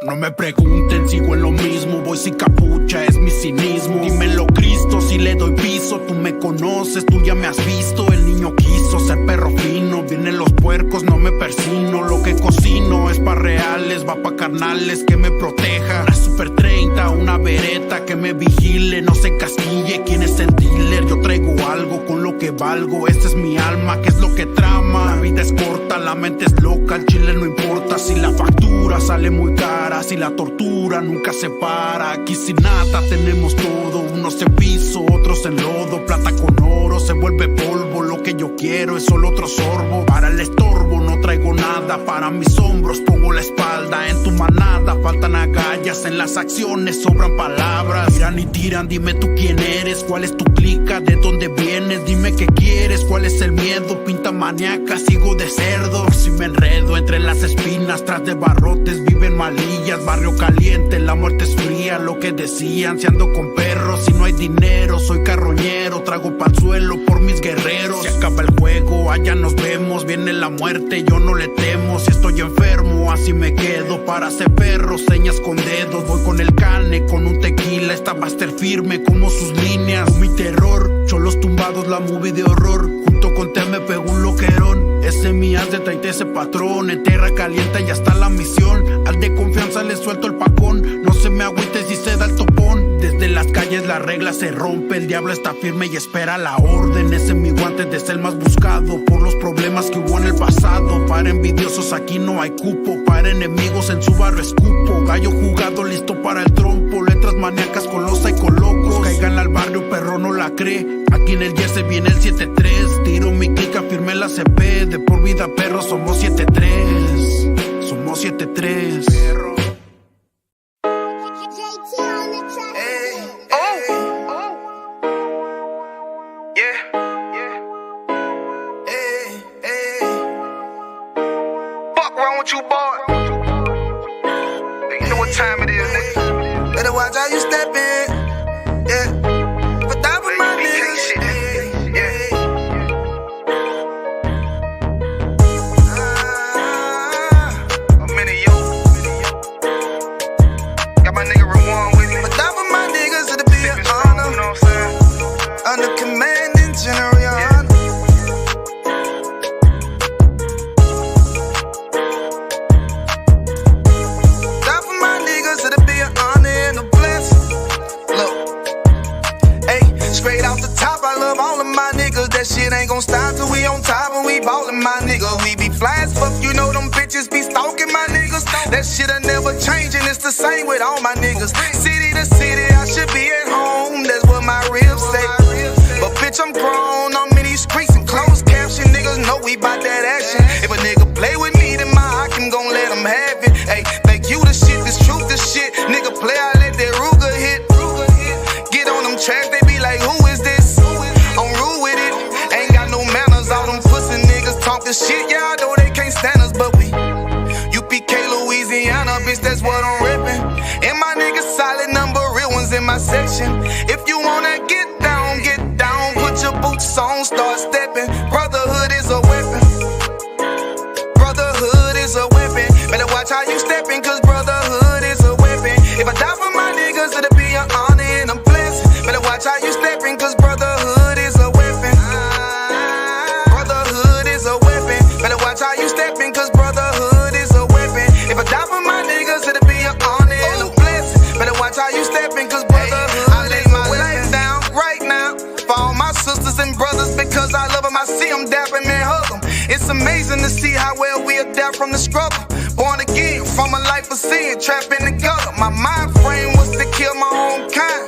No me pregunten, sigo en lo mismo. Voy sin capucha, es mi cinismo. Dímelo, Cristo, si le doy piso. Tú me conoces, tú ya me has visto. El niño quiso ser perro fino. Vienen los puercos, no me persino. Lo que cocino es pa' reales, va pa' carnales, que me proteja. Una Super 30, una Beretta que me vigile. No se casquille quién es el dealer. Yo traigo algo con lo que valgo. Esta es mi alma, que es lo que trama. La vida es corta, la mente es loca. El chile no importa si la factura sale muy cara. Si la tortura nunca se para. Aquí sin nada tenemos todo. Unos en piso, otros en lodo. Plata con oro, se vuelve polvo. Lo que yo quiero es solo otro sorbo. Para el estorbo no traigo nada. Para mis hombros pongo la espalda. En tu manada faltan agallas. En las acciones sobran palabras. Tiran y tiran, dime tú quién eres. ¿Cuál es tu clica? ¿De dónde vienes? Dime qué quieres. ¿Cuál es el miedo? Pinta maníaca, sigo de cerdo. Por si me enredo entre las espinas. Tras de barrotes viven malillas. Barrio caliente, la muerte es fría. Lo que decían, si ando con perros. Si no hay dinero, soy carroñero. Trago pa'l suelo por mis guerreros. Se acaba el juego, allá nos vemos. Viene la muerte, yo no le temo. Si estoy enfermo, así me quedo. Para ser perro, señas con dedos. Voy con el cane, con un tequila. Esta va a estar firme como sus líneas. Mi terror, cholos tumbados, la movie de horror. Junto con Te me pegó un loquerón. Ese mi as de traite ese patrón. En tierra caliente ya está la misión. Al de confianza le suelto el pacón. No se me agüite si se da el topón. Desde las calles la regla se rompe. El diablo está firme y espera la orden. Ese es mi guante de ser más buscado. Por los problemas que hubo en el pasado. Para envidiosos aquí no hay cupo. Para enemigos en su barrio escupo. Gallo jugado listo para el trompo. Letras maníacas con los locos. Caigan al barrio, perro no la cree. Aquí en el Jersey viene el 7-3. Tiro mi clica, firme la CP. De por vida, perro, somos 7-3. Somos 7-3. You boy, you know what time it is, nigga. Better watch how you step in, yeah. But that was my nigga, yeah. I'm in it, yo. Got my nigga Rewan with me. But that was my niggas, it'll be an honor. You know what I'm saying? Under commanding general, yeah. That shit ain't gon' stop till we on top and we ballin', my nigga. We be fly as fuck, you know them bitches be stalking my niggas. That shit'll never change and it's the same with all my niggas. City to city, I should be at home, that's what my ribs say. But bitch, I'm grown, I'm in these streets and closed caption. Niggas know we bout that action. If a nigga play with me, then my Hakim gon' let him have it. Hey, make you the shit, this truth the shit. Nigga play, I let that Ruger hit. Get on them tracks, they be like, who is this? I'm rude with it. Ain't got no manners. All them pussy niggas talking shit. Yeah, I know they can't stand us, but we UPK Louisiana, bitch, that's what I'm reppin'. And my niggas solid number, real ones in my section. If you wanna get down, put your boots on, start steppin'. Brotherhood is a weapon. Brotherhood is a weapon. Better watch how you steppin', cause brotherhood is a weapon. If I die for my niggas, it'll be an honor and a blessing. Better watch how you steppin', cause brotherhood is a weapon. Brotherhood is a weapon. Better watch how you steppin', cause brotherhood is a weapon. If I die for my niggas, it'll be an honor and a blessing. Better watch how you steppin', cause brotherhood I lay my life down right now for all my sisters and brothers, because I love them. I see them dapping and hug them. It's amazing to see how well we adapt from the struggle. Born again from a life of sin, trapped in the gutter. My mind frame was to kill my own kind.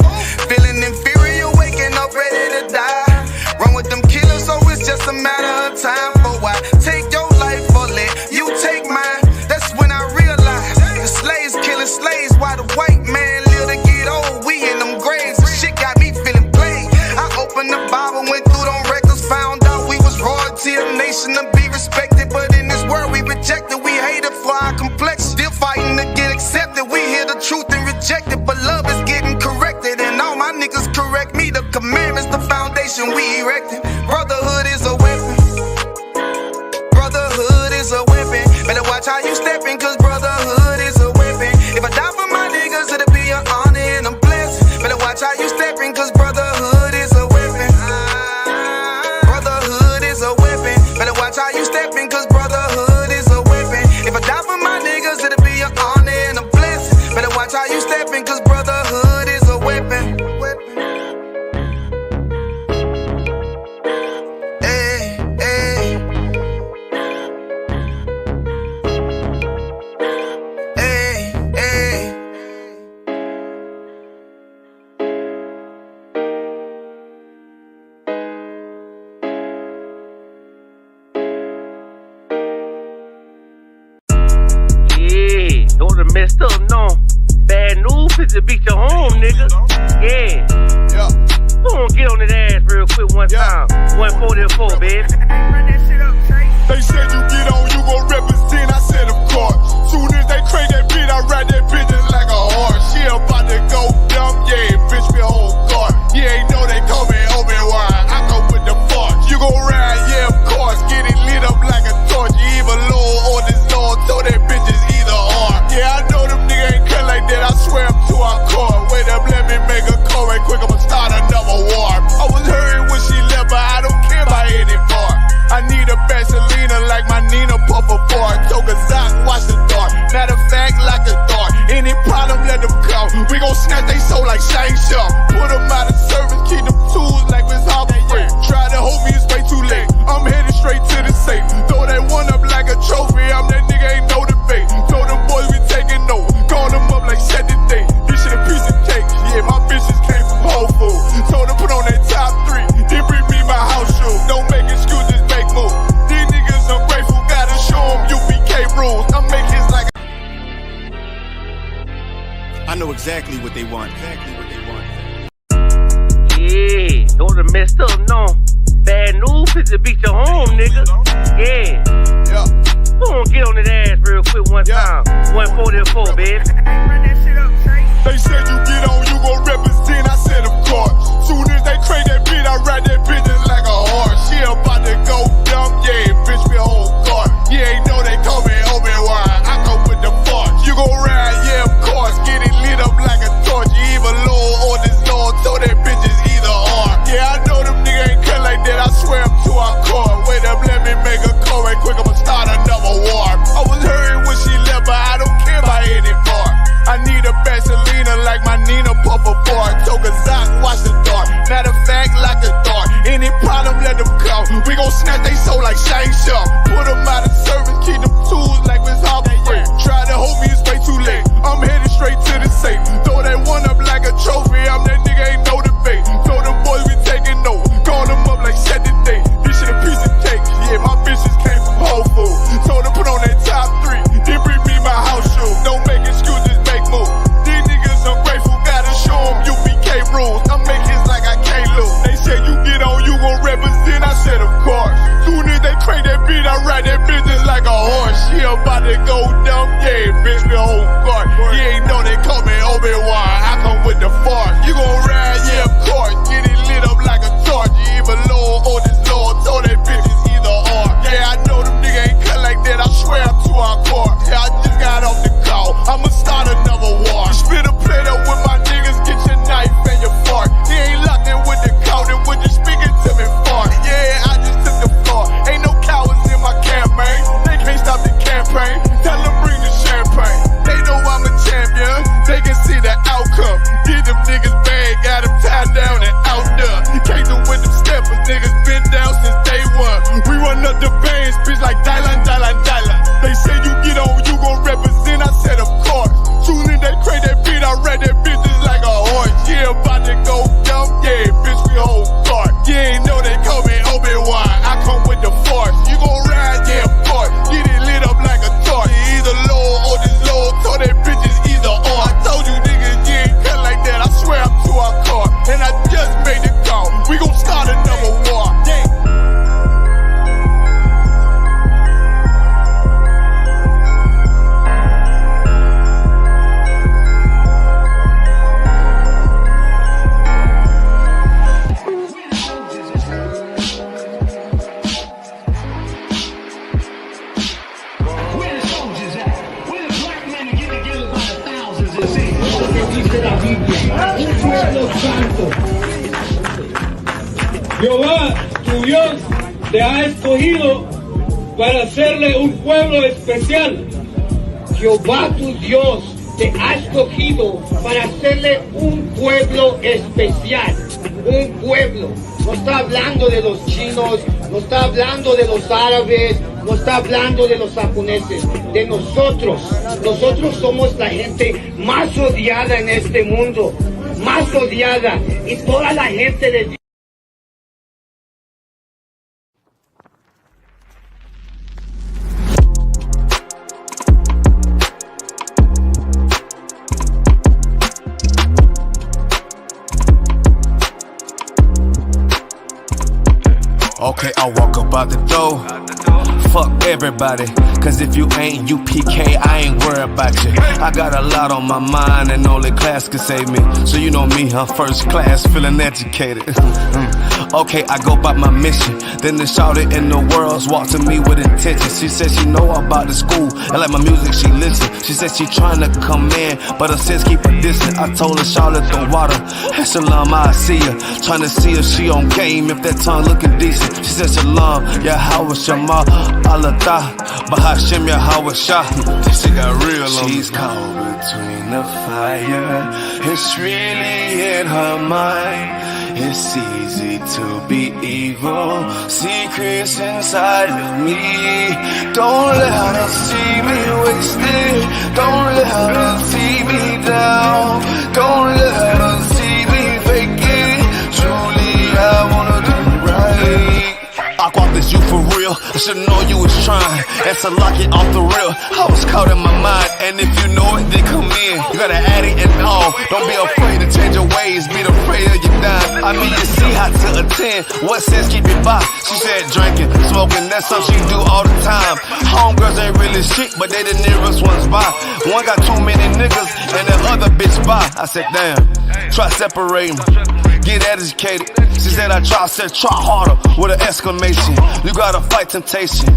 Feeling inferior, waking up ready to die. Run with them killers, so it's just a matter of time. For why take your life or let you take mine? That's when I realized the slaves killing slaves while the white man live to get old. We in them graves, the shit got me feeling played. I opened the Bible, went through them records, found out we was royalty, a nation to be respected. But in this world we rejected, we hated for our complexion. Still fighting to get accepted, we hear the truth and reject it. But love is getting corrected, and all my niggas correct me. The commandments, the foundation we erected. Brotherhood is a weapon. Brotherhood is a weapon. Better watch how you steppin', cause brotherhood is a weapon. If I watch how you steppin', cause brotherhood is a weapon. If I die for my niggas, it'll be an honor and a blessing. Better watch how you steppin', cause brotherhood is a weapon. Messed up, no. Bad news, fit to beat your home, nigga. Yeah. Go on, get on that ass real quick one time. 144, baby. They said you get on, you gon' represent. I said, of course. Soon as they crank that beat, I ride that bitch just like a horse. She about to go dumb, yeah, bitch, me whole guard. You ain't know they call me Obi-Wan. I go with the force. You gon' ride, yeah, of course. Get it lit up like a torch. You even low on this Lord, so that bitch is either or. Yeah, I know them niggas ain't cut like that. I swear I'm to our core. Wait up, let me make a call right quick. I'ma start another war. I was hurting when she left, but I don't care about any more. I need a Vaselina like my Nina Puffer bar. Took a Zoc, watch the dark. Matter of fact, like a dart. Any problem, let them come. We gon' snatch they soul like Shang Tsung. Put them out of service, keep them tools like Miss Harper Free. Try to hold me, it's way too late. I'm headed straight to the safe. Throw that one up like a trophy. I'm that nigga, ain't no debate. Told them boys we taking over. Call them up like set the date. This shit a piece of cake. Yeah, my bitches came from Whole Foods. Told them put on that top 3. Then bring me my house shoes. Don't make excuses, make moves. These niggas ungrateful, gotta show them UBK rules. I'm making like I know exactly what they want. Yeah, don't messed up, no. Bad news, fit to beat your home, nigga. Yeah. Go on, get on that ass real quick one time. 144, baby. they said you get on, you gon' represent. I said, of course. Soon as they crank that beat, I ride that bitch just like a horse. She about to go dumb, yeah, bitch, me whole guard. You ain't know they call me Obi-Wan. I come with the force. You gon' ride, yeah, of course. Get it lit up like a torch. You even low on this Lord, so that bitch is either or. Yeah, I know them niggas ain't cut like that. I swear I'm to our core. Wait up, let me make a call right quick. I'ma start another war. I was hurting when she left, but I don't care about any more. I need a Vaselina like my Nina Puffer bar. Took a Zoc, watch the dark. Matter of fact, like a dart. Any problem, let them come. We gon' snatch they soul like Shang Tsung. Put them out of service, keep them tools like Miss Harper Free. Try to hold me, it's way too late. I'm headed straight to the safe. Throw that one up like a trophy. I'm that nigga, ain't no debate. Told them boys we taking over. Call them up like set the date. This shit a piece of cake. Yeah, my bitches came from Whole Foods. Told them put on that top 3. Then bring me my house shoes. Don't make excuses, make moves. These niggas ungrateful, gotta show them UBK rules. I'm making like I can't lose. They said you get on, you gon' represent. I said of course. Soon as they crank that beat, I ride that bitch just like a horse. She about to go dumb, yeah, bitch, me whole guard. You ain't know they call me Obi-Wan. I come with the force. You gon' ride, yeah, of course. Get it lit up like a torch. You even low on this Lord, so that bitch is either or. Yeah, I know them niggas ain't cut like that. I swear I'm to our core. Yeah, I just got off the call. I'ma start another war. Spit a plate up with my niggas. Get your knife and your fork. He ain't locked in with the count and when you speaking to me fart. Yeah, I just took the floor. Ain't no cowards in my campaign. They can't stop the campaign. Tell them bring the champagne. They know I'm a champion. They can see the outcome. Get them niggas bad, got them tied down and out there. Can't do with them steppers. Niggas been down since day one. We run up the bands, bitch like Dylan. They say you get on, you gon' represent. I said of course. Soon as they crank that beat, I ride that bitch just like a horse. Yeah, about to go dumb, yeah, bitch, we whole guard. You ain't know they call me Obi-Wan. I come with the force. You gon' ride, yeah, of course. Get it lit up like a torch. You either low or this low, so that bitch is either or. I told you niggas, you ain't cut like that. I swear I'm to our core. And I just made the call. We gon' start another war. Jehová, tu Dios, te ha escogido para hacerle un pueblo especial. Jehová tu Dios te ha escogido para hacerle un pueblo especial. Un pueblo. No está hablando de los chinos, no está hablando de los árabes, no está hablando de los japoneses, de nosotros. Nosotros somos la gente más odiada en este mundo, más odiada. Y toda la gente de Okay, I walk up out the door. Fuck everybody, cause if you ain't UPK, I ain't worried about you. I got a lot on my mind and only class can save me. So you know me, I'm first class, feeling educated. Okay, I go about my mission. Then the shouted in the world's walk to me with intention. She said she know about the school and like my music, she listen. She said she tryna come in, but her sis keep her distant. I told her Charlotte the water, hey Shalom, I see her. Tryna see if she on game, if that tongue looking decent. She said Shalom, yeah, how was Shema, Allah, Bahashim, yeah, how was Shah. She got real on me. She's caught between the fire, it's really in her mind. It's easy to be evil, secrets inside of me. Don't let her see me wasted, don't let her see me down, don't let her see me fake it. Truly I wanna do right. I caught this you for real, I should've known you was trying. That's a lock it off the real, I was caught in my mind. And if you know it, then come in. You gotta add it and all, don't be afraid to change your ways, be afraid of your dime. I mean, you see how to attend, what sense keep it by? She said drinking, smoking, that's something she do all the time. Homegirls ain't really shit, but they the nearest ones by. One got too many niggas, and the other bitch by. I said damn, try separating, get educated. She said I said try harder with an exclamation. You gotta fight temptation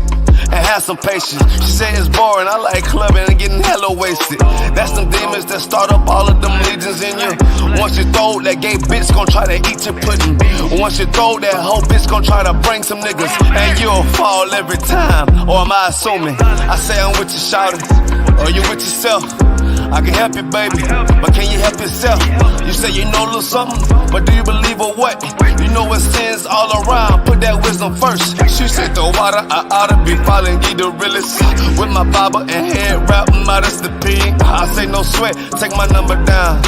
and have some patience. She said it's boring, I like clubbing and getting hella wasted. That's them demons that start up all of them legions in you. Once you throw that gay bitch gon' try to eat your pudding. Once you throw that whole bitch gon' try to bring some niggas, and you'll fall every time. Or am I assuming? I say I'm with you, shouting, or you with yourself? I can help you, baby, but can you help yourself? You say you know a little something, but do you believe or what? You know it's sins all around, put that wisdom first. She said the water, I oughta be following you the realest. With my Bible and head wrap, modest the P. I say no sweat, take my number down,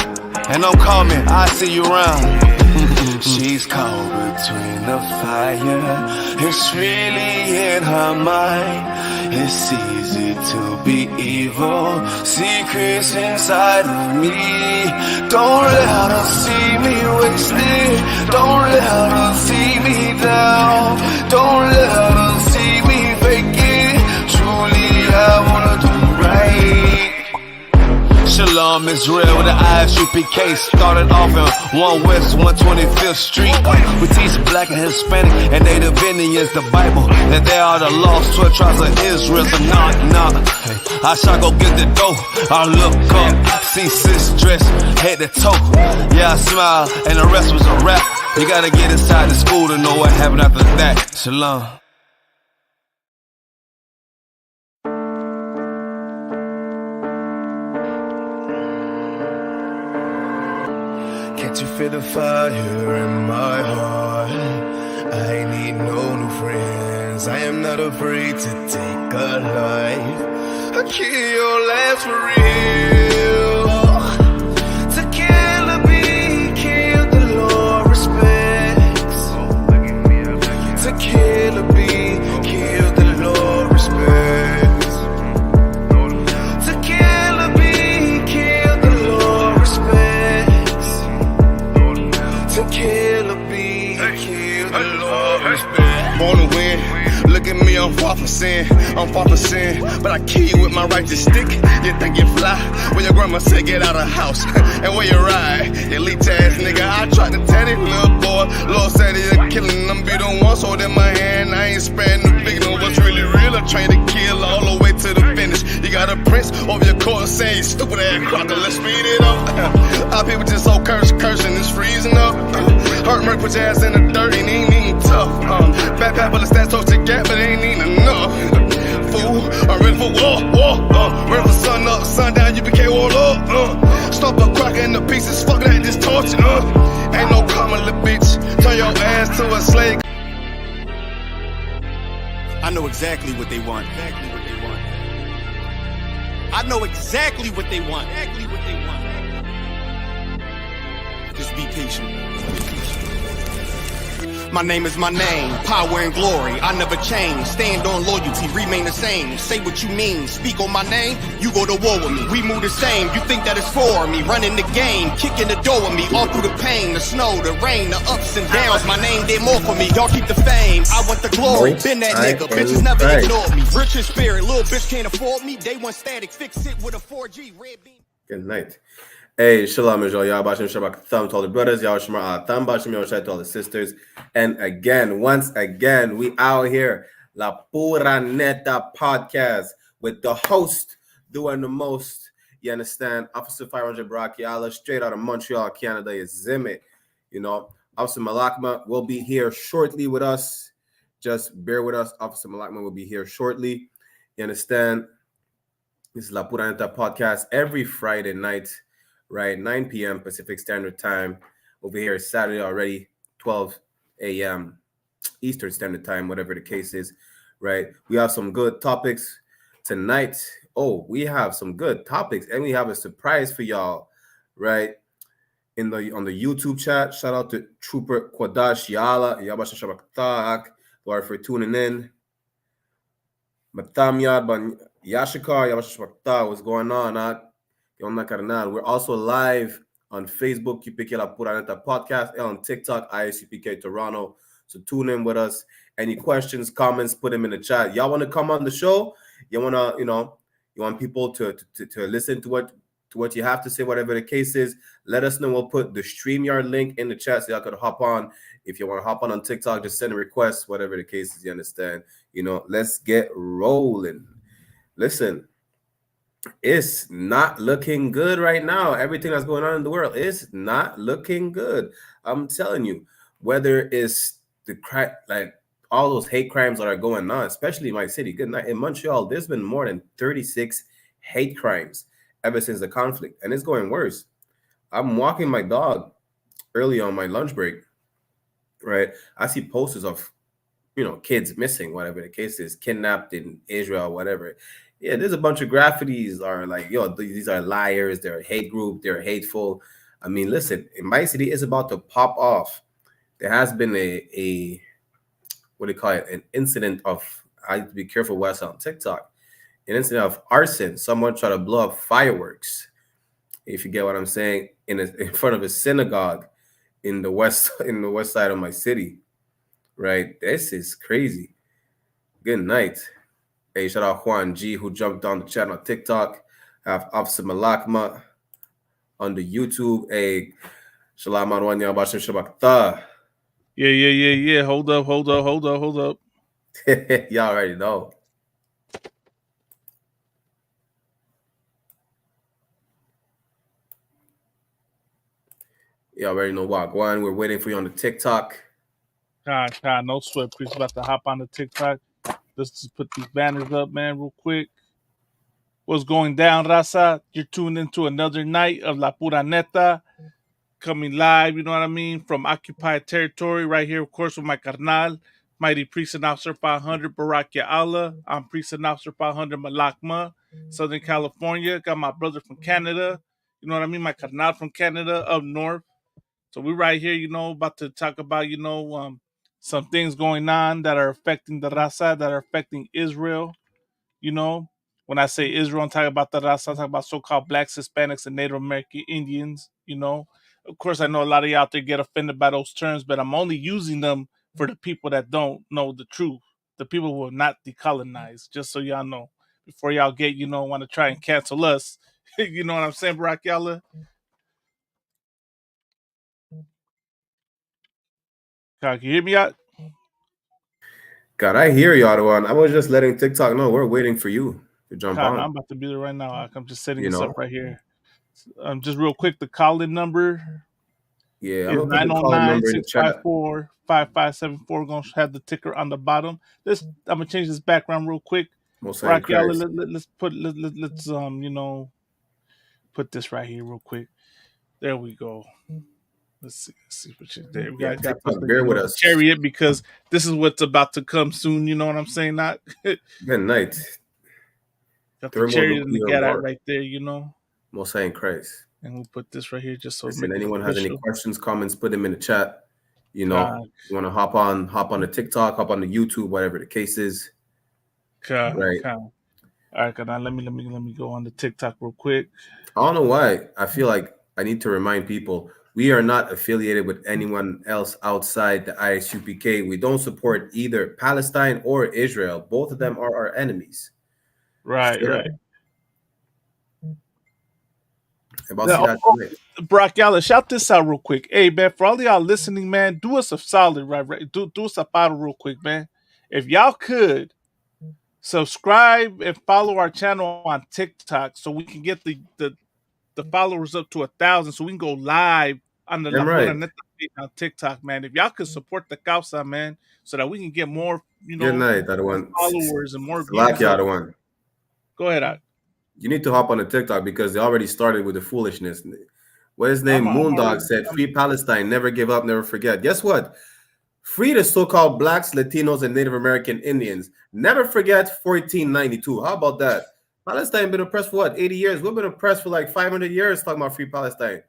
and don't call me, I see you around. She's caught between the fire, it's really in her mind. It's easy to be evil, secrets inside of me. Don't let her see me wasted, don't let her see me down, don't let her see me fake it. Truly I wanna do right. Shalom Israel with the ISUPK. Started off in 1 West 125th Street. We teach black and Hispanic and Native Indians the Bible, that they are the lost 12 tribes of Israel. So knock, knock, I shall go get the dough. I look up, see sis dressed head to toe. Yeah, I smile and the rest was a rap. You gotta get inside the school to know what happened after that. Shalom. Can't you feel the fire in my heart? I need no new friends. I am not afraid to take a life. I'll kill your last for real. To kill or be killed, the Lord respects. To kill or be killed, the Lord respects. To kill or be killed, the Lord respects. To kill or be killed, the Lord respects. Born to win, look at me, I'm far from sin, I'm far from sin, but I kill you with my righteous stick. You think you fly, when your grandma said get out of house, and where you ride, you leech ass nigga. I tried to tell it, little boy, Lord said you're killing them, be the ones holding my hand. I ain't sparing the big no, what's really real, I'm trying to kill all the way to the finish. You got a prince over your court saying you stupid ass crocker, let's speed it up. Our people just so cursing, it's freezing up. Hurt Merc, put your ass in the dirt, and ain't even tough. Fat full of stats, toast to gap, but ain't even enough. food, wherever the sun up, sundown, you became all up, stop the crack in the pieces, fuck that, this torture, ain't no common little bitch, turn your ass to a slave. I know exactly what they want. I know exactly what they want. Just be patient. My name is my name, power and glory, I never change. Stand on loyalty, remain the same. Say what you mean, speak on my name, you go to war with me. We move the same, you think that it's for me. Running the game, kicking the door with me. All through the pain, the snow, the rain, the ups and downs. My name did more for me, y'all keep the fame. I want the glory, been that nigga, bitches never ignored me. Rich in spirit, little bitch can't afford me. Day one static, fix it with a 4G, red beam. Good night. Hey, shalom, y'all. Bashim Shabbat Thumb to all the brothers. Y'all Shemar Thumb Bashim Yoshai to all the sisters. And again, once again, we out here, La Pura Neta podcast with the host doing the most. You understand? Officer 500 Brachiala, straight out of Montreal, Canada, is Zimit. You know, Officer Malakma will be here shortly with us. Just bear with us. Officer Malakma will be here shortly. You understand? This is La Pura Neta podcast every Friday night. Right, 9 p.m. Pacific Standard Time. Over here Saturday already, 12 a.m. Eastern Standard Time, whatever the case is. Right, we have some good topics tonight. Oh, we have some good topics, and we have a surprise for y'all. Right, on the YouTube chat. Shout out to Trooper Kwadash Yala Yabasha Shabaktak. Sorry for tuning in. Matamyad Ban Yashikar Yabasha Shabaktak. What's going on? We're also live on Facebook, UPK La Pura Neta Podcast, and on TikTok, ISUPK Toronto. So tune in with us. Any questions, comments, put them in the chat. Y'all want to come on the show? You want to, you want people to listen to what you have to say, whatever the case is. Let us know. We'll put the StreamYard link in the chat so y'all could hop on. If you want to hop on TikTok, just send a request, whatever the case is. You understand? Let's get rolling. Listen. It's not looking good right now. Everything that's going on in the world is not looking good. I'm telling you, whether it's like all those hate crimes that are going on, especially in my city. Good night. In Montreal, there's been more than 36 hate crimes ever since the conflict, and it's going worse. I'm walking my dog early on my lunch break, right? I see posters of, kids missing, whatever the case is, kidnapped in Israel, whatever. Yeah, there's a bunch of graffitis are like, these are liars. They're a hate group. They're hateful. I mean, listen, in my city, it's about to pop off. There has been a what do you call it? An incident of, I have to be careful what I say on TikTok. An incident of arson. Someone tried to blow up fireworks, if you get what I'm saying, in front of a synagogue in the west side of my city. Right? This is crazy. Good night. Hey, shout out Juan G, who jumped on the chat on TikTok. Have Officer Malakma on the YouTube. Hey, Shalom Arwanya Bashim Shabakta. Yeah. Hold up. Y'all already know. Y'all already know what. We're waiting for you on the TikTok. No sweat. Priest about to hop on the TikTok. Let's just put these banners up, man, real quick. What's going down, Raza? You're tuned into another night of La Pura Neta, coming live, you know what I mean, from occupied territory, right here, of course, with my carnal, Mighty Priest and Officer 500, Barakia Allah. I'm Priest and Officer 500, Malakma, Southern California. Got my brother from Canada, you know what I mean, my carnal from Canada, up north. So we're right here, about to talk about, some things going on that are affecting the Raza, that are affecting Israel. When I say Israel, I'm talking about the Raza, I'm talking about so-called blacks, Hispanics, and Native American Indians. Of course, I know a lot of you out there get offended by those terms, but I'm only using them for the people that don't know the truth, the people who are not decolonized, just so y'all know. Before y'all get, want to try and cancel us. You know what I'm saying, Barack Yalla? Can you hear me out? God, I hear you, Ottawa. I was just letting TikTok know we're waiting for you to jump on. I'm about to be there right now. I'm just setting this up right here. Just real quick, the call-in number. Yeah, I'm going to put the call-in number in the chat. 909-654-5574. Going to have the ticker on the bottom. I'm going to change this background real quick. Most High in Rock, y'all, Christ. let's put this right here real quick. There we go. Let's see what you there. We Yeah, got TikTok, the, bear with the us. chariot because this is what's about to come soon. You know what I'm saying? Not Good night. got the chariot and the Gadite right there. You know. Most High in Christ. And we'll put this right here just so. Listen, anyone has any questions, comments, put them in the chat. You know, you want to hop on the TikTok, hop on the YouTube, whatever the case is. Right. All right, now let me go on the TikTok real quick. I don't know why. I feel like I need to remind people we are not affiliated with anyone else outside the ISUPK. We don't support either Palestine or Israel. Both of them are our enemies. Right. Now, Brock, y'all, shout this out real quick. Hey, man, for all y'all listening, man, do us a solid, right? Do us a bottle real quick, man. If y'all could subscribe and follow our channel on TikTok so we can get the followers up to 1,000 so we can go live on the La Pura Neta page on TikTok, man. If y'all could support the causa, man, so that we can get more, followers and more views. Go ahead, You need to hop on the TikTok because they already started with the foolishness. What his name? Moondog said, "Free Palestine, never give up, never forget." Guess what? Free the so-called blacks, Latinos, and Native American Indians. Never forget 1492. How about that? Palestine been oppressed for what? 80 years. We've been oppressed for like 500 years talking about free Palestine.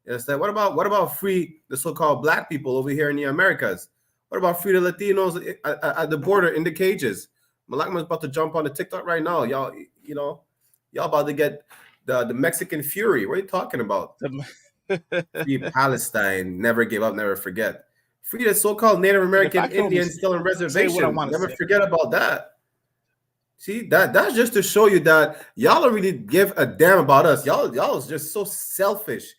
You understand? What about free the so-called black people over here in the Americas? What about free the Latinos at the border in the cages? Malakman's about to jump on the TikTok right now. Y'all about to get the Mexican fury. What are you talking about? Free Palestine, never give up, never forget. Free the so-called Native American Indians still in reservations. Never forget about that. See, that's just to show you that y'all don't really give a damn about us. Y'all is just so selfish.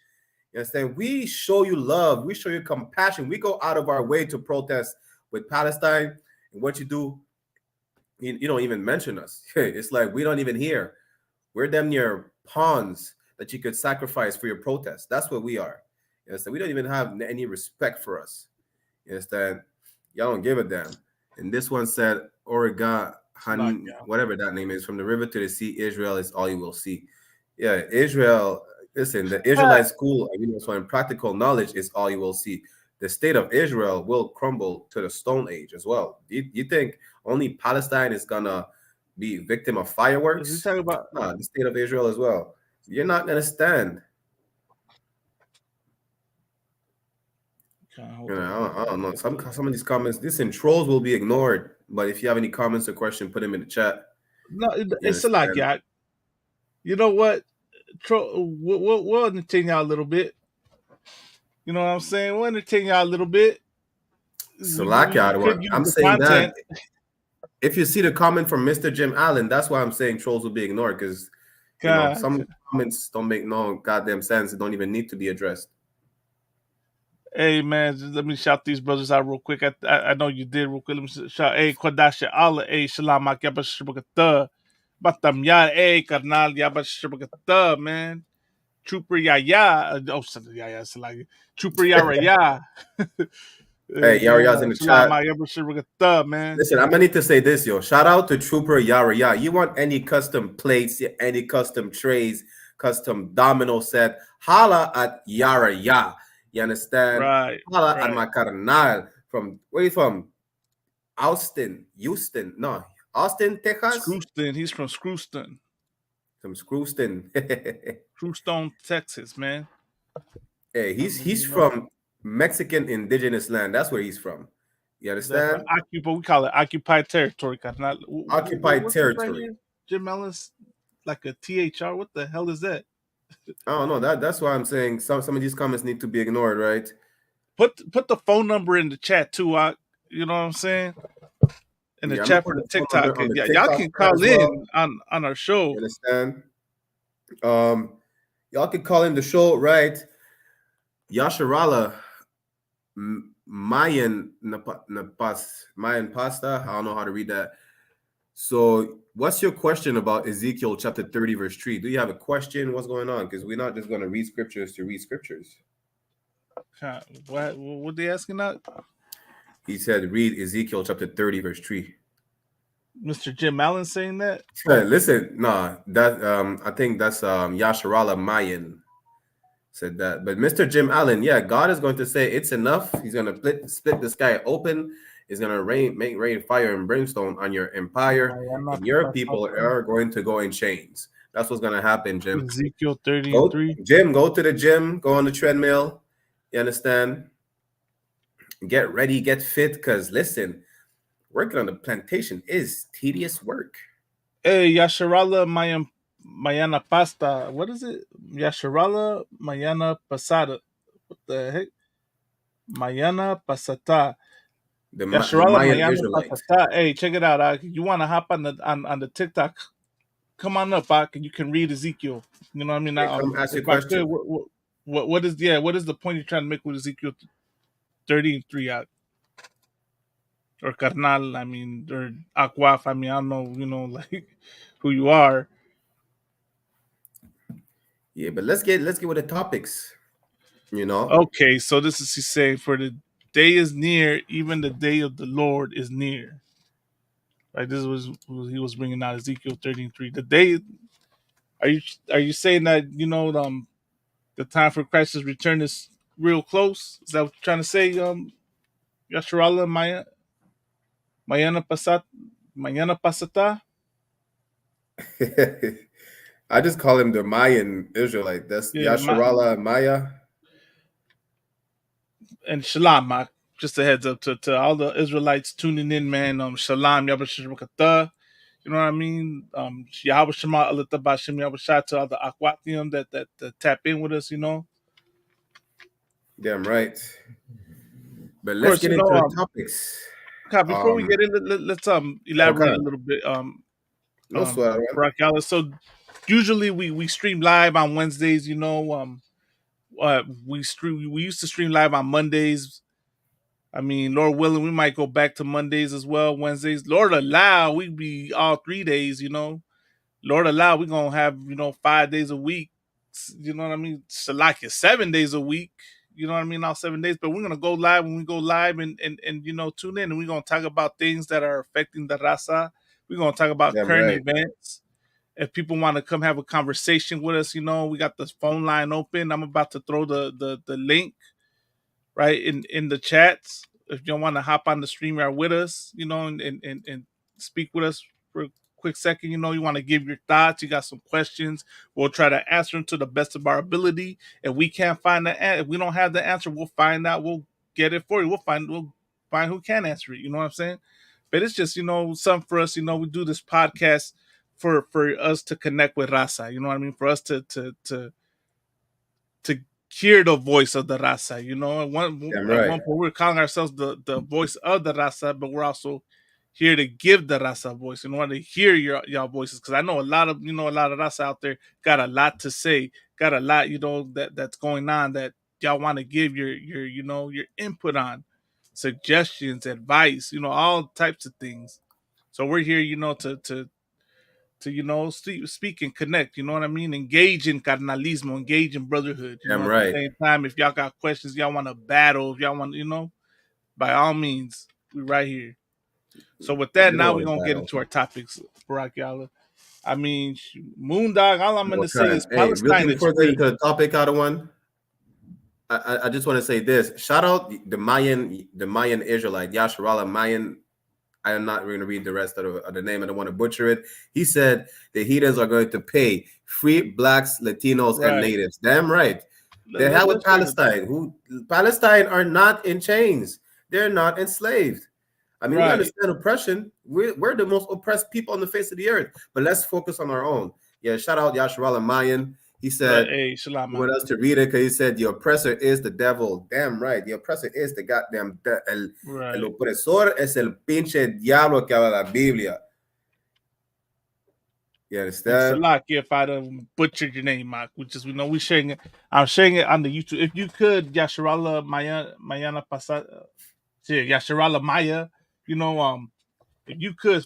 You understand? We show you love. We show you compassion. We go out of our way to protest with Palestine. And what you do, you don't even mention us. It's like we don't even hear. We're damn near pawns that you could sacrifice for your protest. That's what we are. You understand? We don't even have any respect for us. You understand? Y'all don't give a damn. And this one said, Oregon, whatever that name is, from the river to the sea, Israel is all you will see. Yeah, Israel, listen, the Israelite school, so in practical knowledge is all you will see. The state of Israel will crumble to the Stone Age as well. You think only Palestine is gonna be victim of fireworks? The state of Israel as well. You're not gonna stand. I don't know. Some of these comments, trolls will be ignored. But if you have any comments or questions, put them in the chat. No, it's a lot, yeah. You know what? We'll entertain y'all a little bit. You know what I'm saying? We'll entertain y'all a little bit. I'm saying that if you see the comment from Mr. Jim Allen, that's why I'm saying trolls will be ignored because some comments don't make no goddamn sense. It don't even need to be addressed. Hey man, just let me shout these brothers out real quick. I know you did real quick. Let me shout. Hey, Kwadasha Allah. Hey, Shalom Yabashibagata. Batam ya. Hey, Karnal Yabashibagata, man. Trooper Yaya. Oh, Yaya. Trooper Yara. Hey, Yara's in the chat. Man. Listen, I'm gonna need to say this, yo. Shout out to Trooper Yara. You want any custom plates, any custom trays, custom domino set? Holla at Yara. You understand? Right. Holla at my carnal from where you from? Austin, Texas. Screwston. He's from Screwston. From Screwston. Screwstone, Texas, man. Hey, he's from Mexican indigenous land. That's where he's from. You understand? We call it occupied territory. Occupied territory. Right, Jim Ellis, like a THR. What the hell is that? I don't know. That's why I'm saying some of these comments need to be ignored, right? Put the phone number in the chat too. You know what I'm saying? In the chat for the TikTok. Y'all can call in on our show. You understand? Y'all can call in the show, right? Yasharala Mayan pasta. I don't know how to read that. So what's your question about Ezekiel chapter 30, verse 3? Do you have a question? What's going on? Because we're not just going to read scriptures to read scriptures. What they asking that? He said, read Ezekiel chapter 30, verse 3. Mr. Jim Allen saying that? Listen, no, that I think that's Yasharala Mayan said that. But Mr. Jim Allen, yeah, God is going to say it's enough. He's going to split the sky open. He's going to make rain fire and brimstone on your empire, and your people are going to go in chains. That's what's going to happen, Jim. Ezekiel 30:3. Jim, go to the gym, go on the treadmill. You understand? Get ready, get fit, because listen, working on the plantation is tedious work. Hey, Yasharala Mayana Pasta. What is it? Yasharala Mayana Pasada. What the heck? Mayana Pasata. The Yasharala Mayan Mayana Israelite. Pasata. Hey, check it out. You want to hop on the TikTok? Come on up, and you can read Ezekiel. You know what I mean? Hey, come ask your question. What is the point you're trying to make with Ezekiel 30:3? Or carnal, I mean, or aquaf, I mean, I don't know, like who you are. Yeah, but let's get with the topics. Okay, so this is he's saying, for the day is near, even the day of the Lord is near. Like this was he was bringing out Ezekiel 13:3. The day, are you saying that the time for Christ's return is real close? Is that what you're trying to say, Yasharala Mayana Pasata? I just call him the Mayan Israelite. That's Yasharala Maya. And Shalom, just a heads up to all the Israelites tuning in, man. Shalom, Yabashakata. You know what I mean? Yahweh Shema Alata Bashim Yabashah, to all the Akwatium that tap in with us, Damn right. But let's get into the topics. Before we get in, let's elaborate a little bit. So usually we stream live on Wednesdays, we used to stream live on Mondays. I mean, Lord willing, we might go back to Mondays as well, Wednesdays. Lord allow, we'd be all 3 days, Lord allow, we're going to have, 5 days a week. You know what I mean? Salakia, 7 days a week. You know what I mean? All 7 days. But we're going to go live when we go live and tune in. And we're going to talk about things that are affecting the Raza. We're going to talk about current events. If people want to come have a conversation with us, we got the phone line open. I'm about to throw the link right in the chats. If you want to hop on the StreamYard with us, and speak with us for a quick second, you want to give your thoughts, you got some questions, we'll try to answer them to the best of our ability. If we can't find if we don't have the answer, we'll find out, we'll get it for you. We'll find who can answer it. You know what I'm saying? But it's just, something for us, we do this podcast for us to connect with Raza, you know what I mean? For us to hear the voice of the Raza, At one point we're calling ourselves the voice of the Raza, but we're also here to give the Raza voice, want to hear y'all voices, because I know a lot of Raza out there got a lot to say, got a lot, that's going on that y'all want to give your input on, suggestions, advice, all types of things. So we're here, to speak and connect, you know what I mean? Engage in carnalismo, engage in brotherhood. At the same time, if y'all got questions, y'all want to battle, if y'all want, by all means, we right here. So with that, now we're going to get into our topics, Barack Yalla. I mean, Moondog, all I'm going to say is Palestine is free. Into the topic, out of one, I just want to say this. Shout out the Mayan Israelite, Yasharala Mayan. I am not going to read the rest of the name. I don't want to butcher it. He said the heathens are going to pay free blacks, Latinos, and natives. Damn right. They have with Palestine. Palestine are not in chains. They're not enslaved. I mean, we understand oppression. We're the most oppressed people on the face of the earth. But let's focus on our own. Yeah, shout out Yasharala Mayan. He said, want us to read it because he said, the oppressor is the devil. Damn right. The oppressor is the goddamn El opresor es el pinche diablo que habla la Biblia. You understand? If I done butchered your name, Mark, which is, we sharing it. I'm sharing it on the YouTube. If you could, Yasharala Mayana Pasada, Yasharala Maya, if you could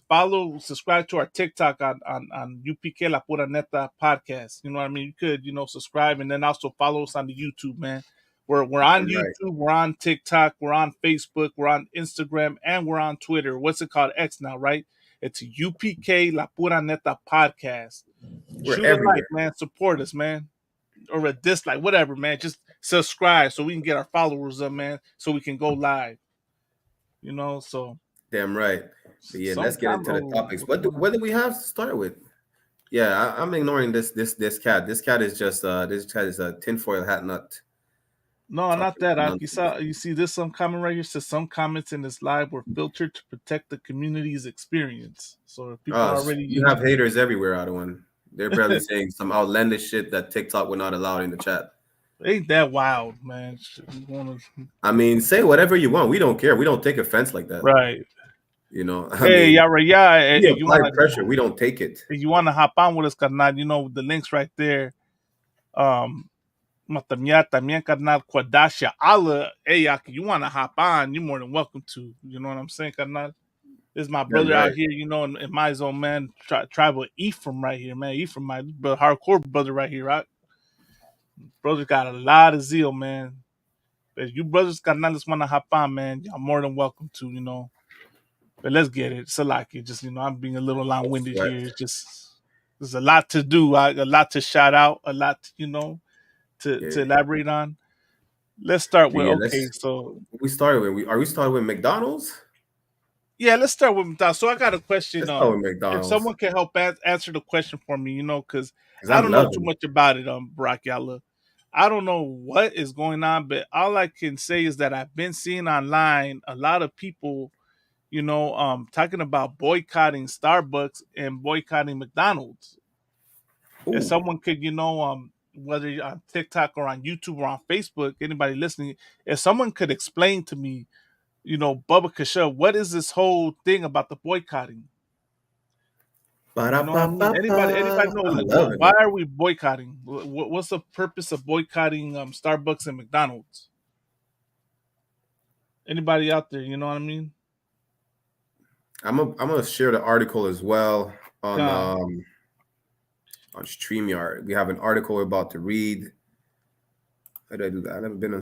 subscribe to our TikTok on UPK La Pura Neta podcast. You know what I mean? You could, subscribe, and then also follow us on the YouTube, man. We're on YouTube, we're on TikTok, we're on Facebook, we're on Instagram, and we're on Twitter. What's it called? X now, right? It's UPK La Pura Neta Podcast. We're Shoot a everywhere. like, man. Support us, man. Or a dislike, whatever, man. Just subscribe so we can get our followers up, man. So we can go live. You know, so Damn right. But yeah, let's get into the topics. What do we have to start with? Yeah, I'm ignoring this cat. This cat is just a tinfoil hat nut. no, not that. You see this some comment right here says some comments in this live were filtered to protect the community's experience. So if people already you have haters everywhere, Otto. They're probably saying some outlandish shit that TikTok would not allow in the chat. Ain't that wild, man? I mean, say whatever you want. We don't care. We don't take offense like that. Right. You know. Hey, yeah. You apply pressure. We don't take it. If you want to hop on with us, carnal, you know, the link's right there. Matamia, también, carnal, Quadasha, Allah. Hey, you want to hop on, you're more than welcome to. You know what I'm saying, carnal? This is my brother out here, you know, in my zone, man. Tribal Ephraim right here, man. Ephraim, my hardcore brother right here, right? Brother got a lot of zeal, man. If you brothers got not just want to hop on, man, y'all more than welcome to, you know. But let's get it. Salaki, just, you know, I'm being a little long-winded here. It's just, there's a lot to do, a lot to shout out, a lot, you know, to elaborate on. Let's start with, so. We started with, are we starting with McDonald's? Yeah, let's start with McDonald's. So I got a question. Let's start with McDonald's. If someone can help answer the question for me, you know, because I don't know too much about it, Barack Yalla. I don't know what is going on, but all I can say is that I've been seeing online a lot of people, you know, talking about boycotting Starbucks and boycotting McDonald's. Ooh. If someone could, you know, whether you're on TikTok or on YouTube or on Facebook, anybody listening, if someone could explain to me, you know, Bubba Kasha, what is this whole thing about the boycotting? You know what I mean? Anybody know? Like, why are we boycotting? What's the purpose of boycotting Starbucks and McDonald's? Anybody out there? You know what I mean? I'm gonna share the article as well on StreamYard. We have an article we're about to read. How do I do that? I haven't been on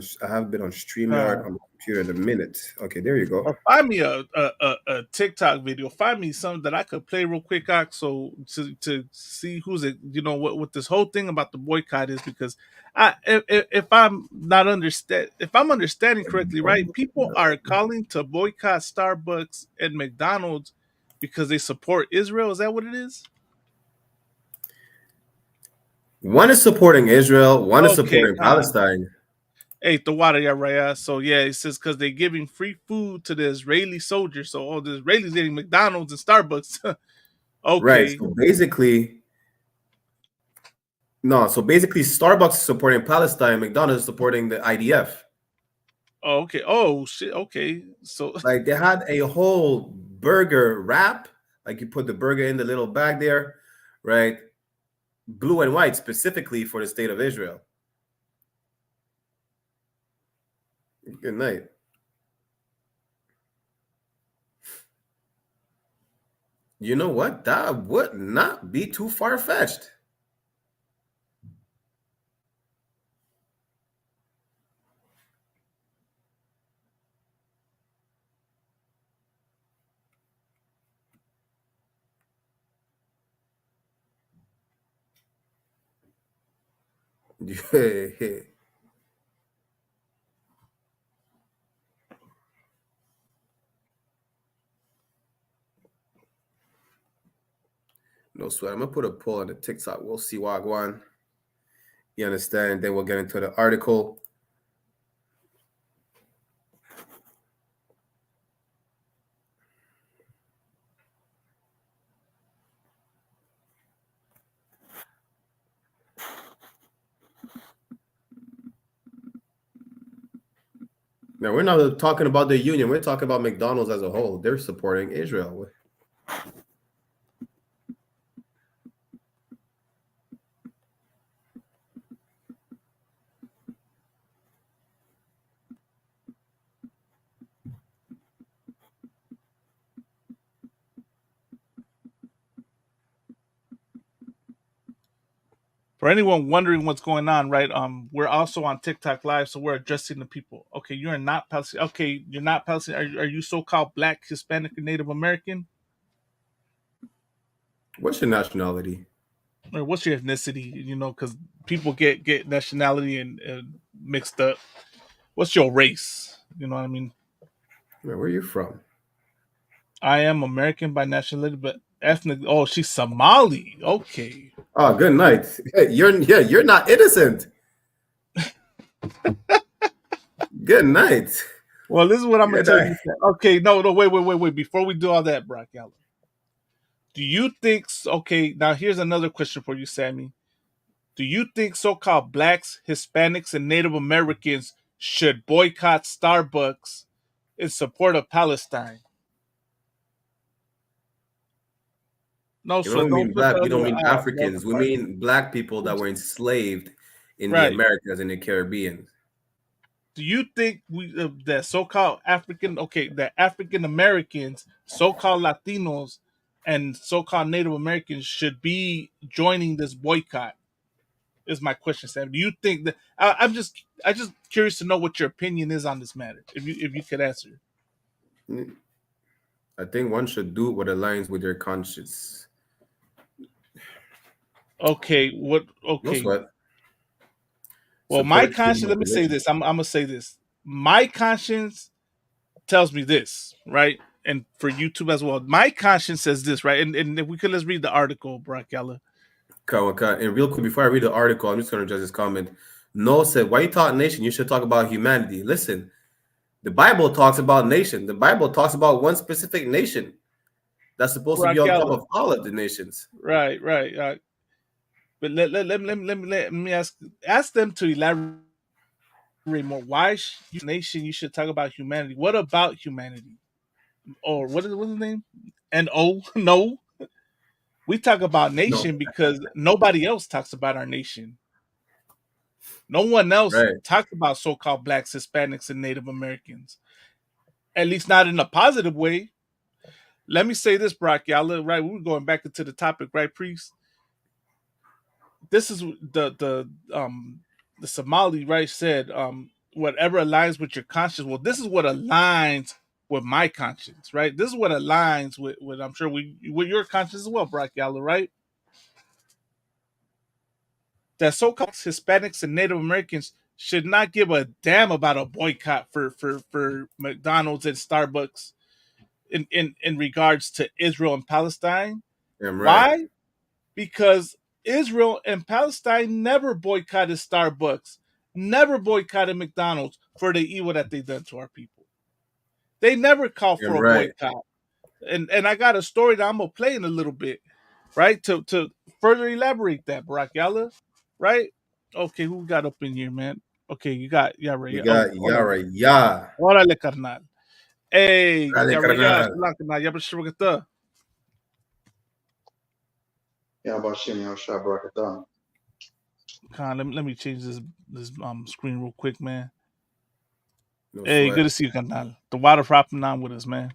StreamYard on the computer in a minute. Okay, there you go. Or find me a TikTok video. Find me something that I could play real quick, so to see who's it. You know what this whole thing about the boycott is, because if I'm understanding correctly, right? People are calling to boycott Starbucks and McDonald's because they support Israel. Is that what it is? One is supporting Israel. One is supporting Palestine. Hey, the water, yeah, right. So yeah, it says because they're giving free food to the Israeli soldiers. So all the Israelis getting McDonald's and Starbucks. Okay. Right. So basically, Starbucks is supporting Palestine. McDonald's is supporting the IDF. Oh, okay. Oh shit. Okay. So like they had a whole burger wrap. Like you put the burger in the little bag there, right? Blue and white specifically for the state of Israel. Good night. You know what? That would not be too far-fetched. Yeah. No sweat. I'm gonna put a poll on the TikTok. We'll see Wagwan. You understand? Then we'll get into the article. Now, we're not talking about the union. We're talking about McDonald's as a whole. They're supporting Israel. For anyone wondering what's going on, right? We're also on TikTok Live, so we're addressing the people. Okay, you're not Palestinian. Okay, you're not Palestinian. Are you so-called Black, Hispanic, or Native American? What's your nationality? Or what's your ethnicity? You know, because people get nationality and mixed up. What's your race? You know what I mean? Where are you from? I am American by nationality, but ethnic. Oh, she's Somali. Okay. Oh, good night. Hey, you're not innocent. Good night. Well, this is what I'm gonna Good tell night. you. Okay, no, wait. Before we do all that, Brock Allen, do you think? Okay, now here's another question for you, Sammy. Do you think so-called blacks, Hispanics, and Native Americans should boycott Starbucks in support of Palestine? No, We sir. don't Don't mean put the black. We don't other mean the other Africans. We part. mean black people that were enslaved in the Right. Americas and the Caribbean. Do you think we that so-called African, okay, that African Americans, so-called Latinos, and so-called Native Americans should be joining this boycott? Is my question, Sam. Do you think that I just curious to know what your opinion is on this matter? If you could answer. I think one should do what aligns with their conscience. Okay, what? No Okay, sweat. well, my Support freedom conscience. of Let me say religion. this. I'm gonna say this. My conscience tells me this, right? And for YouTube as well, my conscience says this, right? And if we could, let's read the article, Brock Ella. Okay. And real quick, before I read the article, I'm just going to address this comment. No said, why you talk nation? You should talk about humanity. Listen, the Bible talks about nation. The Bible talks about one specific nation that's supposed to be Brock on top Ella. of all of the nations. Right. But let me ask them to elaborate more. Why nation? You should talk about humanity. What about humanity? Or what's his name? No, no. We talk about No, nation because nobody else talks about our nation. No one else right. talks about so-called blacks, Hispanics, and Native Americans. At least not in a positive way. Let me say this, Brock. Y'all, right? We're going back into the topic, right, Priest? This is the Somali, right, said whatever aligns with your conscience. Well, this is what aligns with my conscience, right? This is what aligns with I'm sure with your conscience as well, Brock Yalla, right? That so-called Hispanics and Native Americans should not give a damn about a boycott for McDonald's and Starbucks in regards to Israel and Palestine. I'm right. Why? Because Israel and Palestine never boycotted Starbucks, never boycotted McDonald's for the evil that they done to our people. They never called for I'm a right. boycott. And I got a story that I'm gonna play in a little bit, right? To further elaborate that, Barack Yalla, right? Okay, who got up in here, man? Okay, you got Yara. We Oh, got Yara. Yeah. órale, carnal. Hey, Dale, Yara, carnal. carnal, ya bashirugata. Yeah, about Shimmy, I'll shot Barakathon. Let me change this screen real quick, man. No Hey, sweat. good to see you, carnal. The water propping on with us, man.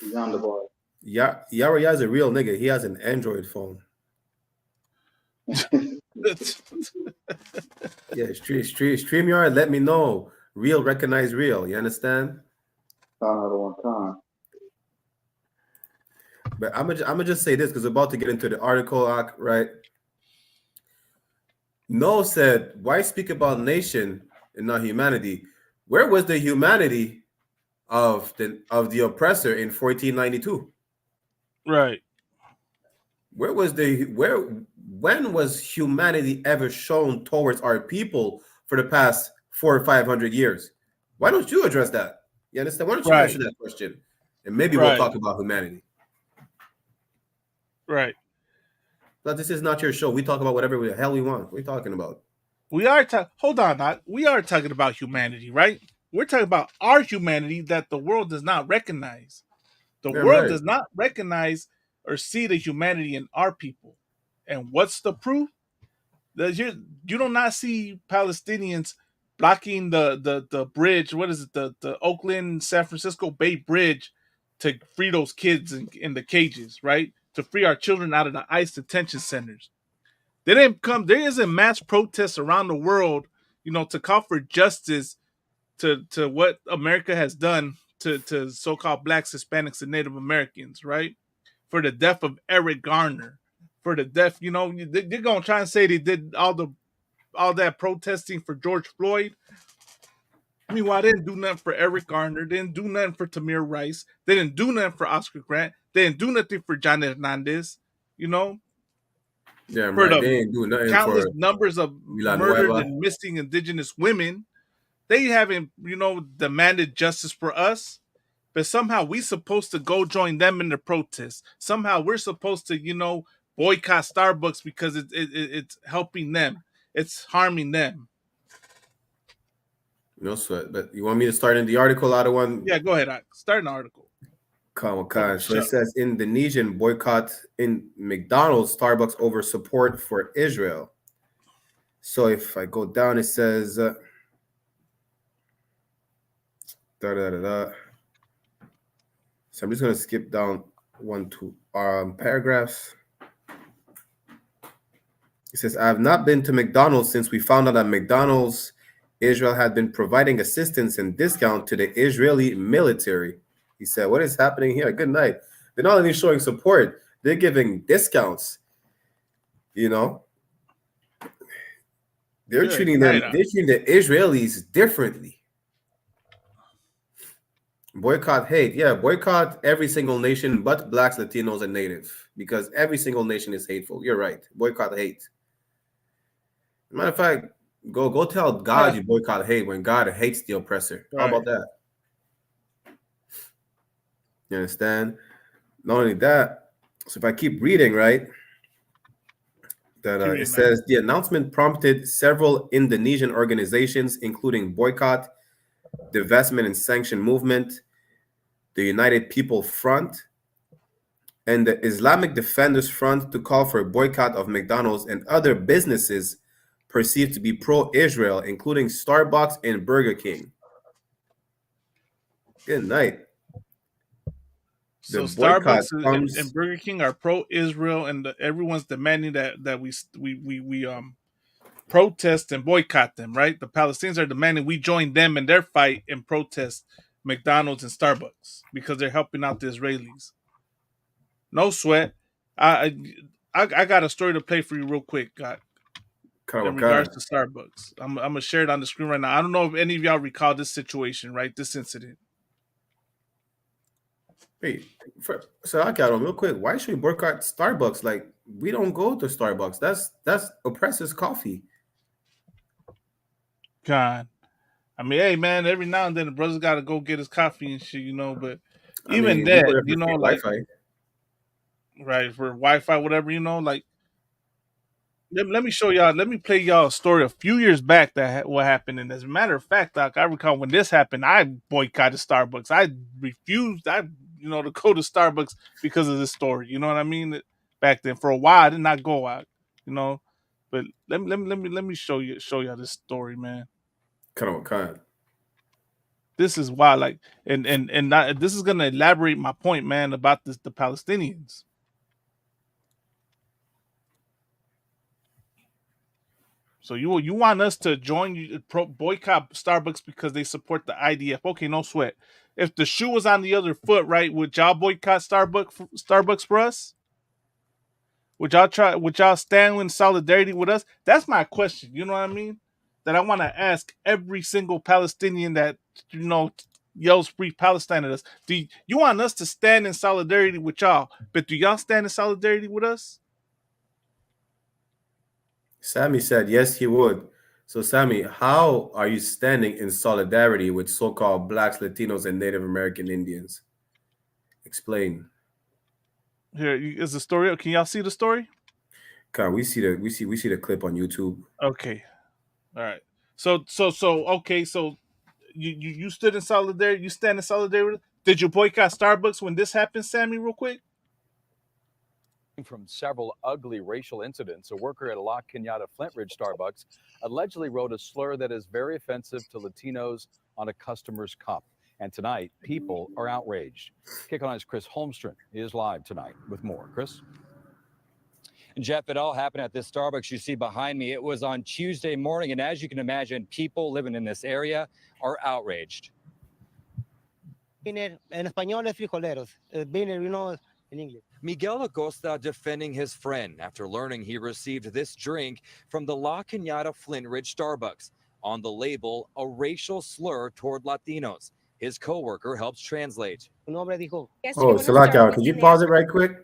He's on the bar. Yeah, Yara is a real nigga. He has an Android phone. Yeah, StreamYard, let me know. Real recognize real. You understand? Found out at one time. But I'm gonna just say this because we're about to get into the article, right? No said, why speak about nation and not humanity? Where was the humanity of the oppressor in 1492? Right. When was humanity ever shown towards our people for the past 400 or 500 years? Why don't you address that? You understand? Why don't you answer that question? And maybe we'll talk about humanity. Right. But this is not your show. We talk about whatever the hell we want. What are you talking about? Hold on, Doc. We are talking about humanity, right? We're talking about our humanity that the world does not recognize. The world does not recognize or see the humanity in our people. And what's the proof? That you do not see Palestinians blocking the bridge. What is it? The Oakland San Francisco Bay Bridge to free those kids in the cages, right? To free our children out of the ICE detention centers. They didn't come. There isn't mass protests around the world, to call for justice to what America has done to so-called blacks, Hispanics, and Native Americans, right? for the death of Eric Garner, for the death, you know, they're gonna try and say they did all that protesting for George Floyd. Meanwhile, they didn't do nothing for Eric Garner. They didn't do nothing for Tamir Rice. They didn't do nothing for Oscar Grant. They didn't do nothing for John Hernandez. You know, Yeah, for right. the They ain't doing nothing countless for numbers of murdered Villanueva. and missing Indigenous women, they haven't, you know, demanded justice for us. But somehow we supposed to go join them in the protests. Somehow we're supposed to, you know, boycott Starbucks because it's helping them. It's harming them. No sweat. But you want me to start in the article? I don't want. Yeah, go ahead. Start an article. Come on. So it says Indonesian boycott in McDonald's, Starbucks over support for Israel. So if I go down, it says So I'm just gonna skip down 2 paragraphs. It says, I have not been to McDonald's since we found out that McDonald's Israel had been providing assistance and discount to the Israeli military. He said, what is happening here? Good night. They're not only showing support, they're giving discounts. You know, they're treating the Israelis differently. Boycott hate. Yeah, boycott every single nation but blacks, Latinos, and native, because every single nation is hateful. You're right. Boycott hate. Matter of fact, go tell God you boycott hate when God hates the oppressor. How about that? You understand? Not only that, so if I keep reading, right, that it says the announcement prompted several Indonesian organizations, including Boycott, Divestment and Sanction Movement, the United People Front, and the Islamic Defenders Front, to call for a boycott of McDonald's and other businesses perceived to be pro-Israel, including Starbucks and Burger King. Good night. So Starbucks and Burger King are pro-Israel, and everyone's demanding that we protest and boycott them, right? The Palestinians are demanding we join them in their fight and protest McDonald's and Starbucks because they're helping out the Israelis. No sweat. I got a story to play for you real quick, in regards to Starbucks. I'm gonna share it on the screen right now. I don't know if any of y'all recall this situation, right? This incident. Wait, so I got on real quick. Why should we boycott Starbucks? Like, we don't go to Starbucks. That's oppressors' coffee. God, I mean, hey man, every now and then the brother's got to go get his coffee and shit, you know. But even that, you know, like Wi-Fi. Right, for Wi-Fi, whatever, you know, like. Let me show y'all. Let me play y'all a story a few years back what happened. And as a matter of fact, Doc, I recall when this happened, I boycotted Starbucks. I refused, to go to Starbucks because of this story. You know what I mean? Back then, for a while, I did not go out. You know, but let me show y'all this story, man. Kind of. This is why, like, and this is gonna elaborate my point, man, about the Palestinians. So you want us to boycott Starbucks because they support the IDF? Okay, no sweat. If the shoe was on the other foot, right, would y'all boycott Starbucks for us? Would y'all stand in solidarity with us? That's my question. You know what I mean? That I want to ask every single Palestinian that yells free Palestine at us. Do you want us to stand in solidarity with y'all? But do y'all stand in solidarity with us? Sammy said yes, he would. So, Sammy, how are you standing in solidarity with so-called blacks, Latinos, and Native American Indians? Explain. Here is the story. Can y'all see the story? We see the clip on YouTube. Okay, all right. So okay. So you stood in solidarity. You stand in solidarity. Did you boycott Starbucks when this happened, Sammy? Real quick. From several ugly racial incidents, a worker at a La Cañada Flint Ridge Starbucks allegedly wrote a slur that is very offensive to Latinos on a customer's cup. And tonight, people are outraged. Kick on I's Chris Holmstrom is live tonight with more. Chris? And Jeff, it all happened at this Starbucks you see behind me. It was on Tuesday morning, and as you can imagine, people living in this area are outraged. En español es frijoleros. Viene, Miguel Acosta defending his friend after learning he received this drink from the La Cañada Flint Ridge Starbucks. On the label, a racial slur toward Latinos. His coworker helps translate. Oh, Salaka, could you pause it right quick?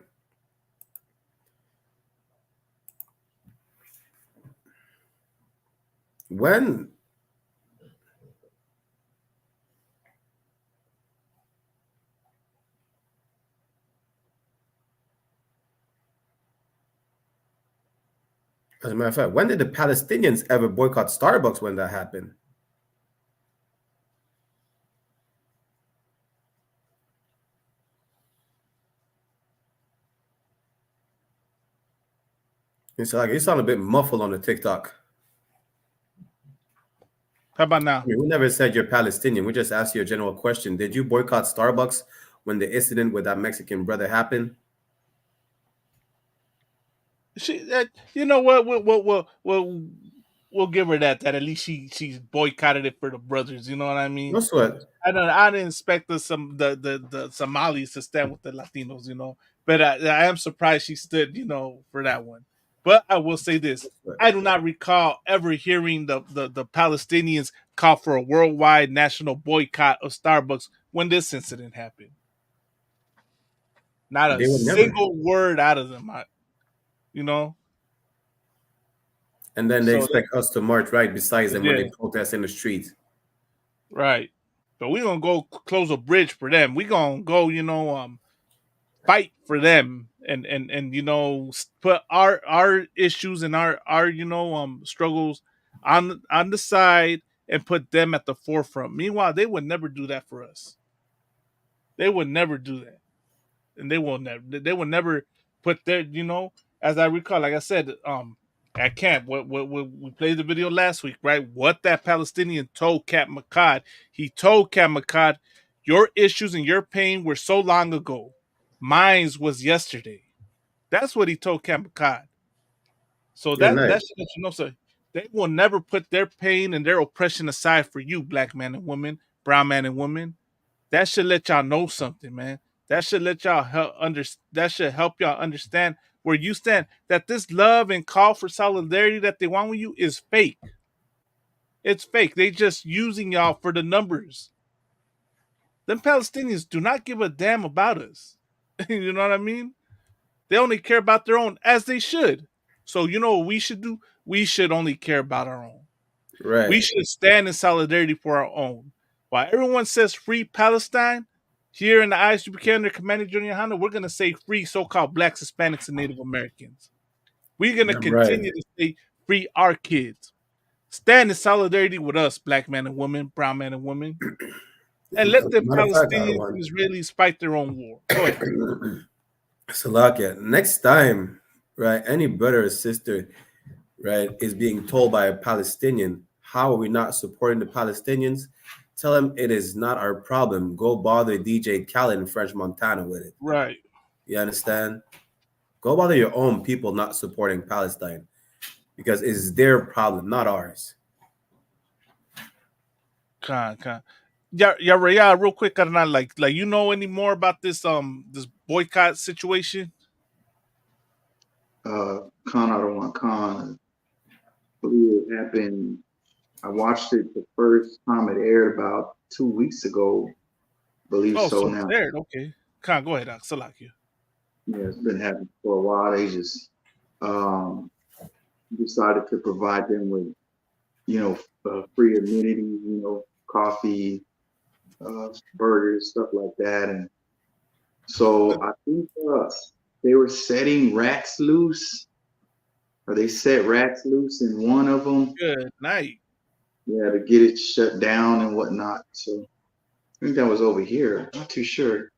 When as a matter of fact, when did the Palestinians ever boycott Starbucks when that happened? It's like you sound a bit muffled on the TikTok. How about now? I mean, we never said you're Palestinian. We just asked you a general question. Did you boycott Starbucks when the incident with that Mexican brother happened? You know what? We'll give her that. That at least she's boycotted it for the brothers. You know what I mean? No sweat. I didn't expect the Somalis to stand with the Latinos. You know, but I am surprised she stood. You know, for that one. But I will say this: I do not recall ever hearing the Palestinians call for a worldwide national boycott of Starbucks when this incident happened. Not a single word out of them. You know. And then they expect us to march right beside them when they protest in the streets. Right. But we're gonna go close a bridge for them. We're gonna go, fight for them and put our issues and our struggles on the side and put them at the forefront. Meanwhile, they would never do that for us. They would never do that. And they will never put their, as I recall, like I said, at camp, what we played the video last week, right? What that Palestinian told Cap Makad. He told Cap Makad, your issues and your pain were so long ago. Mine's was yesterday. That's what he told Cap Makad. So that should let you know, so they will never put their pain and their oppression aside for you, black man and woman, brown man and woman. That should let y'all know something, man. That should let y'all that should help y'all understand where you stand, that this love and call for solidarity that they want with you is fake. It's fake. They just using y'all for the numbers. Them Palestinians do not give a damn about us. You know what I mean? They only care about their own, as they should. So you know what we should do? We should only care about our own. Right. We should stand in solidarity for our own. While everyone says free Palestine, here in the ISUPK under Commander Junior Honda, we're going to say free so-called blacks, Hispanics, and Native Americans. We're going to continue to say free our kids. Stand in solidarity with us, black man and woman, brown man and woman, and let them Palestinians and Israelis fight their own war. Go ahead. Salakia, next time, right, any brother or sister, right, is being told by a Palestinian, how are we not supporting the Palestinians? Tell them it is not our problem. Go bother DJ Khaled in French Montana with it. Right. You understand? Go bother your own people not supporting Palestine, because it's their problem, not ours. Yeah, real quick, like you know any more about this this boycott situation? Khan, I don't want Khan. I believe it happened. I watched it the first time it aired about 2 weeks ago. I believe so now. It aired, okay. Khan, go ahead, Salakia. Yeah, it's been happening for a while. They just decided to provide them with, free amenities, coffee, burgers, stuff like that. And so I think they were setting rats loose, or they set rats loose in one of them. Good night. Yeah, to get it shut down and whatnot. So I think that was over here. Not too sure.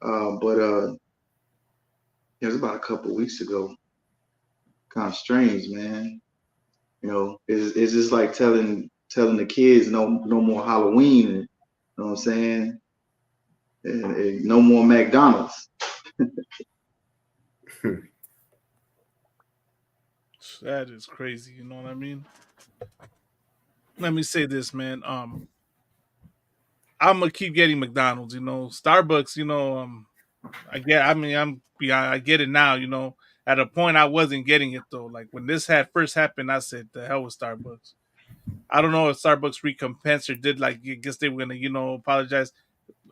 But it was about a couple weeks ago. Kind of strange, man. It's just like telling the kids no more Halloween. You know what I'm saying? And no more McDonald's. That is crazy. You know what I mean? Let me say this, man. I'm gonna keep getting McDonald's. Starbucks. I get it now. You know, at a point I wasn't getting it though. Like when this had first happened, I said, "The hell with Starbucks." I don't know if Starbucks recompensed or did like. I guess they were gonna, apologize.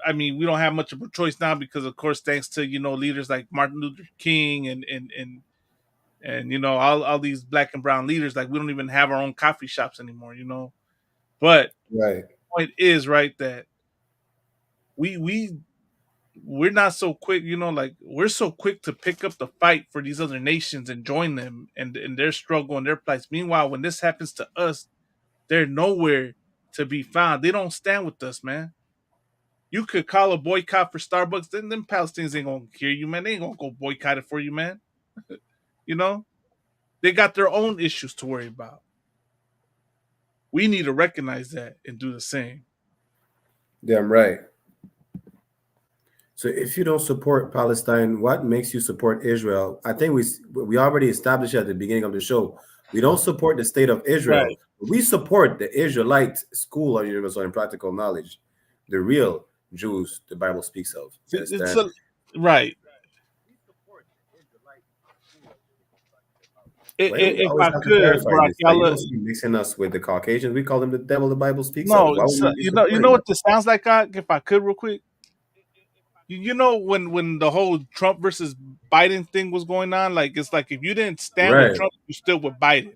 I mean, we don't have much of a choice now because, of course, thanks to leaders like Martin Luther King and all these black and brown leaders, like we don't even have our own coffee shops anymore. But Right. the point is right that we're not so quick, like we're so quick to pick up the fight for these other nations and join them and their struggle and their plights. Meanwhile, when this happens to us, they're nowhere to be found. They don't stand with us, man. You could call a boycott for Starbucks, then them Palestinians ain't gonna hear you, man. They ain't gonna go boycott it for you, man. you know? They got their own issues to worry about. We need to recognize that and do the same. Damn right. So if you don't support Palestine, what makes you support Israel? I think we already established at the beginning of the show. We don't support the state of Israel. Right. We support the Israelite school of universal and practical knowledge, the real Jews the Bible speaks of. Right. If I could, y'all mixing us with the Caucasians, we call them the devil the Bible speaks of. No, you know what this sounds like, if I could real quick? You know when the whole Trump versus Biden thing was going on, like it's like if you didn't stand with Trump, you stood with Biden.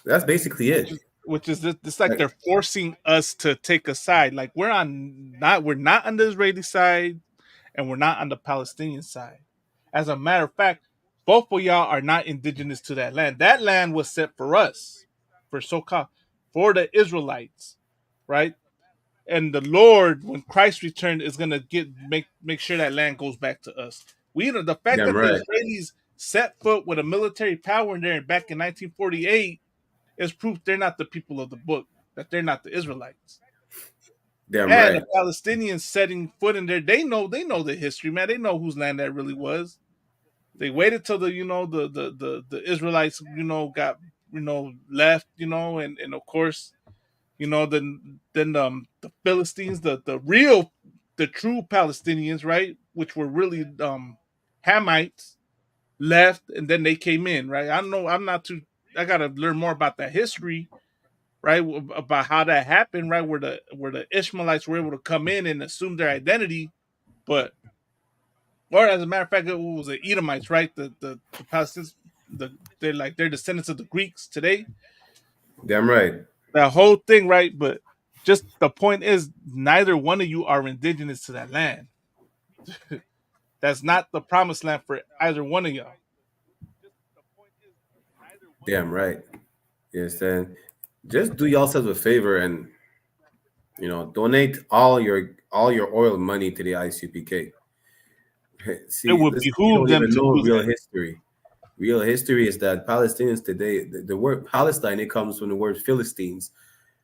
That's basically it. Which is it's like they're forcing us to take a side. Like we're not on the Israeli side, and we're not on the Palestinian side. As a matter of fact, both of y'all are not indigenous to that land. That land was set for us, for for the Israelites, right? And the Lord, when Christ returned, is gonna make sure that land goes back to us. The fact that the Israelis set foot with a military power in there back in 1948 is proof they're not the people of the book, that they're not the Israelites. The Palestinians setting foot in there, they know the history, man. They know whose land that really was. They waited till the Israelites, got left, and of course, then the Philistines, the true Palestinians, right, which were really Hamites, left, and then they came in, right? I gotta learn more about that history, right? About how that happened, right? Where the Ishmaelites were able to come in and assume their identity, or as a matter of fact, it was the Edomites, right? The Palestinians, they're descendants of the Greeks today. Damn right. That whole thing, right? But just the point is, neither one of you are indigenous to that land. That's not the promised land for either one of y'all. Damn right. You understand? Just do yourselves a favor and donate all your oil money to the ICPK. See, it would behoove them to do real history. Real history is that Palestinians today, the word Palestine, it comes from the word Philistines.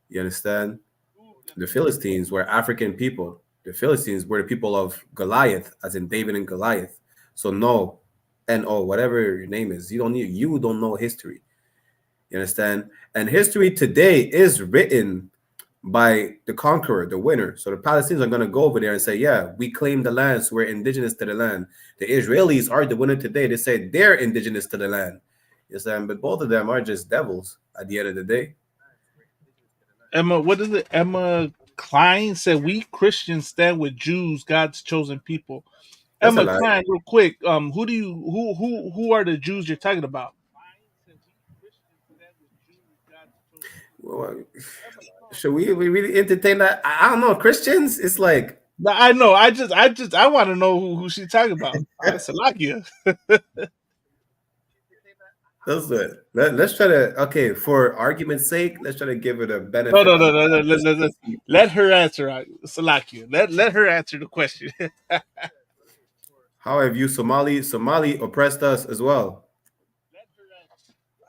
You understand? The Philistines were African people. The Philistines were the people of Goliath, as in David and Goliath. So whatever your name is, you don't know history. You understand? And history today is written by the conqueror, the winner. So the Palestinians are going to go over there and say, yeah, we claim the land, so we're indigenous to the land. The Israelis are the winner today. They say they're indigenous to the land. You understand? But both of them are just devils at the end of the day. Emma Klein said, we Christians stand with Jews, God's chosen people. That's Emma Klein, real quick, who are the Jews you're talking about? Well, should we really entertain that? I don't know. Christians, it's like I know. I want to know who she's talking about. Salakia. Let's do it. Let's try to. For argument's sake, let's try to give it a benefit. No. Let her answer. Salakia. Let her answer the question. How have you Somali oppressed us as well?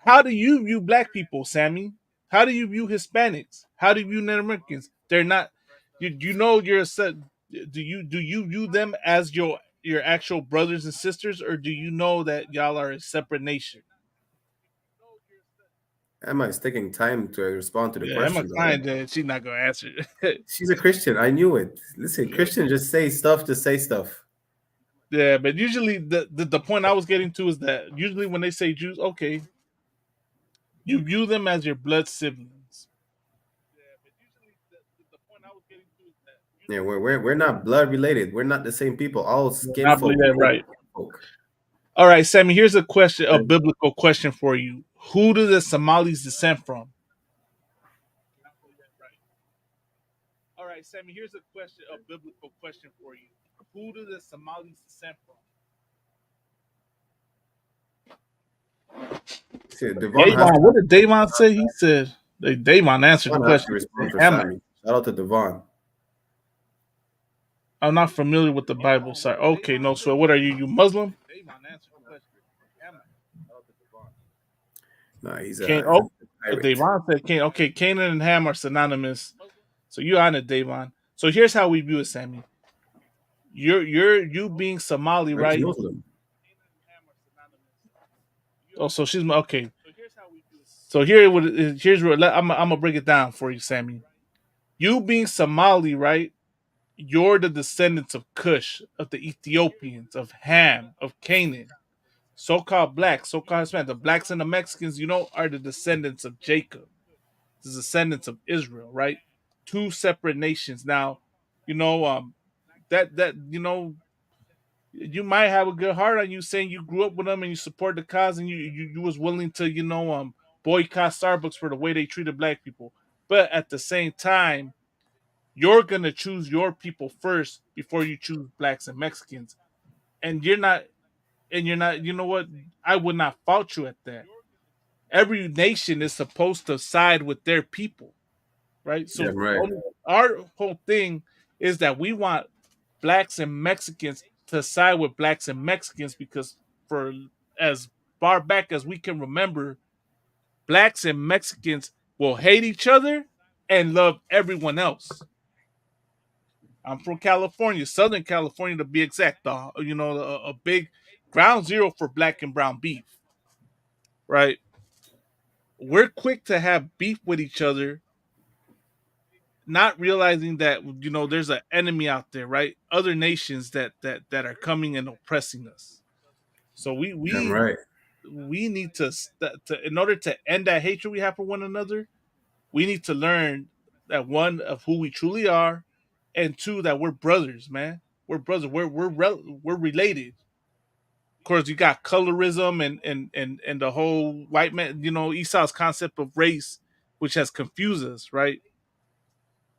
How do you view black people, Sammy? How do you view Hispanics? How do you view Native Americans? They're not. You know you're a set. Do you view them as your actual brothers and sisters, or do you know that y'all are a separate nation? Emma's taking time to respond to the question. Emma Klein, she's not gonna answer. She's a Christian. I knew it. Listen, Christians just say stuff to say stuff. Yeah, but usually the point I was getting to is that usually when they say Jews, okay, you view them as your blood siblings. Yeah, we're not blood related. We're not the same people. All skin Not folk. yeah, right. Folk. All right, Sammy. Here's a question, a biblical question for you. Who do the Somalis descend from? All right, Sammy. Here's a question, a biblical question for you. Who do the Somalis descend from? See, Devon has Davon. What did Davon say? He said Davon answered the Devon has to question. respond for Am I? Sammy. Shout out to Devon. I'm not familiar with the Bible. Sorry. Okay, no sweat. What are you? You Muslim? Nah, he's Cain, pirate. Davon said Cain. Okay, Canaan and Ham are synonymous. So you on it, Davon. So here's how we view it, Sammy. You being Somali, He's right? Muslim. Oh, so she's okay. So here's where I'm gonna break it down for you, Sammy. You being Somali, right? You're the descendants of Cush, of the Ethiopians, of Ham, of Canaan. So-called blacks, so-called Hispanic. The blacks and the Mexicans, are the descendants of Jacob, the descendants of Israel, right? Two separate nations. Now, that you might have a good heart on you saying you grew up with them and you support the cause and you was willing to boycott Starbucks for the way they treated black people. But at the same time, you're gonna choose your people first before you choose blacks and Mexicans, and you're not. You know what? I would not fault you at that. Every nation is supposed to side with their people, right? Yeah, So right. our whole thing is that we want blacks and Mexicans to side with blacks and Mexicans because for as far back as we can remember, blacks and Mexicans will hate each other and love everyone else. I'm from California, Southern California to be exact. A big ground zero for black and brown beef, right? We're quick to have beef with each other, not realizing that there's an enemy out there, right? Other nations that are coming and oppressing us. So Damn right. we need to in order to end that hatred we have for one another, we need to learn that one of who we truly are, and two that we're brothers, man. We're brothers. We're related. Of course, you got colorism and the whole white man, Esau's concept of race, which has confused us, right?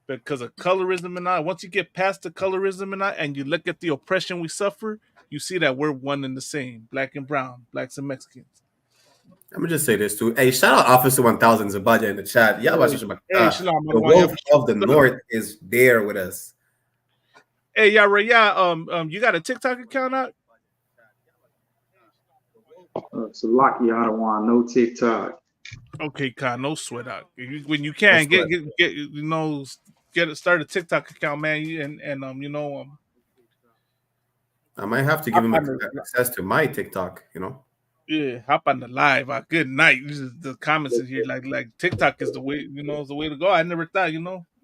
Because of colorism and all. Once you get past the colorism and all, and you look at the oppression we suffer, you see that we're one and the same, black and brown, blacks and Mexicans. Let me just say this too. Hey, shout out Officer 1000 Zabaja in the chat. The Wolf of the North is there with us. Hey, you got a TikTok account out? Salaki Adawan, no TikTok. Okay, Kyle, no sweat out. When you can start a TikTok account, man, and I might have to give him access to my TikTok, Yeah, hop on the live. Good night. This is the comments in here like TikTok is the way, is the way to go. I never thought,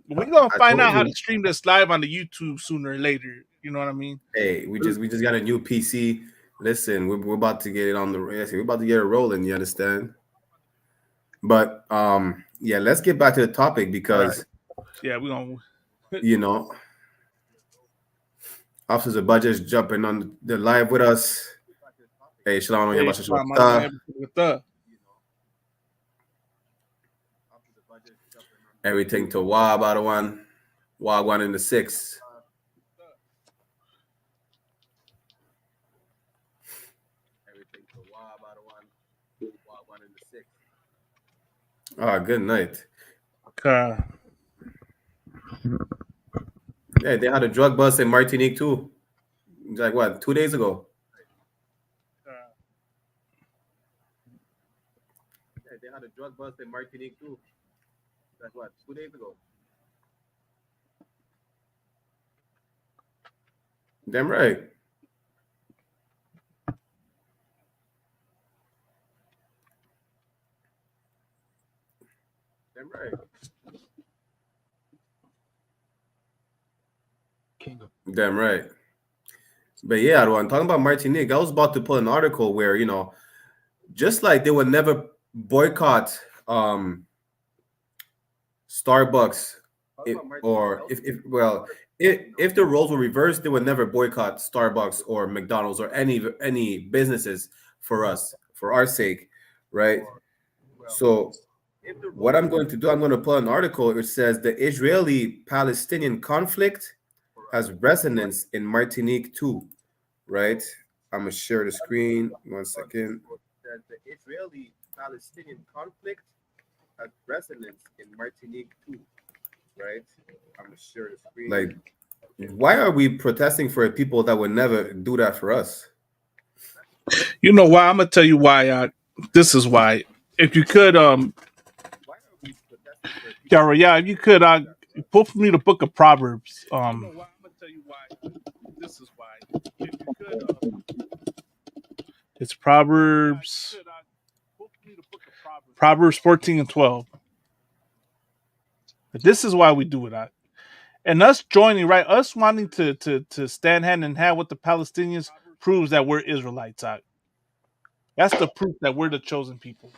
we're gonna find out how to stream this live on the YouTube sooner or later. You know what I mean? Hey, we just got a new PC. Listen, we're about to get it on the we're about to get it rolling, you understand? But yeah, let's get back to the topic because yeah, we're gonna Officers of Budget is jumping on the live with us. Hey, shalom. Everything to Wagwan in the 6. Oh, good night. Okay. Yeah, they had a drug bust in Martinique too. Like what, 2 days ago? Yeah, they had a drug bust in Martinique too. Like what, 2 days ago? Damn right. Damn right. Damn right. But yeah, I'm talking about Martinique. I was about to put an article where, you know, just like they would never boycott Starbucks, or if the roles were reversed, they would never boycott Starbucks or McDonald's or any businesses for us, for our sake, right? So what I'm going to do, I'm going to put an article which says the Israeli-Palestinian conflict has resonance in Martinique too, right? I'm gonna share the screen. 1 second. The Israeli-Palestinian conflict has resonance in Martinique too, right? I'm gonna share the screen. Like, why are we protesting for people that would never do that for us? You know why? I'm gonna tell you why. This is why. If you could, yeah, if you could, pull for me the book of Proverbs. I'm gonna tell you why. This is why. If you could, it's Proverbs. Proverbs 14 and 12. This is why we do it. And us joining, right? Us wanting to stand hand in hand with the Palestinians proves that we're Israelites. That's the proof that we're the chosen people.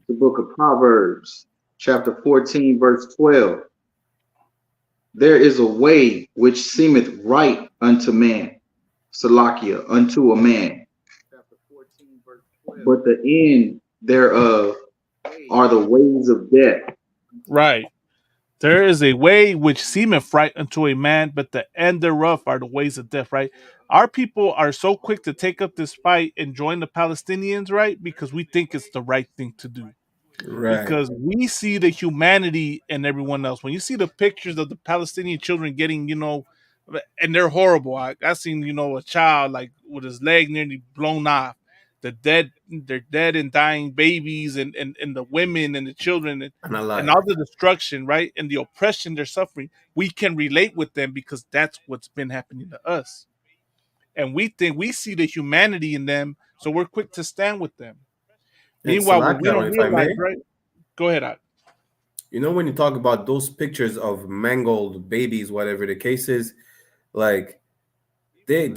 The book of Proverbs, chapter 14, verse 12. There is a way which seemeth right unto man, Salakia, unto a man. But the end thereof are the ways of death. Right. There is a way which seemeth right unto a man, but the end thereof are the ways of death, right? Our people are so quick to take up this fight and join the Palestinians, right? Because we think it's the right thing to do. Right. Because we see the humanity in everyone else. When you see the pictures of the Palestinian children getting, and they're horrible. I seen, a child like with his leg nearly blown off. They're dead and dying babies and the women and the children and all the destruction, right? And the oppression they're suffering. We can relate with them because that's what's been happening to us. And we think we see the humanity in them, so we're quick to stand with them. Meanwhile, what we don't realize, right? Go ahead, Ad. You know, when you talk about those pictures of mangled babies, whatever the case is, like they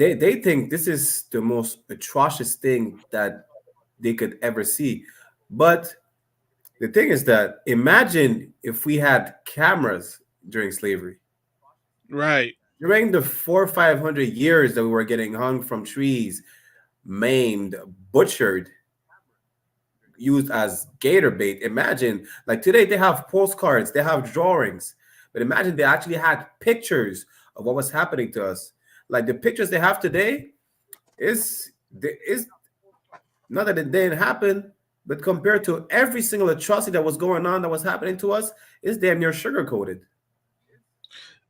think this is the most atrocious thing that they could ever see. But the thing is that imagine if we had cameras during slavery. Right. During the 400 or 500 years that we were getting hung from trees, maimed, butchered, used as gator bait. Imagine, like today they have postcards, they have drawings, but imagine they actually had pictures of what was happening to us. Like the pictures they have today is not that it didn't happen, but compared to every single atrocity that was going on that was happening to us, it's damn near sugar coated.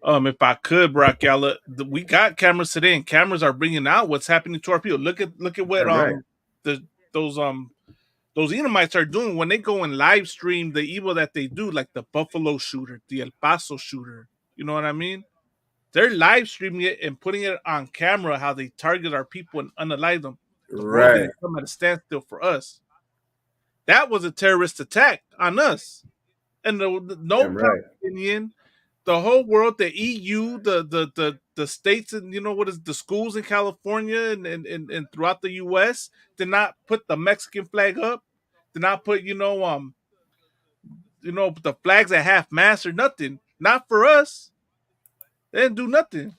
If I could, Brock, y'all, we got cameras today, and cameras are bringing out what's happening to our people. Look at what those Edomites are doing when they go and live stream the evil that they do, like the Buffalo shooter, the El Paso shooter. You know what I mean? They're live streaming it and putting it on camera how they target our people and unalive them. The world didn't come at a standstill for us. That was a terrorist attack on us. And Palestinian, the whole world, the EU, the states, and what is the schools in California and throughout the US did not put the Mexican flag up, did not put the flags at half mast or nothing. Not for us. They didn't do nothing.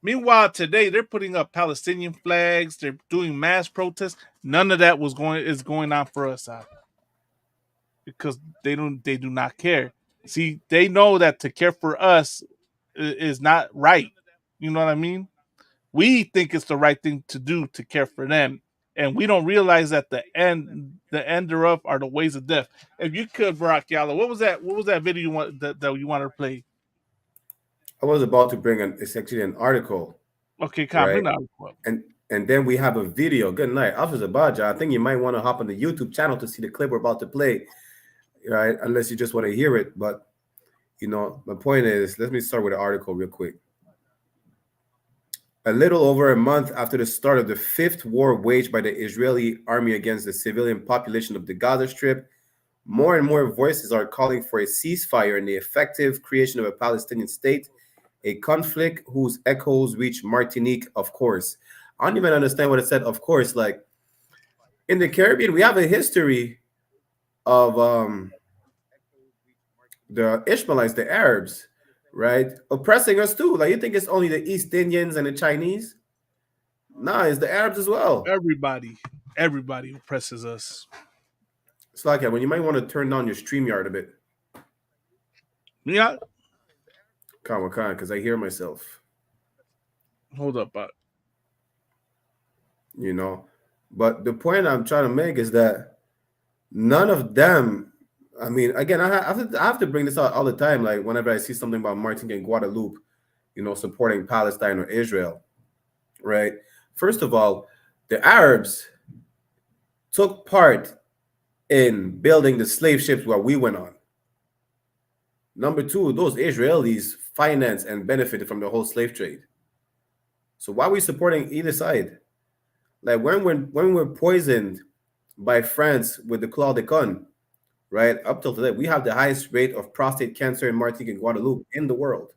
Meanwhile, today they're putting up Palestinian flags. They're doing mass protests. None of that is going on for us out because they do not care. See, they know that to care for us is not right. You know what I mean? We think it's the right thing to do to care for them, and we don't realize that the end thereof are the ways of death. If you could, Barack Yalla, what was that video that you wanted to play? I was about to bring it's actually an article. Okay, bring the article up. And then we have a video. Good night, Officer Baja. I think you might want to hop on the YouTube channel to see the clip we're about to play, right? Unless you just want to hear it. But my point is, let me start with the article real quick. A little over a month after the start of the fifth war waged by the Israeli army against the civilian population of the Gaza Strip, more and more voices are calling for a ceasefire and the effective creation of a Palestinian state, a conflict whose echoes reach Martinique, of course. I don't even understand what it said, of course. Like, in the Caribbean, we have a history of the Ishmaelites, the Arabs, right, oppressing us too. Like, you think it's only the East Indians and the Chinese? Nah, it's the Arabs as well. Everybody oppresses us. It's like, when you might want to turn down your StreamYard a bit. Yeah. Come on, because I hear myself. Hold up, you know. But the point I'm trying to make is that none of them. I mean, again, I have to bring this out all the time. Like whenever I see something about Martinique and Guadeloupe, supporting Palestine or Israel, right? First of all, the Arabs took part in building the slave ships where we went on. Number two, those Israelis financed and benefited from the whole slave trade. So why are we supporting either side? Like when we're poisoned by France with the chlordecone, right? Up till today, we have the highest rate of prostate cancer in Martinique and Guadeloupe in the world.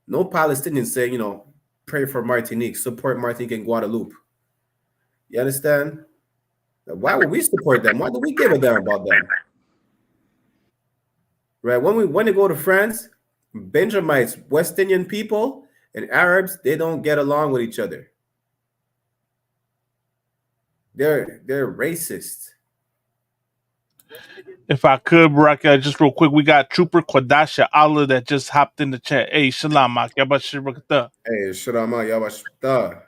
No Palestinians say, pray for Martinique, support Martinique and Guadeloupe. You understand? Why would we support them? Why do we give a damn about them? Right? When they go to France, Benjamites, West Indian people, and Arabs, they don't get along with each other. They're racist. If I could, Baraka, just real quick, we got Trooper Kwadasha Allah that just hopped in the chat. Hey, shalom, Yabashir. Hey, shalom, Yabashir.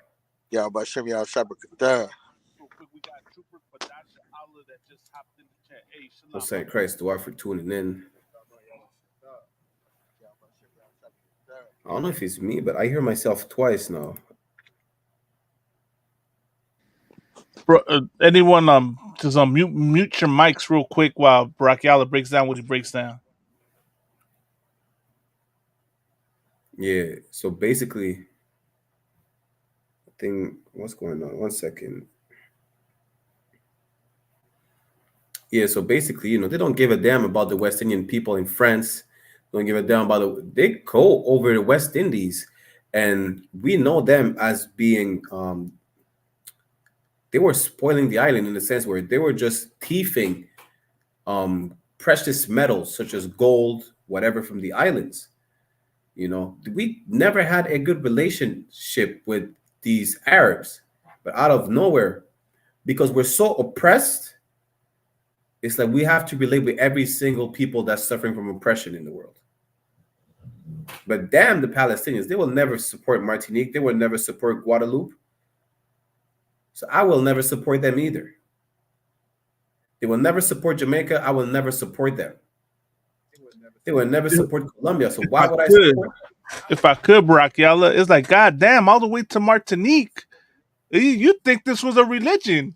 Yabashir, Yabashir. I'll say Christ to for tuning in. I don't know if it's me, but I hear myself twice now. Bro, anyone just mute your mics real quick while Barakiala breaks down what he breaks down. Yeah, so basically, I think what's going on? 1 second. Yeah, so basically, they don't give a damn about the West Indian people in France. Don't give a damn about they go over the West Indies, and we know them as being they were spoiling the island in the sense where they were just thieving precious metals such as gold, whatever, from the islands. We never had a good relationship with these Arabs, but out of nowhere, because we're so oppressed, it's like we have to relate with every single people that's suffering from oppression in the world. But damn the Palestinians, they will never support Martinique. They will never support Guadeloupe. So I will never support them either. They will never support Jamaica. I will never support them. They will never support Colombia. So why would I support them? If I could, Barakiala, it's like, God damn, all the way to Martinique. You think this was a religion.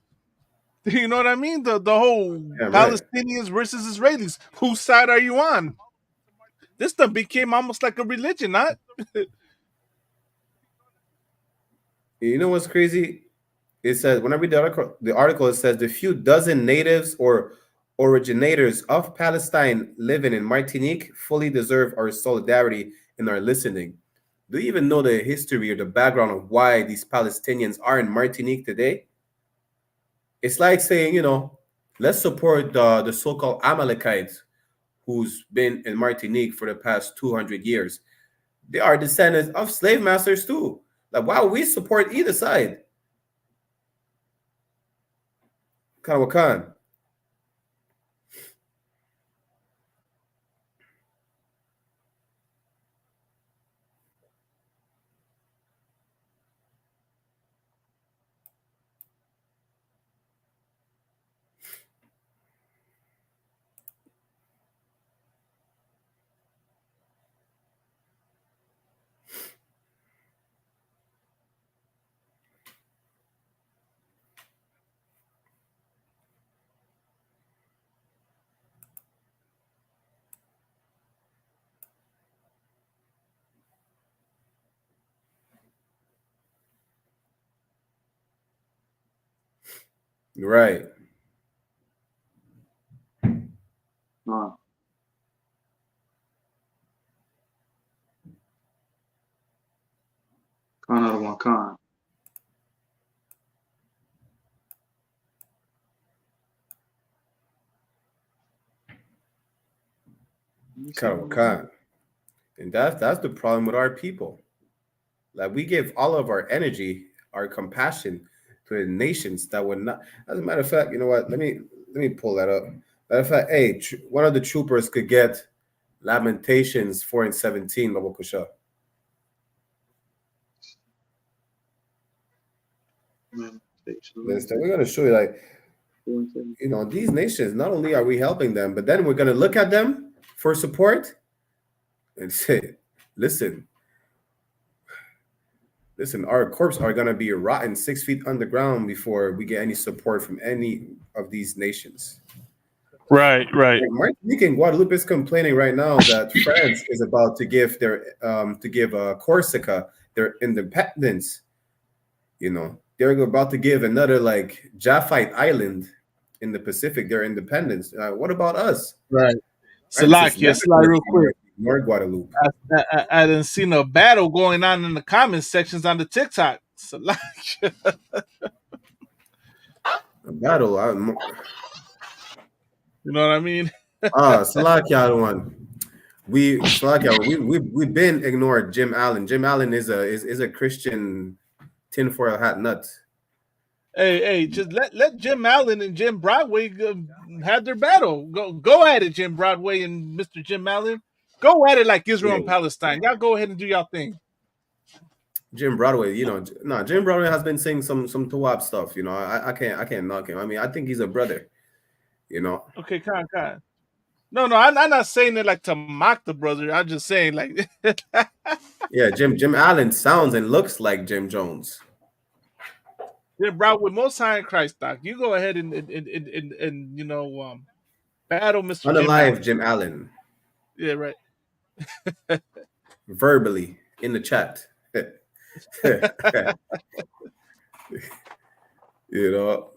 You know what I mean? The whole Palestinians versus Israelis. Whose side are you on? This stuff became almost like a religion, not? You know what's crazy? It says, when I read the article, it says the few dozen natives or originators of Palestine living in Martinique fully deserve our solidarity and our listening. Do you even know the history or the background of why these Palestinians are in Martinique today? It's like saying, let's support the so-called Amalekites who's been in Martinique for the past 200 years. They are descendants of slave masters too. Like, why would we support either side? Khan. Right. Con out of one con. Con. And that's the problem with our people. Like we give all of our energy, our compassion to the nations that would not. As a matter of fact, you know what? Let me pull that up. Matter of fact, hey, one of the troopers could get Lamentations 4 and 17. Mabukusha. We're going to show you, like, you know, these nations. Not only are we helping them, but then we're going to look at them for support and say, listen, our corpse are going to be rotten 6 feet underground before we get any support from any of these nations. Right. Martinique and Guadeloupe is complaining right now that France is about to give Corsica their independence. You know, they're about to give another like Jaffite Island in the Pacific their independence. What about us? Right. Salakia, real quick. North Guadeloupe. I didn't see no battle going on in the comment sections on the TikTok. Salakia. A battle. You know what I mean? Salakia one. We've been ignored Jim Allen. Jim Allen is a Christian tinfoil hat nut. Hey, just let Jim Allen and Jim Broadway have their battle. Go at it, Jim Broadway and Mr. Jim Allen. Go at it like Israel and Palestine. Y'all go ahead and do y'all thing. Jim Broadway, you know, Jim Broadway has been saying some Tawab stuff. You know, I can't knock him. I mean, I think he's a brother. You know. Okay, Khan. No, I'm not saying it like to mock the brother. I'm just saying like. Yeah, Jim Allen sounds and looks like Jim Jones. Yeah, bro, with Most High in Christ, Doc, you go ahead and you know battle Mr. Unalive Jim Allen. Yeah, right. Verbally in the chat. You know.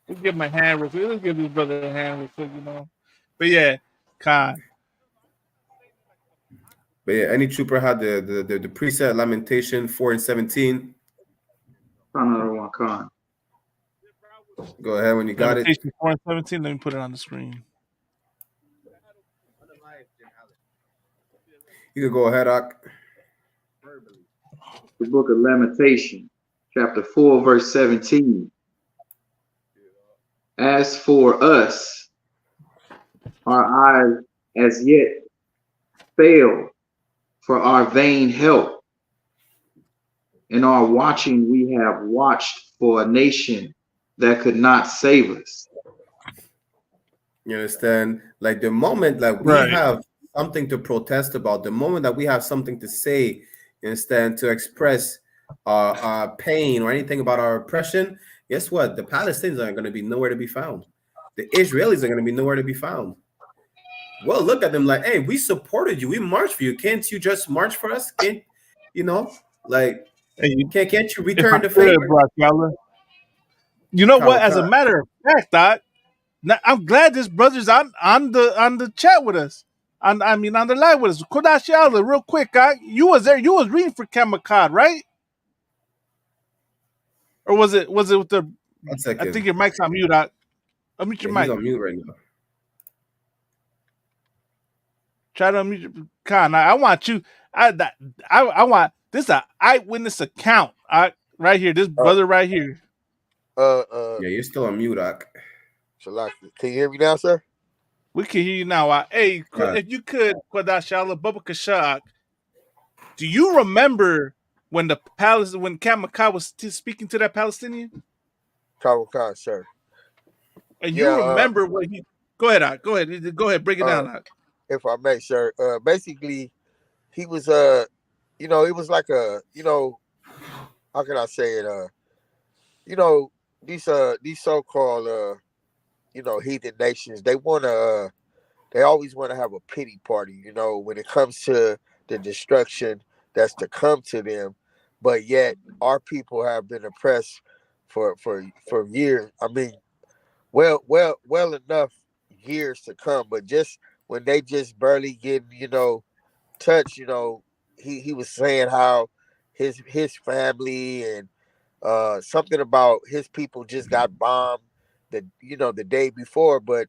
Let's give him a hand real quick. Let's give his brother a hand real quick, you know. But yeah, Khan. But yeah, any trooper had the preset Lamentation 4 and 17. Con. Go ahead when you got it. 4 and 17. Let me put it on the screen. You can go ahead, Ak. The book of Lamentation, chapter 4, verse 17. As for us, our eyes as yet fail for our vain help. In our watching, we have watched for a nation that could not save us. You understand? Like the moment that we have something to protest about, the moment that we have something to say, you understand, to express our pain or anything about our oppression, guess what? The Palestinians are going to be nowhere to be found. The Israelis are going to be nowhere to be found. Well, look at them like, hey, we supported you. We marched for you. Can't you just march for us? Can't, you know, like, can't you return the favor? You know what? As a matter of fact, Doc, I'm glad this brother's on the chat with us. On the live with us. Kodash Yalla, real quick, Doc. You was there. You was reading for Kamakad, right? Or was it with the? 1 second. I think your mic's on mute. Doc. Unmute your mic. He's on mute right now. Try to unmute your Khan. I want you. I want this is an eyewitness account. Right here, this brother right here. Yeah, you're still on mute, Ak. Can you hear me now, sir? We can hear you now. Hey, if you could, Kwadashala Baba Kashak, do you remember when when Kamakad was speaking to that Palestinian? Kamakad, sir. And you remember what he? Go ahead, Ak. Go ahead. Break it down, Ak. If I may, sir. Basically, he was it was like how can I say it? These so-called heathen nations, they always want to have a pity party, when it comes to the destruction that's to come to them. But yet our people have been oppressed for years. I mean, well enough years to come, but just when they just barely getting, touch, he was saying how his family and something about his people just got bombed the day before, but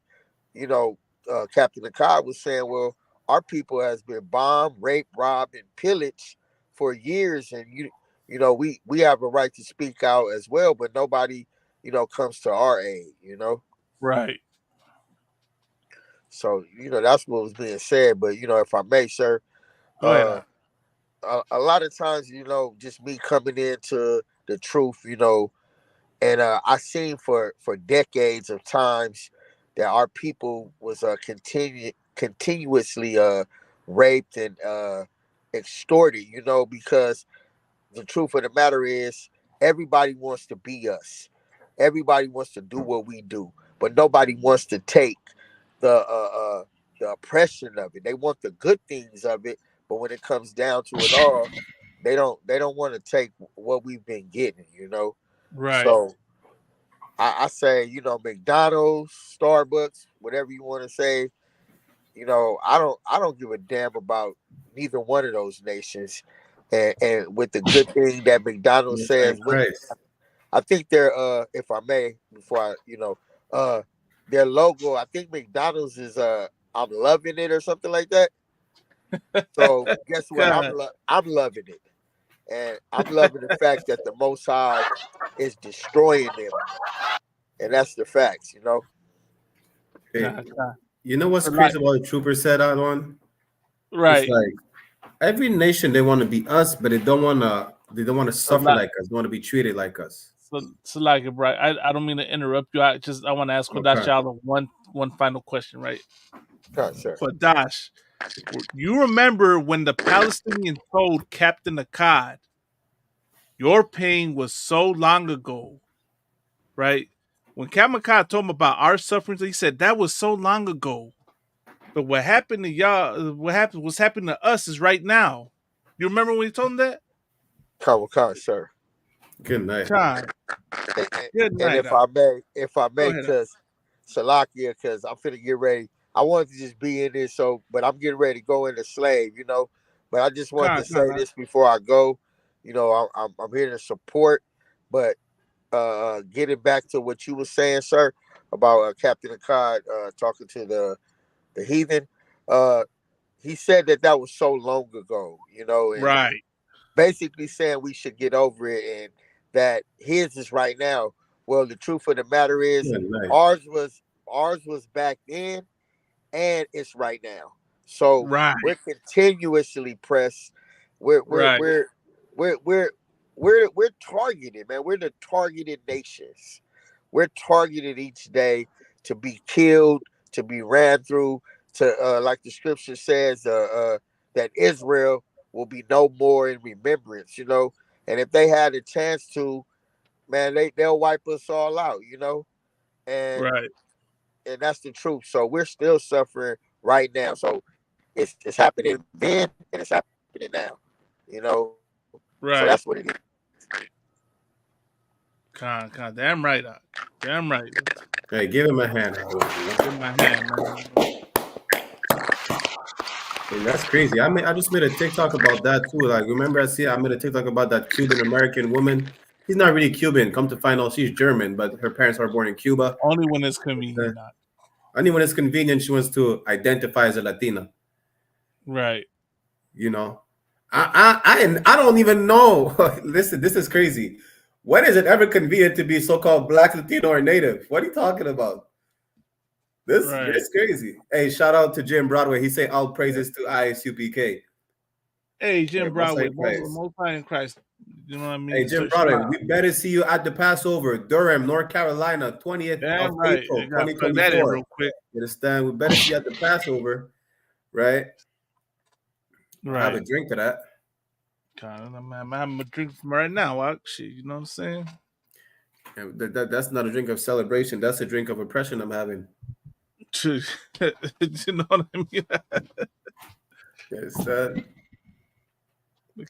Captain Akkad was saying, well, our people has been bombed, raped, robbed, and pillaged for years, and we have a right to speak out as well, but nobody comes to our aid. Right. So that's what was being said. But if I may, sir, Go ahead. a lot of times, just me coming into the truth, and I seen for decades of times that our people was continuously raped and extorted, because the truth of the matter is everybody wants to be us. Everybody wants to do what we do, but nobody wants to take the oppression of it. They want the good things of it, but when it comes down to it all, they don't want to take what we've been getting, Right. So I say, McDonald's, Starbucks, whatever you want to say, I don't give a damn about neither one of those nations. And with the good thing that McDonald's says, I think they're if I may, before their logo, I think McDonald's is I'm loving it or something like that. So guess what? I'm loving it. And I'm loving the fact that the Most High is destroying them. And that's the facts, Hey, you know what's crazy about what Trooper said out on? Right. It's like every nation, they want to be us, but they don't want to suffer like us. They want to be treated like us. So like, right? I don't mean to interrupt you. I want to ask Dash one final question, right? Sure. For Dash, you remember when the Palestinians told Captain Akkad, your pain was so long ago, right? When Captain Akkad told him about our sufferings, he said that was so long ago. But what happened to y'all, what's happening to us is right now. You remember when he told him that? Come, sir. Good night. Good night. And if I may, because Salakia, because I'm finna get ready. I wanted to just be in this, but I'm getting ready to go into slave, But I just wanted to say this before I go. I'm here to support, but getting back to what you were saying, sir, about Captain Akkad talking to the heathen, he said that was so long ago, and right. Basically saying we should get over it and that his is right now. Well, the truth of the matter is ours was back then and it's right now. So we're continuously pressed. We're targeted, man. We're the targeted nations. We're targeted each day to be killed, to be ran through, to like the scripture says, that Israel will be no more in remembrance, And if they had a chance to, man, they'll wipe us all out, And and that's the truth. So we're still suffering right now. So it's happening then and it's happening now, Right. So that's what it is. Damn right, damn right. Hey, give him a hand. Give him a hand, man. And that's crazy. I just made a TikTok about that too. Like, remember I made a TikTok about that Cuban American woman. She's not really Cuban. Come to find out, she's German, but her parents were born in Cuba. Only when it's convenient. Only when it's convenient, she wants to identify as a Latina. Right. I don't even know. Listen, this is crazy. When is it ever convenient to be so-called Black, Latino, or Native? What are you talking about? This is crazy. Hey, shout out to Jim Broadway. He say all praises to ISUPK. Hey, Jim Broadway, most high in Christ. You know what I mean? Hey, Jim Broadway, we better see you at the Passover, Durham, North Carolina, 20th of April, 2024. Real quick. You understand? We better see you at the Passover, right? Right. Have a drink to that. I'm having a drink from right now. Actually, you know what I'm saying? That's not a drink of celebration. That's a drink of oppression I'm having. You know what I mean? Yes, sir.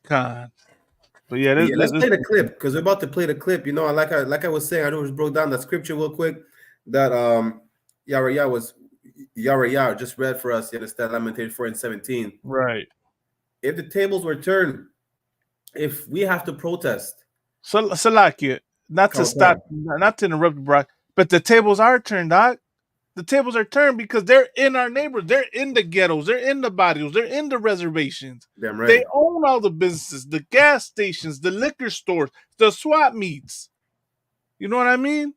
God. But yeah, let's play the clip because we're about to play the clip. You know, like I was saying, I just broke down the scripture real quick that Yara just read for us. You understand, Lamentation 4:17. Right. If the tables were turned, if we have to protest, Salakia, not to interrupt, Brock, but the tables are turned, Doc. The tables are turned because they're in our neighborhoods. They're in the ghettos. They're in the barrios. They're in the reservations. Damn right. They own all the businesses, the gas stations, the liquor stores, the swap meets. You know what I mean?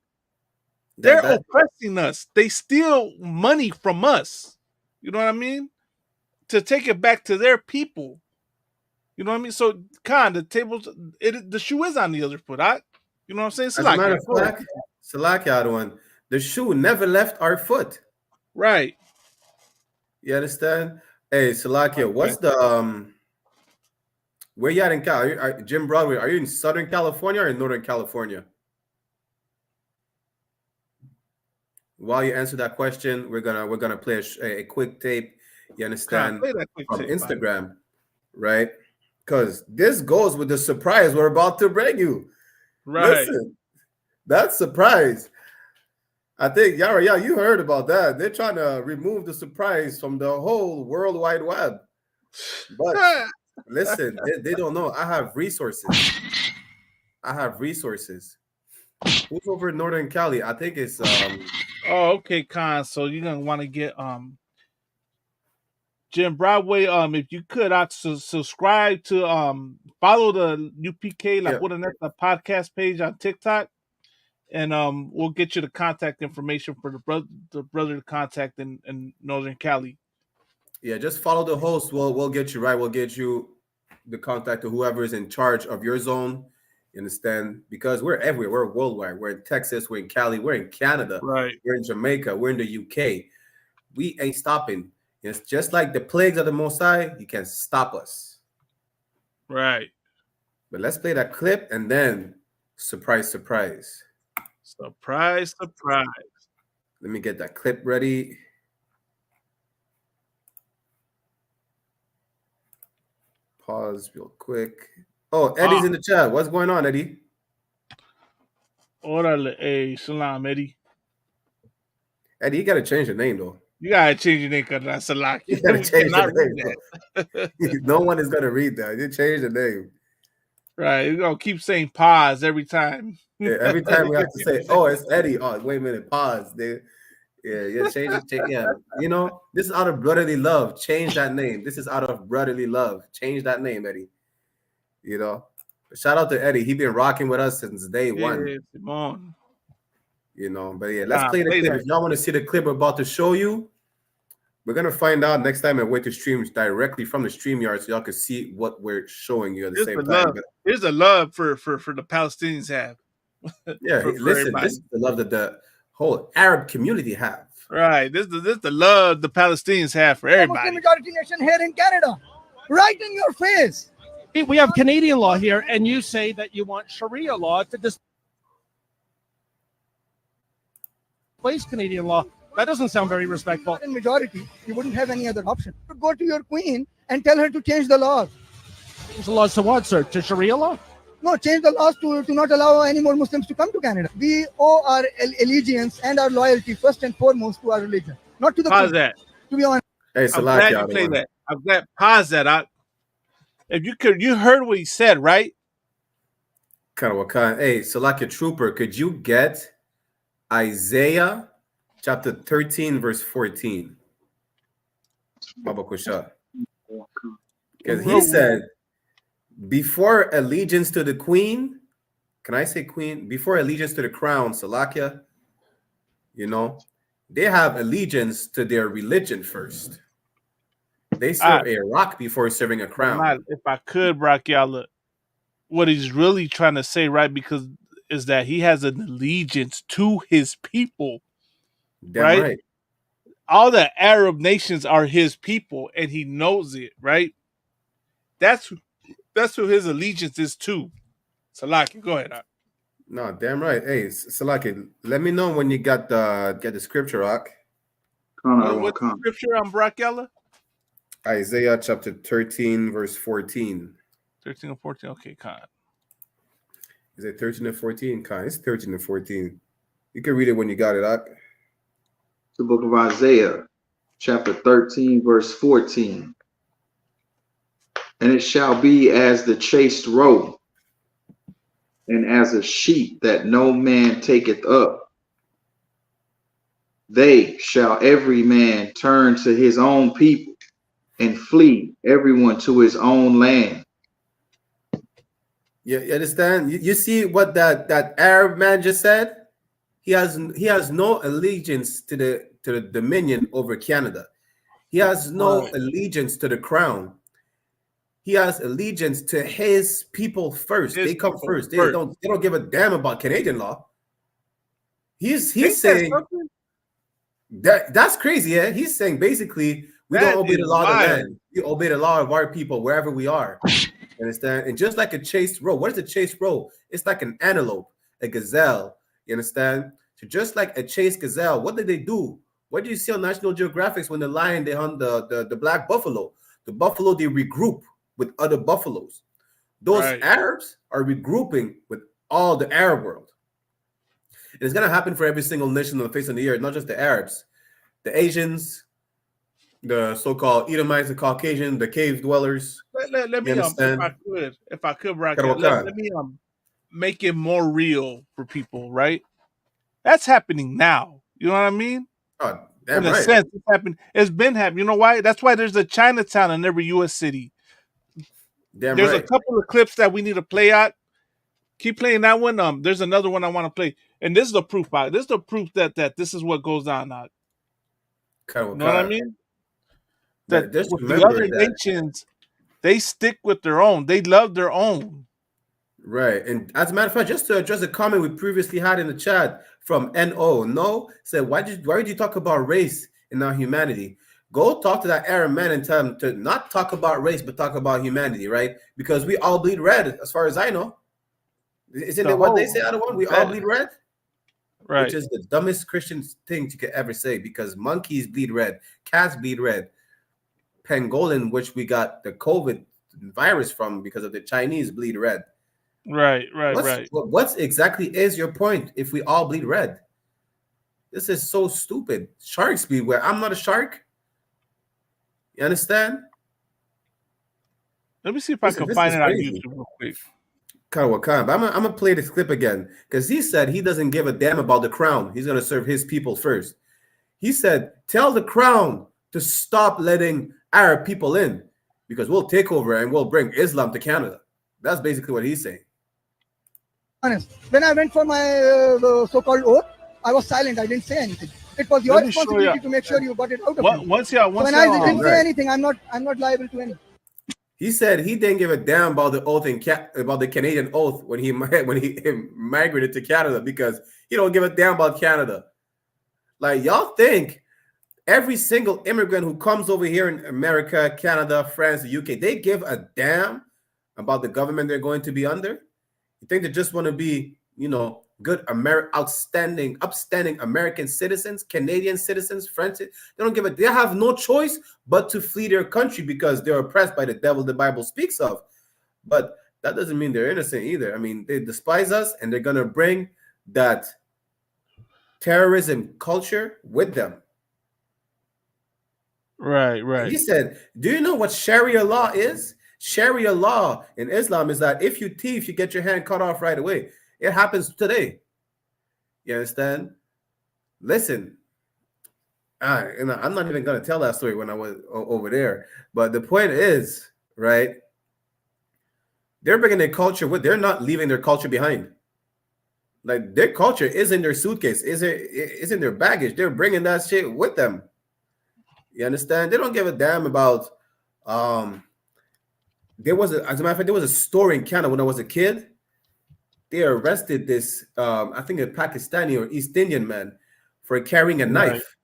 They're oppressing us. They steal money from us. You know what I mean? To take it back to their people. You know what I mean? So, Khan, the tables, the shoe is on the other foot. You know what I'm saying? As a matter of fact, Salakia, one. The shoe never left our foot. Right. You understand? Hey, Salakia, what's the where you at in Cal? Jim Broadway, are you in Southern California or in Northern California? While you answer that question, we're gonna play a quick tape. You understand? From Instagram, right? Because this goes with the surprise we're about to bring you. Right. Listen, that surprise. I think Yara, you heard about that. They're trying to remove the surprise from the whole World Wide Web. But listen, they don't know. I have resources. Who's over in Northern Cali? I think it's Oh, okay, Khan. So you're gonna want to get Jim Broadway. If you could, subscribe to follow the UPK the podcast page on TikTok. And we'll get you the contact information for the brother to contact in Northern Cali. Yeah, just follow the host. We'll get you right. We'll get you the contact of whoever is in charge of your zone. You understand? Because we're everywhere. We're worldwide. We're in Texas. We're in Cali. We're in Canada. Right. We're in Jamaica. We're in the UK. We ain't stopping. It's just like the plagues of the Most High. You can't stop us. Right. But let's play that clip and then surprise. Surprise. Let me get that clip ready. Pause real quick. Oh, Eddie's in the chat. What's going on, Eddie? Orale, hey, salam, Eddie. Eddie, you gotta change your name though. You gotta change your name because that's a lot. You gotta change the name. No one is gonna read that. You change the name. Right, you're gonna keep saying pause every time. Yeah, every time we have to say, "Oh, it's Eddie." Oh, wait a minute, pause. Change it. Yeah, you know, this is out of brotherly love. Change that name. This is out of brotherly love. Change that name, Eddie. You know, shout out to Eddie. He been rocking with us since day one. Simone. You know, but yeah, let's play the clip. If y'all want to see the clip we're about to show you, we're gonna find out next time and wait to stream directly from the StreamYard so y'all can see what we're showing you at the same time. Here's a love for the Palestinians have. Yeah, listen, this is the love that the whole Arab community have. Right. This is the love the Palestinians have for everybody. Muslim majority nation here in Canada, right in your face. We have Canadian law here, and you say that you want Sharia law to displace Canadian law. That doesn't sound very respectful. In majority, you wouldn't have any other option. You go to your queen and tell her to change the laws. Change the laws to what, sir? To Sharia law? No, change the laws to not allow any more Muslims to come to Canada. We owe our allegiance and our loyalty first and foremost to our religion, not to the Pause queen, that. to be honest. Hey, I'm glad you played that. I'm glad. Pause that. If you heard what he said, right? Kind of Hey, Salakia Trooper, could you get Isaiah chapter 13, verse 14? Baba Kusha. Because he said, before allegiance to the queen, can I say queen? Before allegiance to the crown, Salakia, you know, they have allegiance to their religion first. They serve a rock before serving a crown. If I could, Brock, y'all, what he's really trying to say, right, because is that he has an allegiance to his people. Damn right. All the Arab nations are his people, and he knows it, right? That's who his allegiance is to. Salaki, go ahead. No, damn right. Hey, Salaki, let me know when you get the scripture, Rock. What's the scripture on Brock Yalla? Isaiah chapter 13, verse 14. 13 or 14. Okay, Khan. Is it 13 and 14? Kai, it's 13 and 14. You can read it when you got it up. The book of Isaiah, chapter 13, verse 14. And it shall be as the chaste roe, and as a sheep that no man taketh up. They shall every man turn to his own people, and flee everyone to his own land. You understand? You see what that Arab man just said? He has no allegiance to the dominion over Canada. He has no allegiance to the crown. He has allegiance to his people first. They come first. They don't give a damn about Canadian law. He's saying that's crazy, yeah. He's saying basically we don't obey the law of the land. We obey the law of our people wherever we are. You understand? And just like a chased roe, what is a chased roe? It's like an antelope, a gazelle. You understand? So just like a chased gazelle, what did they do? What do you see on National Geographic when the lion they hunt the black buffalo? The buffalo they regroup with other buffaloes. Those Arabs are regrouping with all the Arab world. And it's gonna happen for every single nation on the face of the earth, not just the Arabs, the Asians, the so-called Edomites, the Caucasian, the cave dwellers. Let me if I could, let me make it more real for people, right? That's happening now. You know what I mean? Oh, damn in a sense, it's happened. It's been happening. You know why? That's why there's a Chinatown in every U.S. city. There's a couple of clips that we need to play out. Keep playing that one. There's another one I want to play, and this is the proof. This is the proof that this is what goes on now. You know what I mean? That the other nations, they stick with their own. They love their own. Right. And as a matter of fact, just to address a comment we previously had in the chat from No said, why did you talk about race and not humanity? Go talk to that Arab man and tell him to not talk about race, but talk about humanity, right? Because we all bleed red, as far as I know. Isn't it what they say out of one? We all bleed red? Right. Which is the dumbest Christian thing you could ever say, because monkeys bleed red, cats bleed red. Pangolin, which we got the COVID virus from because of the Chinese, bleed red. Right. What exactly is your point if we all bleed red? This is so stupid. Sharks bleed red. I'm not a shark. You understand? Let me see if I can find it on YouTube real quick. But I'm gonna play this clip again because he said he doesn't give a damn about the crown. He's gonna serve his people first. He said, "Tell the crown to stop letting Arab people in because we'll take over and we'll bring Islam to Canada." That's basically what he's saying. When I went for my so-called oath, I was silent. I didn't say anything. It was your responsibility to make sure you got it out of you. When I didn't say anything, I'm not liable to anything. He said he didn't give a damn about the oath about the Canadian oath when he migrated to Canada because he don't give a damn about Canada. Like, y'all think every single immigrant who comes over here in America, Canada, France, the UK, they give a damn about the government they're going to be under? You think they just want to be, good upstanding American citizens, Canadian citizens, French? They have no choice but to flee their country because they're oppressed by the devil the Bible speaks of. But that doesn't mean they're innocent either. I mean, they despise us and they're gonna bring that terrorism culture with them. Right. He said, do you know what Sharia law is? Sharia law in Islam is that if you thief, you get your hand cut off right away. It happens today. You understand? Listen, I'm not even going to tell that story when I was over there. But the point is, right, they're bringing their culture with. They're not leaving their culture behind. Like, their culture is in their suitcase, is in their baggage. They're bringing that shit with them. You understand? They don't give a damn about. As a matter of fact, there was a store in Canada when I was a kid. They arrested this, I think a Pakistani or East Indian man for carrying a knife.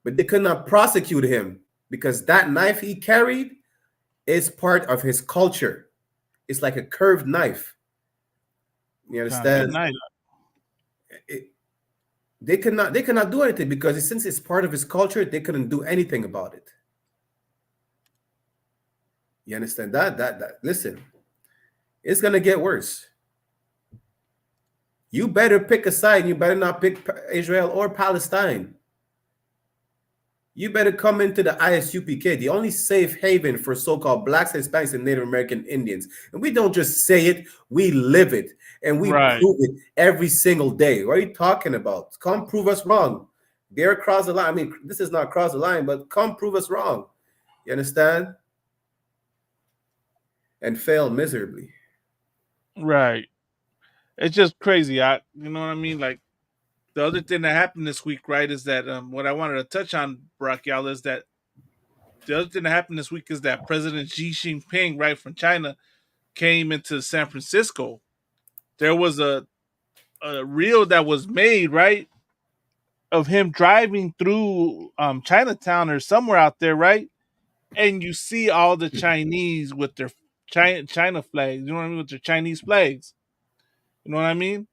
But they could not prosecute him because that knife he carried is part of his culture. It's like a curved knife. You understand? They cannot do anything because since it's part of his culture, they couldn't do anything about it. You understand that? Listen, it's gonna get worse. You better pick a side. You better not pick Israel or Palestine. You better come into the ISUPK, the only safe haven for so-called blacks, Hispanics, and Native American Indians. And we don't just say it, we live it. And we prove it every single day. What are you talking about? Come prove us wrong. Dare cross the line. I mean, this is not cross the line, but come prove us wrong. You understand? And fail miserably. Right. It's just crazy. You know what I mean? Like, the other thing that happened this week, right, is that what I wanted to touch on, Barack, y'all, is that the other thing that happened this week is that President Xi Jinping, right, from China, came into San Francisco. There was a reel that was made, right, of him driving through Chinatown or somewhere out there, right? And you see all the Chinese with their China flags, you know what I mean, with their Chinese flags. You know what I mean?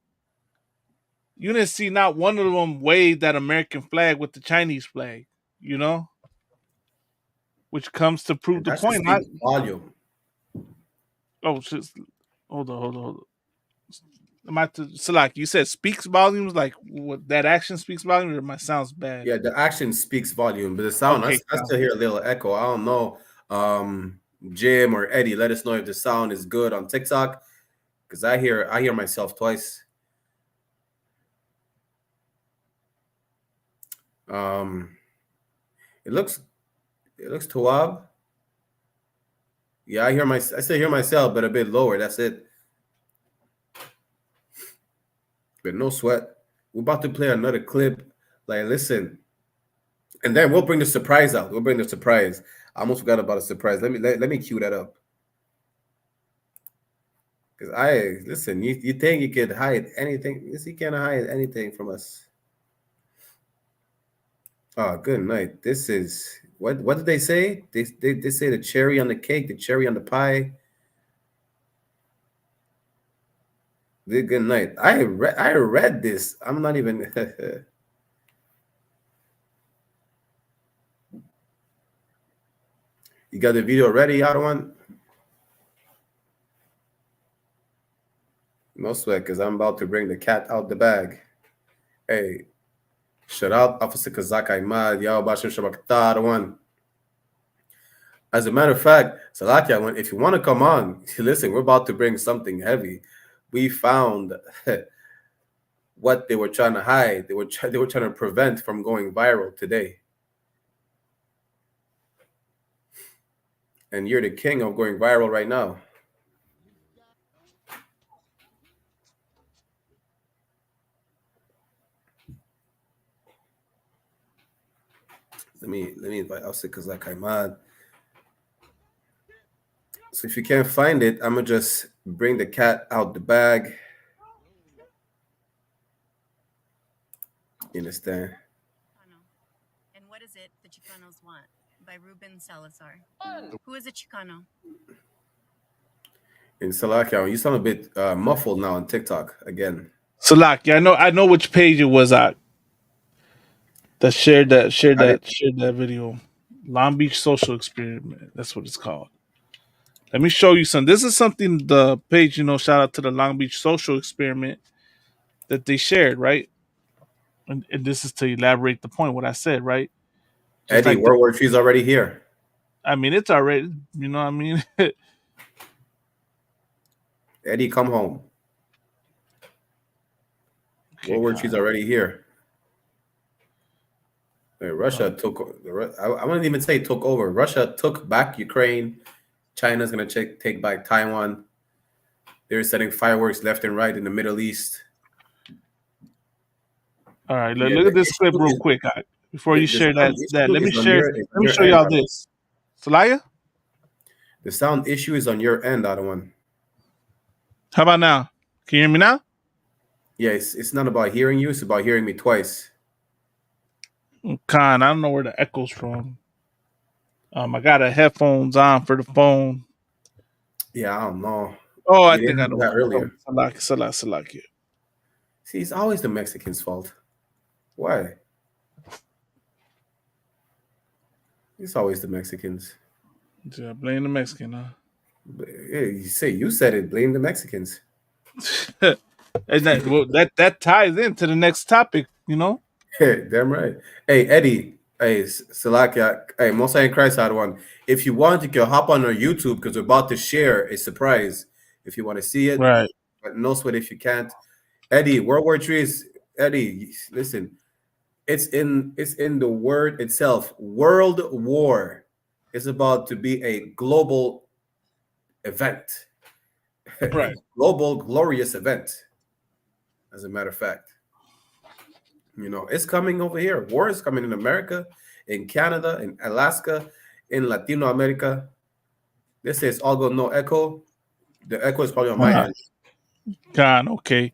You didn't see not one of them wave that American flag with the Chinese flag, you know? Which comes to prove the point. Volume. Oh, shit. Hold on. Salak, you said speaks volumes? Like, what, that action speaks volumes, or my sound's bad? Yeah, the action speaks volume, but the sound, okay, I still hear a little echo. I don't know. Jim or Eddie, let us know if the sound is good on TikTok, because I hear myself twice. It looks Tawab. Yeah, I still hear myself, but a bit lower. That's it. But no sweat. We're about to play another clip. Like, listen, and then we'll bring the surprise out. We'll bring the surprise. I almost forgot about a surprise. Let me cue that up. Because listen, you think you could hide anything? You can't hide anything from us. Oh, good night. This is what did they say? They say the cherry on the cake, the cherry on the pie. Good night. I read this. I'm not even. You got the video ready, Adawan? No sweat, because I'm about to bring the cat out the bag. Hey. Shout out Officer Kazak Ahmad, Yao Bashir Shabakta, Adawan. As a matter of fact, Salakia, if you want to come on, listen, we're about to bring something heavy. We found what they were trying to hide. They were trying to prevent from going viral today. And you're the king of going viral right now. Let me invite Officer Kazak Ahmad. So if you can't find it, I'm gonna just bring the cat out the bag. You understand? And what is it the Chicanos want? By Ruben Salazar. Who is a Chicano? In Salakia, you sound a bit muffled now on TikTok again. Salakia, I know which page it was at. That shared that video. Long Beach Social Experiment. That's what it's called. Let me show you some. This is something the page, shout out to the Long Beach Social Experiment that they shared, right? And this is to elaborate the point, what I said, right? Just Eddie, like World War III is already here. I mean, it's already, you know what I mean? Eddie, come home. Okay, World War III is already here. Russia took, I wouldn't even say took over. Russia took back Ukraine. China's going to take back Taiwan. They're setting fireworks left and right in the Middle East. All right, look at this clip real quick. Before you share that, let me show y'all this. Salaya? The sound issue is on your end, Adawan. How about now? Can you hear me now? Yeah, it's not about hearing you. It's about hearing me twice. Khan, I don't know where the echo's from. I got the headphones on for the phone. Yeah, I don't know. Oh, I think I know that earlier. Salakia. See, it's always the Mexicans' fault. Why? It's always the Mexicans. Yeah, blame the Mexican, huh? Yeah, you said it. Blame the Mexicans. And that ties into the next topic, you know? Damn right. Hey, Eddie. Hey, Salakia. Hey, Mosai and Christ had one. If you want, you can hop on our YouTube because we're about to share a surprise. If you want to see it, Right. but no sweat if you can't. Eddie, World War III is Eddie. Listen, it's in the word itself. World War is about to be a global event, Right. global glorious event. As a matter of fact, you know, it's coming over here. War is coming in America, in Canada, in Alaska, in Latino America. This is all go no echo. The echo is probably on my end. God, okay.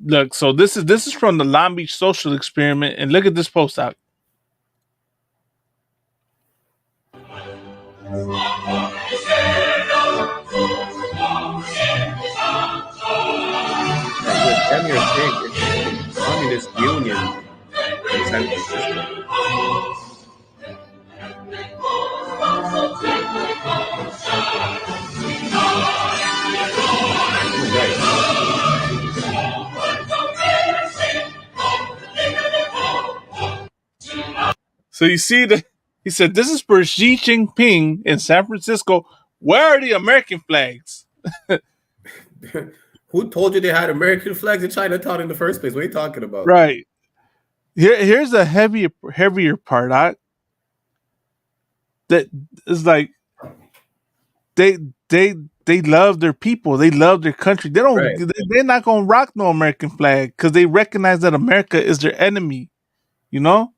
Look, so this is from the Long Beach Social Experiment, and look at this post out. Emir Big Communist Union in San Francisco. So you see that he said this is for Xi Jinping in San Francisco. Where are the American flags? Who told you they had American flags in Chinatown in the first place? What are you talking about? Right. Here's the heavier part. That is like they love their people. They love their country. They don't. Right. They're not gonna rock no American flag because they recognize that America is their enemy. You know.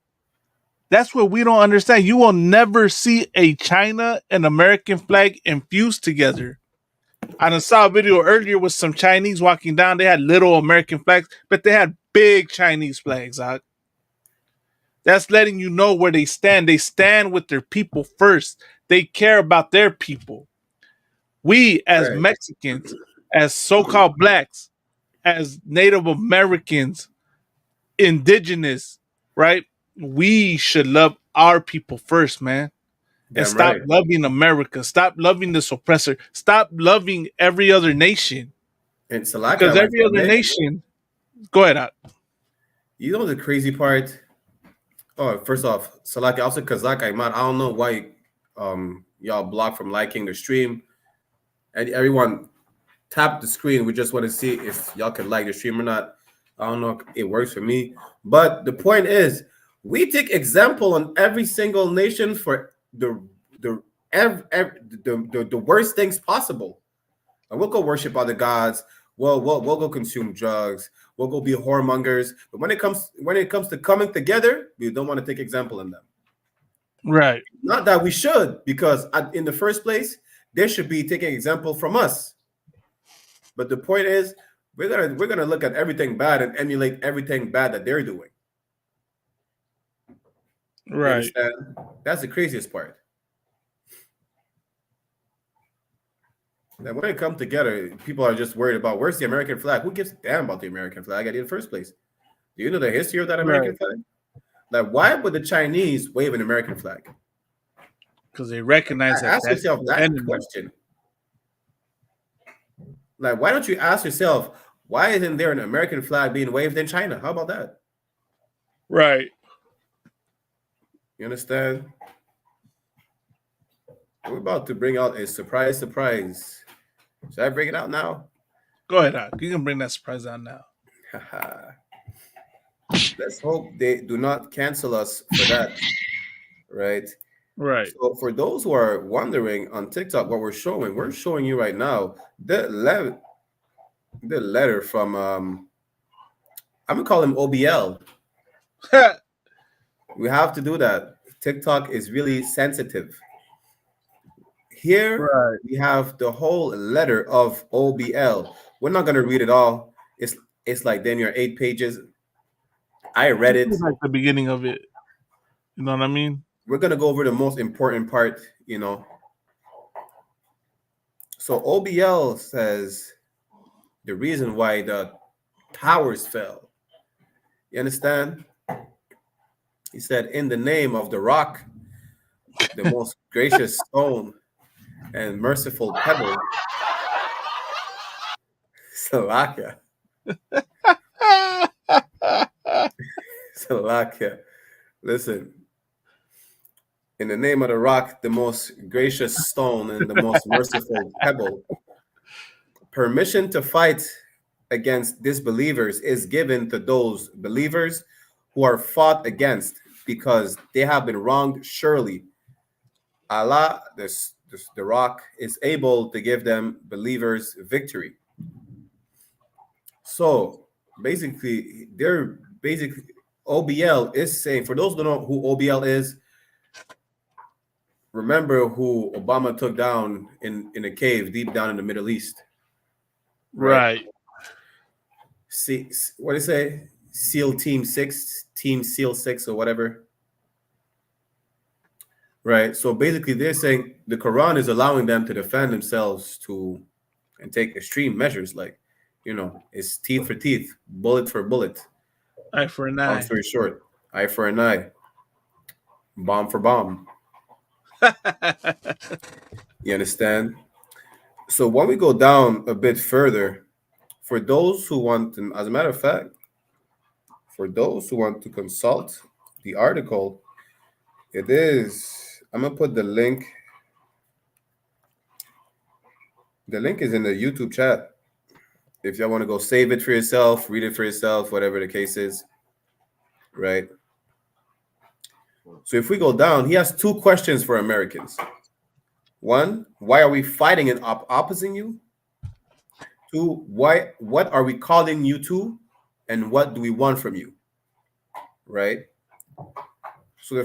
That's what we don't understand. You will never see a China and American flag infused together. I saw a video earlier with some Chinese walking down. They had little American flags, but they had big Chinese flags. That's letting you know where they stand. They stand with their people first. They care about their people. We, as Mexicans, as so-called blacks, as Native Americans, indigenous, right? We should love our people first, man. And stop loving America. Stop loving this oppressor. Stop loving every other nation. And Salaka, because every other nation. Go ahead, Ak. You know the crazy part? Oh, first off, Salaka, also Kazak, I don't know why y'all blocked from liking the stream. And everyone tap the screen. We just want to see if y'all can like the stream or not. I don't know if it works for me. But the point is, we take example on every single nation for the worst things possible. And we'll go worship other gods. We'll go consume drugs. We'll go be whoremongers. But when it comes to coming together, we don't want to take example in them. Right. Not that we should, because in the first place, they should be taking example from us. But the point is, we're gonna look at everything bad and emulate everything bad that they're doing. Right. That's the craziest part. Now, when it comes together, people are just worried about where's the American flag. Who gives a damn about the American flag in the first place? Do you know the history of that American flag? Like, why would the Chinese wave an American flag? Because they recognize that. Ask yourself that question. Like, why don't you ask yourself, why isn't there an American flag being waved in China? How about that? Right. You understand? We're about to bring out a surprise. Should I bring it out now? Go ahead, Ak. You can bring that surprise out now. Let's hope they do not cancel us for that. Right? Right. So for those who are wondering on TikTok what we're showing you right now the letter from I'm gonna call him OBL. We have to do that. TikTok is really sensitive. Here we have the whole letter of OBL. We're not gonna read it all. It's like then your 8 pages. I read it. It's like the beginning of it. You know what I mean? We're gonna go over the most important part, you know. So OBL says the reason why the towers fell. You understand? He said, in the name of the rock, the most gracious stone and merciful pebble, Salakia. Salakia. Listen. In the name of the rock, the most gracious stone and the most merciful pebble, permission to fight against disbelievers is given to those believers who are fought against because they have been wronged. Surely Allah, the rock, is able to give them believers victory. So basically, OBL is saying, for those who don't know who OBL is, remember who Obama took down in a cave deep down in the Middle East. Right. See, what do you say? SEAL Team 6, Team SEAL 6 or whatever. Right. So basically they're saying the Quran is allowing them to defend themselves and take extreme measures, like, it's teeth for teeth, bullet for bullet. Eye for an eye. Long story short, eye for an eye. Bomb for bomb. You understand? So when we go down a bit further, for those who want to, as a matter of fact, for those who want to consult the article, I'm going to put the link. The link is in the YouTube chat. If y'all want to go save it for yourself, read it for yourself, whatever the case is, right? So if we go down, he has two questions for Americans. One, why are we fighting and opposing you? Two, what are we calling you to, and what do we want from you? Right? So the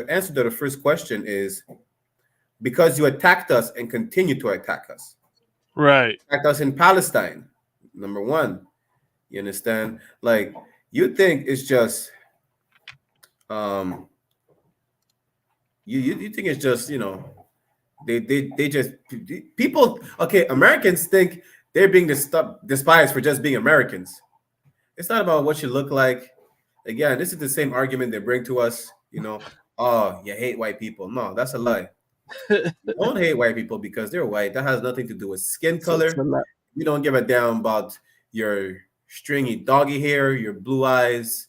answer to the first question is because you attacked us and continue to attack us. Right. Attacked us in Palestine. Number one. You understand? Like, you think it's just you think it's just, they just people, okay, Americans think they're being despised for just being Americans. It's not about what you look like. Again, this is the same argument they bring to us, oh, you hate white people. No, that's a lie. You don't hate white people because they're white. That has nothing to do with skin color. We don't give a damn about your stringy doggy hair, your blue eyes.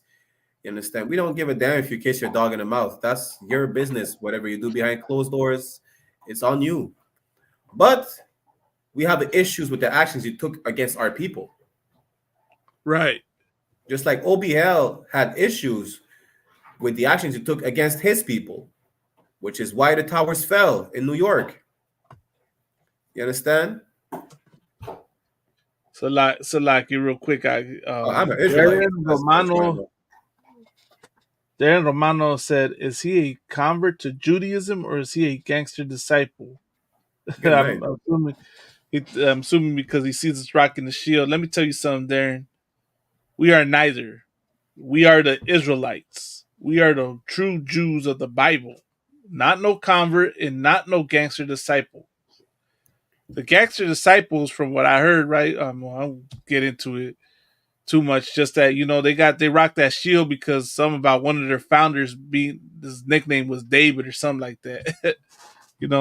You understand? We don't give a damn if you kiss your dog in the mouth. That's your business. Whatever you do behind closed doors, it's on you. But we have issues with the actions you took against our people. Right. Just like OBL had issues with the actions he took against his people, which is why the towers fell in New York. You understand? So like real quick, I'm an Israelite. Darren Romano said, "Is he a convert to Judaism or is he a gangster disciple?" I'm assuming because he sees us rocking the shield. Let me tell you something, Darren. We are neither. We are the Israelites. We are the true Jews of the Bible. Not no convert and not no gangster disciple. The gangster disciples, from what I heard, right? I won't get into it too much. Just that, they rock that shield because something about one of their founders his nickname was David or something like that.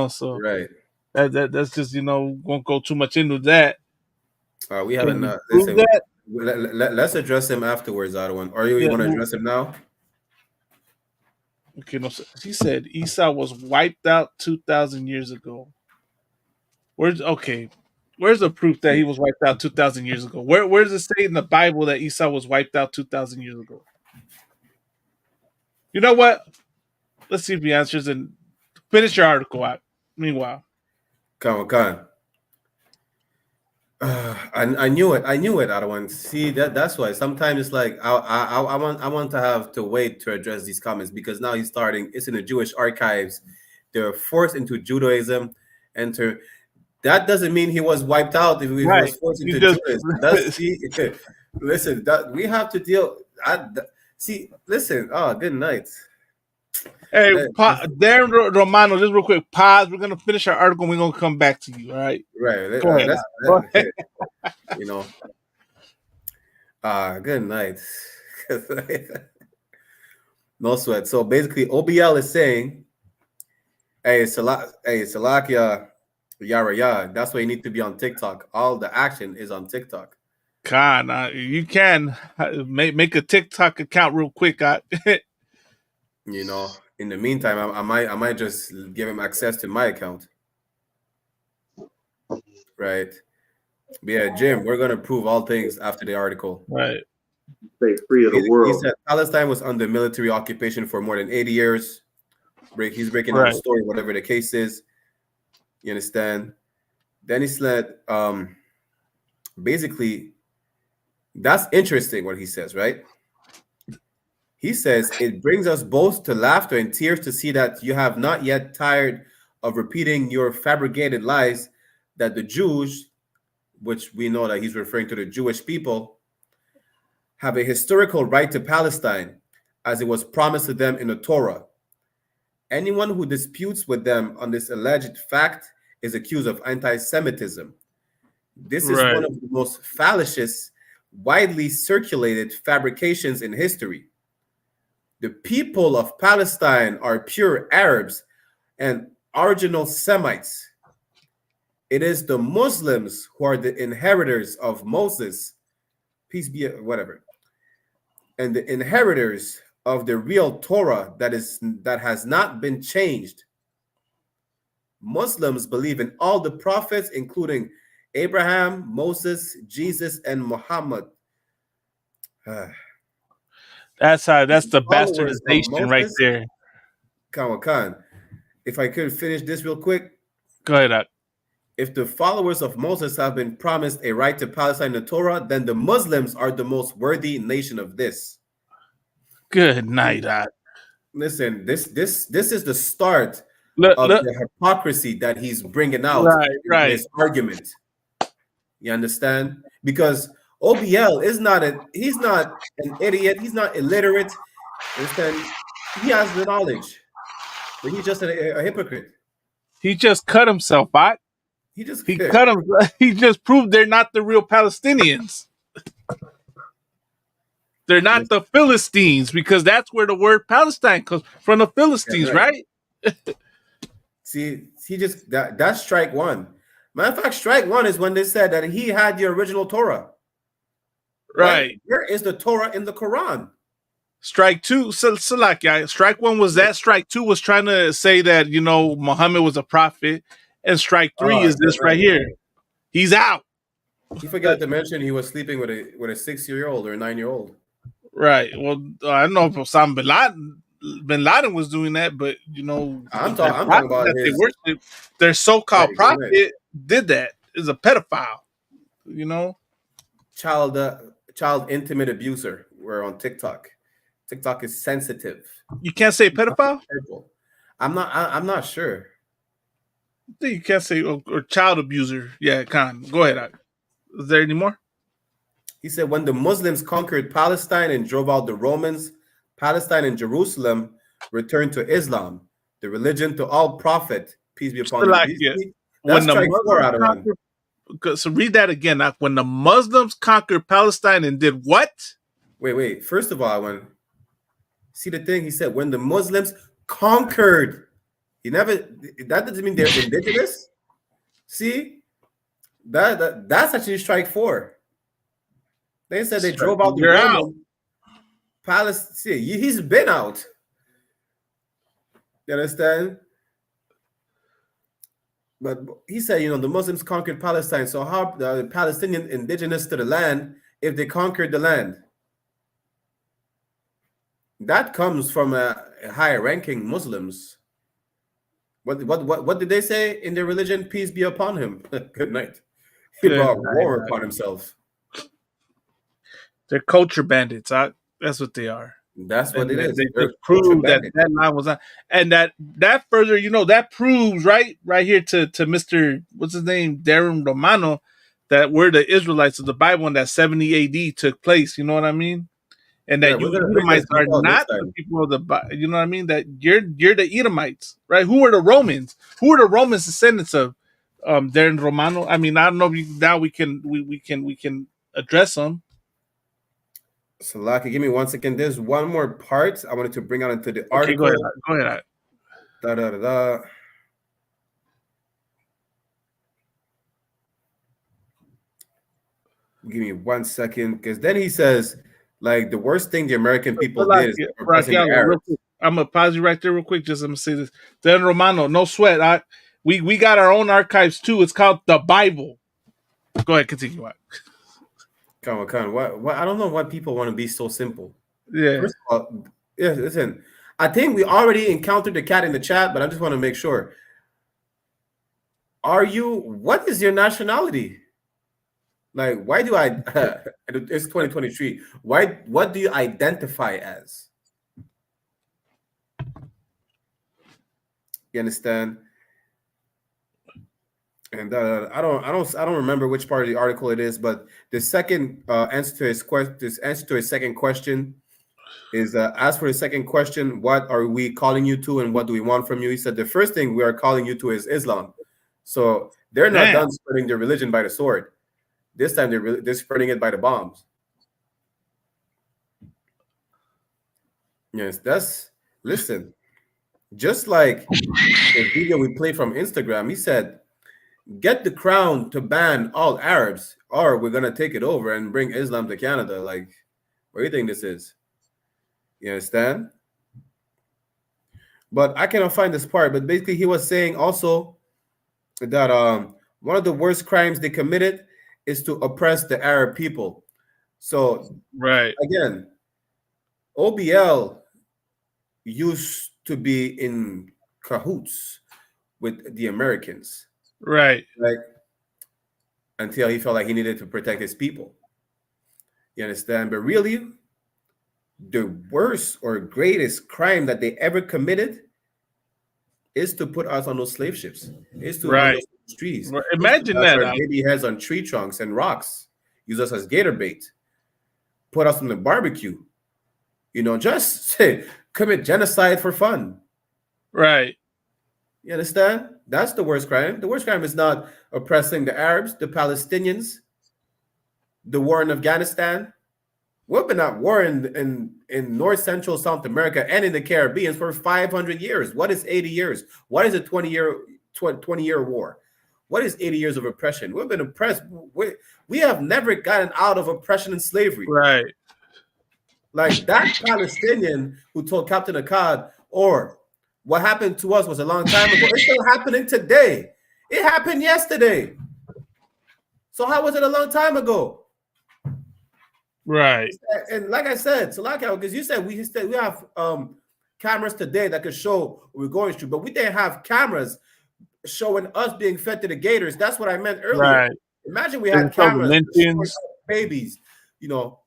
So right. That's just, won't go too much into that. We haven't. Let's address him afterwards, Otto. Or you want to address him now? Okay, no. So he said Esau was wiped out 2,000 years ago. Where's the proof that he was wiped out 2,000 years ago? Where does it say in the Bible that Esau was wiped out 2,000 years ago? You know what? Let's see if he answers and finish your article out. Meanwhile, come on. I knew it. I don't want to see that. That's why sometimes it's like I want to have to wait to address these comments because now he's starting. It's in the Jewish archives. They're forced into Judaism, that doesn't mean he was wiped out if he was forced into Judaism. Listen, we have to deal. Listen. Oh, good night. Hey, Darren Romano, just real quick. Pause. We're gonna finish our article. And we're gonna come back to you. All right. Right. Good night. No sweat. So basically, OBL is saying, "Hey, Salakia, Yeah. That's why you need to be on TikTok. All the action is on TikTok. Con, you can make a TikTok account real quick. You know, in the meantime, I might just give him access to my account. Right. But yeah, Jim, we're gonna prove all things after the article. Right. Stay free of the He world. said Palestine was under military occupation for more than 80 years. He's breaking down Right. the story, whatever the case is. You understand? Then he said, basically, that's interesting what he says, right? He says, it brings us both to laughter and tears to see that you have not yet tired of repeating your fabricated lies that the Jews, which we know that he's referring to the Jewish people, have a historical right to Palestine as it was promised to them in the Torah. Anyone who disputes with them on this alleged fact is accused of anti-Semitism. This is one of the most fallacious, widely circulated fabrications in history. The people of Palestine are pure Arabs and original Semites. It is the Muslims who are the inheritors of Moses, peace be, whatever, and the inheritors of the real Torah that has not been changed. Muslims believe in all the prophets, including Abraham, Moses, Jesus, and Muhammad. That's the bastardization right there. Khan, if I could finish this real quick. Go ahead. If the followers of Moses have been promised a right to Palestine in the Torah, then the Muslims are the most worthy nation of this. Good night, Listen, this is the start of the hypocrisy that he's bringing out in this argument. You understand? Because OBL he's not an idiot. He's not illiterate. Understand? He has the knowledge, but he's just a hypocrite. He just cut himself, right? He cut him. He just proved they're not the real Palestinians. They're not the Philistines, because that's where the word Palestine comes from, the Philistines, right? See, that's strike one. Matter of fact, strike one is when they said that he had the original Torah. Right. Where is the Torah in the Quran? Strike two, strike one was that. Strike two was trying to say that, Muhammad was a prophet. And strike three is this right here. He's out. You forgot to mention he was sleeping with a 6-year-old or a 9-year-old. Right. Well, I don't know if Osama bin Laden was doing that, but I'm talking about their so-called prophet did that. Is a pedophile. Child intimate abuser. We're on TikTok. TikTok is sensitive. You can't say pedophile? I'm not sure. I think you can't say or child abuser. Yeah, go ahead. Is there any more? He said, when the Muslims conquered Palestine and drove out the Romans, Palestine and Jerusalem returned to Islam, the religion to all prophet, peace be upon him. So read that again. When the Muslims conquered Palestine and did what? Wait. First of all, see the thing he said, when the Muslims conquered. That doesn't mean they're indigenous. See, that's actually strike 4. They said they drove out the Roman Palestine. He's been out. You understand? But he said, the Muslims conquered Palestine. So how the Palestinian indigenous to the land if they conquered the land? That comes from a higher ranking Muslims. What did they say in their religion? Peace be upon him. Good night. He brought war upon himself. They're culture bandits. That's what they are. That's what it is. They prove that line was on, and that further, that proves right here to Mr. What's his name, Darren Romano, that we're the Israelites of the Bible and that 70 AD took place. You know what I mean? And that you Edomites are not the people of the Bible. You know what I mean? That you're the Edomites, right? Who are the Romans? Who are the Romans descendants of Darren Romano? I mean, I don't know. Now we can address them. So, Lucky, give me 1 second. There's one more part I wanted to bring out into the article. Go ahead. Give me 1 second, because then he says, like, the worst thing the American people Like, did is oppressing the Arabs. I'm gonna pause you right there real quick. Just I'm gonna say this. Then Romano, no sweat. We got our own archives too. It's called the Bible. Go ahead, continue on. Come on. What? I don't know why people want to be so simple. Yeah. First of all, yeah, listen. I think we already encountered the cat in the chat, but I just want to make sure. What is your nationality? Like, why do I, it's 2023. What do you identify as? You understand? And I don't remember which part of the article it is, but the second answer to his second question is as for the second question, what are we calling you to and what do we want from you? He said the first thing we are calling you to is Islam. So they're not done spreading their religion by the sword. This time they're spreading it by the bombs. Yes, listen, just like the video we played from Instagram, he said, get the crown to ban all Arabs or we're going to take it over and bring Islam to Canada. Like, what do you think this is? You understand? But I cannot find this part. But basically, he was saying also that one of the worst crimes they committed is to oppress the Arab people. So, again, OBL used to be in cahoots with the Americans. Right. Like, until he felt like he needed to protect his people. You understand? But really, the worst or greatest crime that they ever committed is to put us on those slave ships. Is to run those trees. Well, imagine that. Our baby heads on tree trunks and rocks. Use us as gator bait. Put us on the barbecue. You know, just commit genocide for fun. Right. You understand? That's the worst crime. The worst crime is not oppressing the Arabs, the Palestinians, the war in Afghanistan. We've been at war in North Central South America and in the Caribbean for 500 years. What is 80 years? What is a 20-year war? What is 80 years of oppression? We've been oppressed. We have never gotten out of oppression and slavery. Right. Like that Palestinian who told Captain Akkad, or what happened to us was a long time ago. It's still happening today. It happened yesterday. So how was it a long time ago? Right. And like I said, Salaka, because you said we have cameras today that could show what we're going through, but we didn't have cameras showing us being fed to the gators. That's what I meant earlier. Right. Imagine we had cameras showing babies, you know,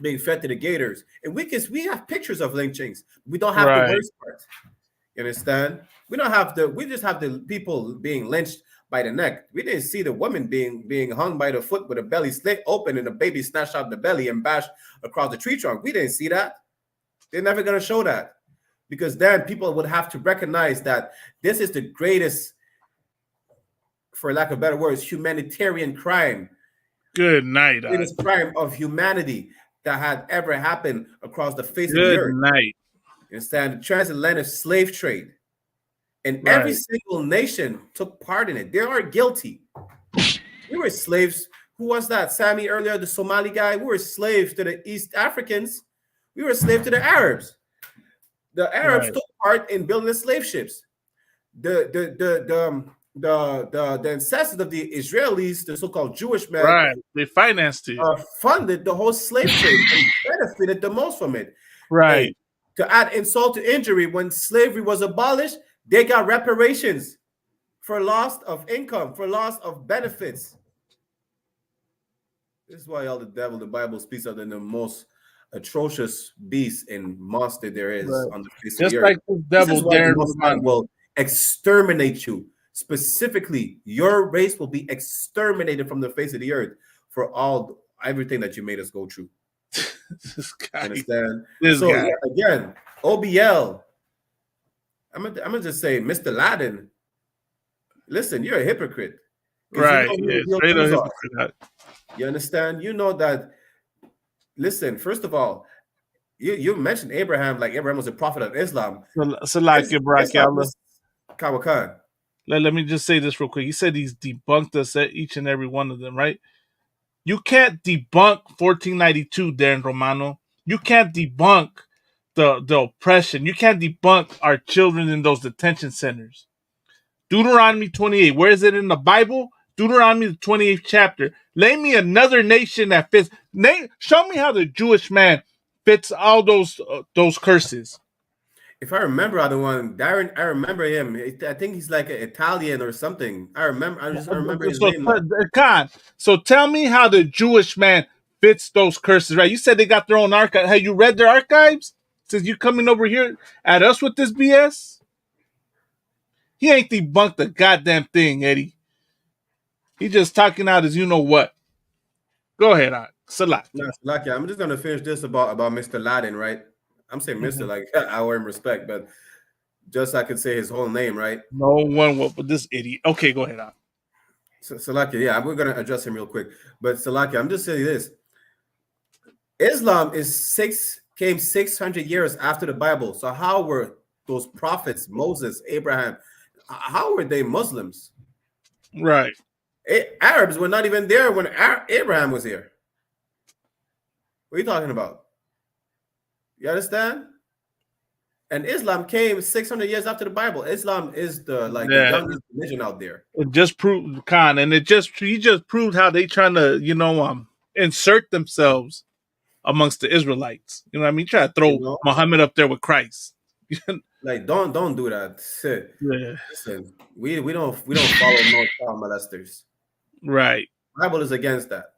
being fed to the gators, and we have pictures of lynchings. We don't have the worst part. You understand? We just have the people being lynched by the neck. We didn't see the woman being hung by the foot with a belly slit open and the baby snatched out the belly and bashed across the tree trunk. We didn't see that. They're never going to show that, because then people would have to recognize that this is the greatest, for lack of better words, humanitarian crime. Good night. Greatest crime of humanity that had ever happened across the face of the earth. Good night. You understand? The transatlantic slave trade. And every single nation took part in it. They are guilty. We were slaves. Who was that? Sammy earlier, the Somali guy. We were slaves to the East Africans. We were slaves to the Arabs. The Arabs took part in building the slave ships. The ancestors of the Israelis, the so-called Jewish men, they financed it. Funded the whole slave trade and benefited the most from it. Right. And to add insult to injury, when slavery was abolished, they got reparations for loss of income, for loss of benefits. This is why all the devil, the Bible speaks of them, the most atrocious beast and monster there is on the face of the earth. Like the devil will exterminate you. Specifically, your race will be exterminated from the face of the earth for everything that you made us go through. This guy. Understand? Yeah, again, OBL. I'm gonna just say, Mr. Laden, listen, you're a hypocrite. Right. You understand? You know that, listen, first of all, you mentioned Abraham, like Abraham was a prophet of Islam. So like Kawakan. Let me just say this real quick. He said he's debunked us at each and every one of them, right? You can't debunk 1492, Darren Romano. You can't debunk the oppression. You can't debunk our children in those detention centers. Deuteronomy 28. Where is it in the Bible? Deuteronomy the 28th chapter. Name me another nation that fits. Show me how the Jewish man fits all those curses. If I remember other one, Darren, I remember him. I think he's like an Italian or something. I remember his name. Khan, so tell me how the Jewish man fits those curses, right? You said they got their own archive. Have you read their archives? Since you coming over here at us with this BS? He ain't debunked a goddamn thing, Eddie. He just talking out as you know what. Go ahead, Salak. No, Salak, I'm just gonna finish this about Mr. Laden, right? I'm saying Mr. Like I owe him respect, but just so I could say his whole name, right? No one will, but this idiot. Okay, go ahead. Salaki, yeah, we're gonna address him real quick. But Salaki, I'm just saying this: Islam came 600 years after the Bible. So how were those prophets, Moses, Abraham, how were they Muslims? Right. Arabs were not even there when Abraham was here. What are you talking about? You understand? And Islam came 600 years after the Bible. Islam is the youngest religion out there. It just proved Khan, and he just proved how they trying to insert themselves amongst the Israelites. You know what I mean? Try to throw Muhammad up there with Christ. Like don't do that. Yeah. Listen, we don't follow no child molesters. Right. The Bible is against that.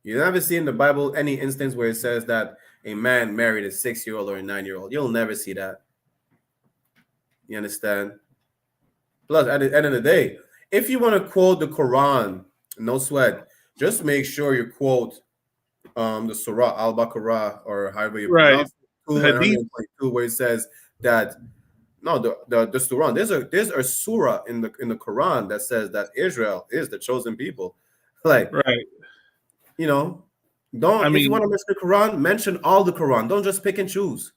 You never see in the Bible any instance where it says that a man married a 6-year-old or a 9-year-old. You'll never see that. You understand? Plus, at the end of the day, if you want to quote the Quran, no sweat, just make sure you quote the Surah Al-Baqarah or however you pronounce it, where it says that the Surah. There's a surah in the Quran that says that Israel is the chosen people. Like, right. You know, if you want to mention the Quran, mention all the Quran. Don't just pick and choose.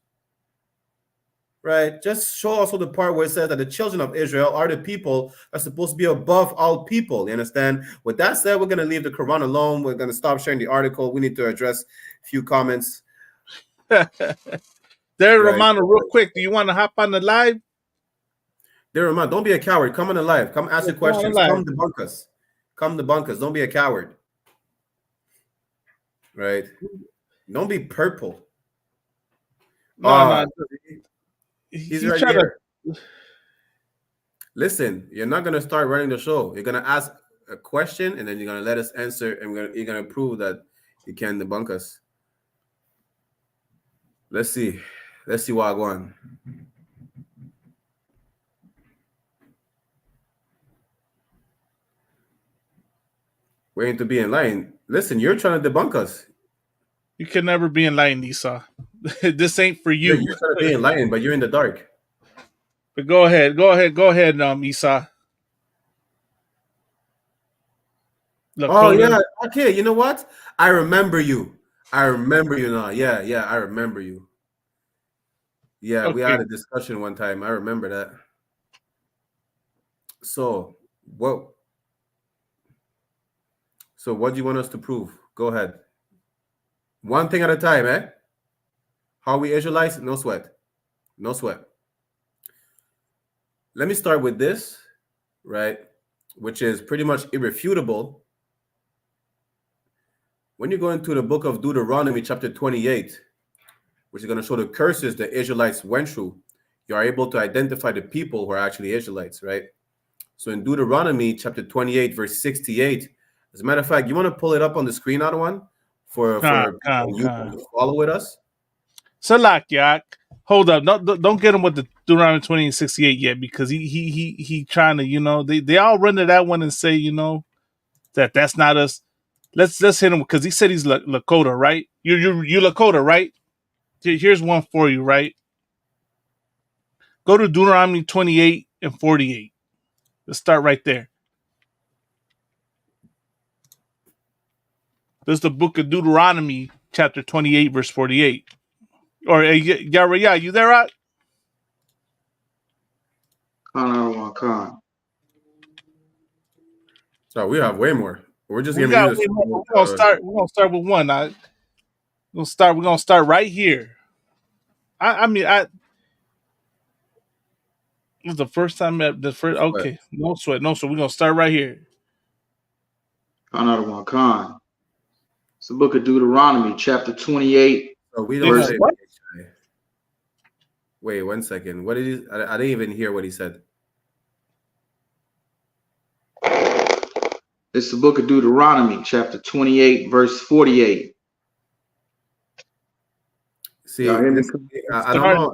Right? Just show also the part where it says that the children of Israel are the people that's supposed to be above all people. You understand? With that said, we're going to leave the Quran alone. We're going to stop sharing the article. We need to address a few comments. Romano, real quick, do you want to hop on the live? Romano, don't be a coward. Come on the live. Come ask the questions. Come debunk us. Come debunk us. Don't be a coward. Right? Don't be purple. No. He's right here. Listen, you're not going to start running the show. You're going to ask a question, and then you're going to let us answer, and you're going to prove that you can debunk us. Let's see what I want. Waiting to be in line. Listen, you're trying to debunk us. You can never be in line, Esau. This ain't for you. You're trying to be in line, but you're in the dark. But go ahead, Esau. Yeah. Okay, you know what? I remember you now. Yeah, I remember you. Yeah, okay. We had a discussion one time. I remember that. So what do you want us to prove? Go ahead. One thing at a time, eh? How we Israelites? No sweat. No sweat. Let me start with this, right? Which is pretty much irrefutable. When you go into the book of Deuteronomy, chapter 28, which is going to show the curses the Israelites went through, you are able to identify the people who are actually Israelites, right? So in Deuteronomy, chapter 28, verse 68, as a matter of fact, you want to pull it up on the screen, Adawan? For you to follow with us. Salak, yak. Hold up. Don't get him with the Deuteronomy 28:68 yet, because he trying to, they all run to that one and say, that's not us. Let's hit him, because he said he's Lakota, right? You Lakota, right? Here's one for you, right? Go to Deuteronomy 28 and 48. Let's start right there. This is the book of Deuteronomy, chapter 28, verse 48. Or, yeah, you there, Rod? Khan. So we have way more We're just We're gonna start. We're gonna start with one. We're gonna start right here. I mean, it was the first time at the first. Okay, no sweat. We're gonna start right here. Another one, Khan. It's the book of Deuteronomy, chapter 28. So we don't say what? Wait 1 second. What did he? I didn't even hear what he said. It's the book of Deuteronomy, chapter 28, verse 48. See, I don't know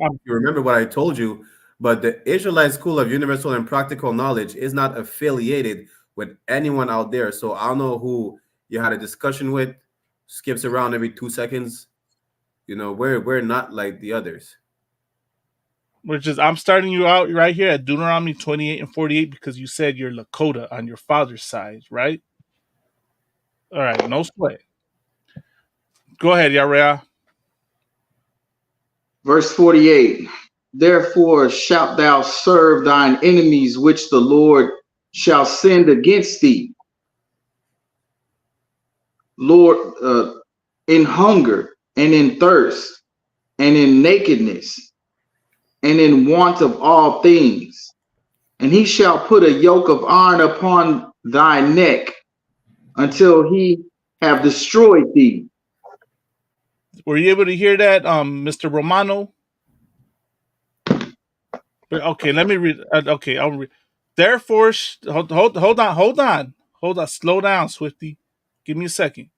if you remember what I told you, but the Israelite School of Universal and Practical Knowledge is not affiliated with anyone out there. So I don't know who you had a discussion with, skips around every 2 seconds. You know, we're not like the others. I'm starting you out right here at Deuteronomy 28 and 48 because you said you're Lakota on your father's side, right? All right, no sweat. Go ahead, Yarea. Verse 48. Therefore shalt thou serve thine enemies, which the Lord shall send against thee, Lord, in hunger and in thirst and in nakedness and in want of all things. And he shall put a yoke of iron upon thy neck until he have destroyed thee. Were you able to hear that, Mr. Romano? Okay, let me read. Okay, I'll read. Therefore, hold on. Slow down, Swifty. Give me a second.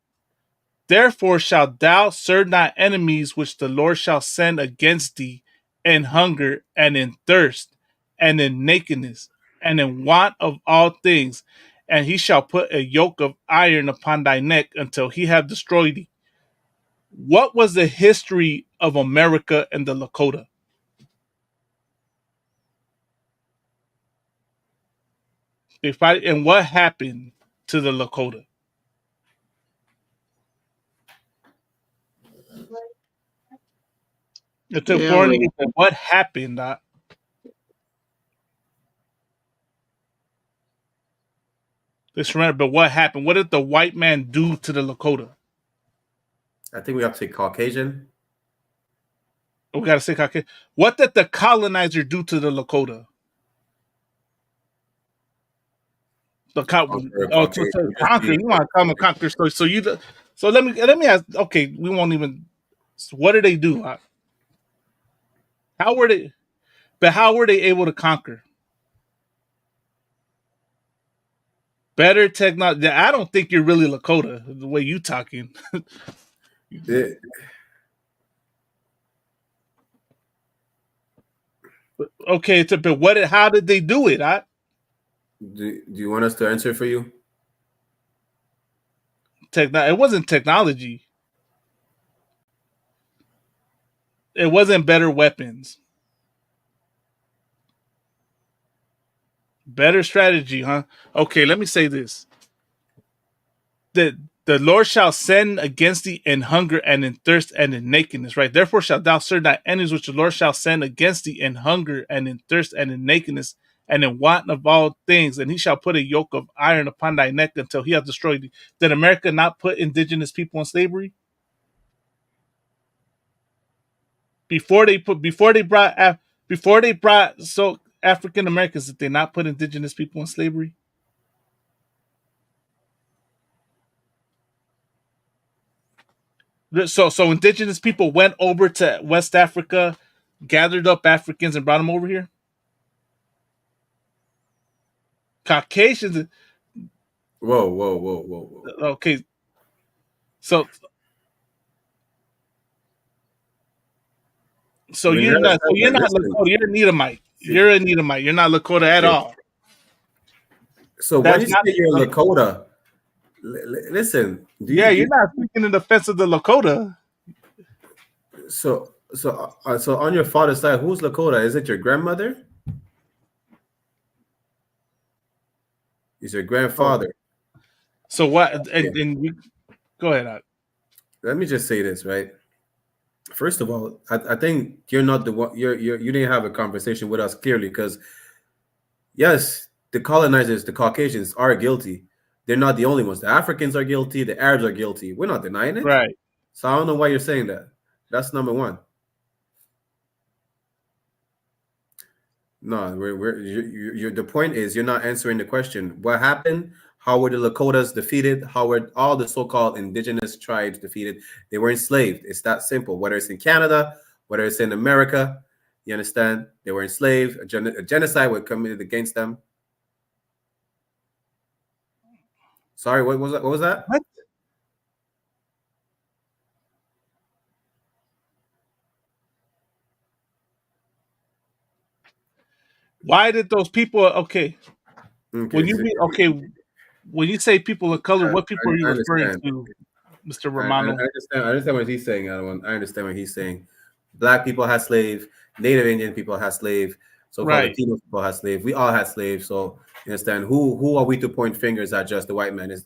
Therefore shalt thou serve thy enemies, which the Lord shall send against thee, in hunger and in thirst and in nakedness and in want of all things, and he shall put a yoke of iron upon thy neck until he have destroyed thee. What was the history of America and the Lakota? And what happened to the Lakota? It's important. What happened? Just remember, but what happened? What did the white man do to the Lakota? I think we have to say Caucasian. We got to say Caucasian. What did the colonizer do to the Lakota? Conquer. You want to come and conquer? So let me ask. Okay, we won't even. What did they do? How were they? But how were they able to conquer? Better technology. I don't think you're really Lakota the way you talking. Okay, but what? How did they do it? Do you want us to answer for you? It wasn't technology. It wasn't better weapons. Better strategy, huh? Okay, let me say this. The Lord shall send against thee in hunger and in thirst and in nakedness, right? Therefore shalt thou serve thy enemies, which the Lord shall send against thee in hunger and in thirst and in nakedness and in want of all things. And he shall put a yoke of iron upon thy neck until he hath destroyed thee. Did America not put indigenous people in slavery? Before they brought African Americans, did they not put indigenous people in slavery? So indigenous people went over to West Africa, gathered up Africans, and brought them over here. Caucasians. Whoa. Okay, so you're not Lakota. You're an Edomite. You're an Edomite. You're not Lakota at all. So when you say you're Lakota, listen. You're not speaking in defense of the Lakota. So on your father's side, who's Lakota? Is it your grandmother? Is your grandfather? So what? And you go ahead. Let me just say this, right? First of all, I think you're not the one. You didn't have a conversation with us clearly, because yes, the colonizers, the Caucasians, are guilty, they're not the only ones. The Africans are guilty. The Arabs are guilty. We're not denying it. Right. So I don't know why you're saying that. That's number one. No, the point is you're not answering the question. What happened? How were the Lakotas defeated? How were all the so-called indigenous tribes defeated? They were enslaved. It's that simple. Whether it's in Canada, whether it's in America, you understand? They were enslaved. A genocide was committed against them. Sorry, what was that? What was that? What? Why did those people? Okay, when you say people of color, what people are you referring to, Mr. Romano? I understand what he's saying. I understand what he's saying. Black people had slaves. Native Indian people had slaves. So-called Latino people had slaves. We all had slaves. So you understand who are we to point fingers at? Just the white man is.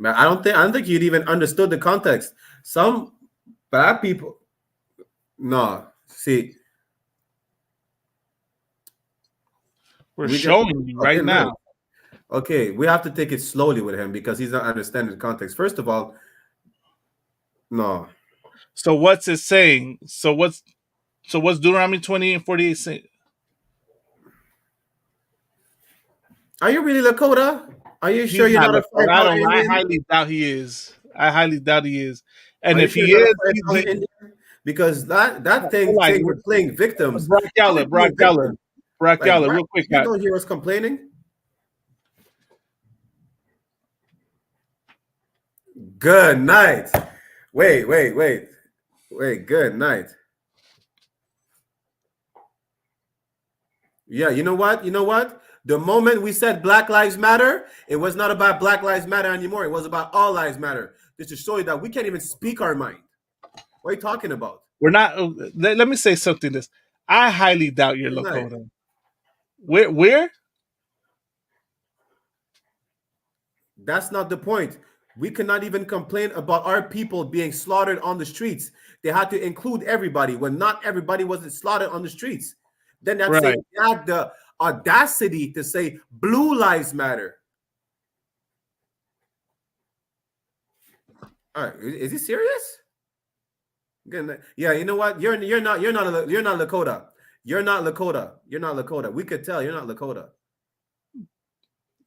Man, I don't think you'd even understood the context. Some black people. No, see. We're showing you right now. Okay, we have to take it slowly with him because he's not understanding the context. First of all, no. So what's it saying? So what's Deuteronomy 28:48 saying? Are you really Lakota? Are you sure you're not a Lakota? I highly doubt he is. And if he is, because that thing we're playing victims. Brock Yalla, real quick. You don't hear us complaining. Good night. Wait. Good night. Yeah, you know what? The moment we said Black Lives Matter, it was not about Black Lives Matter anymore. It was about All Lives Matter. Just to show you that we can't even speak our mind. What are you talking about? We're not. Let me say something. I highly doubt you're Lakota. Where? That's not the point. We cannot even complain about our people being slaughtered on the streets. They had to include everybody when not everybody was slaughtered on the streets. Then that's saying they had the audacity to say Blue Lives Matter. All right, is he serious? Yeah, you know what? You're not Lakota. You're not Lakota. We could tell you're not Lakota.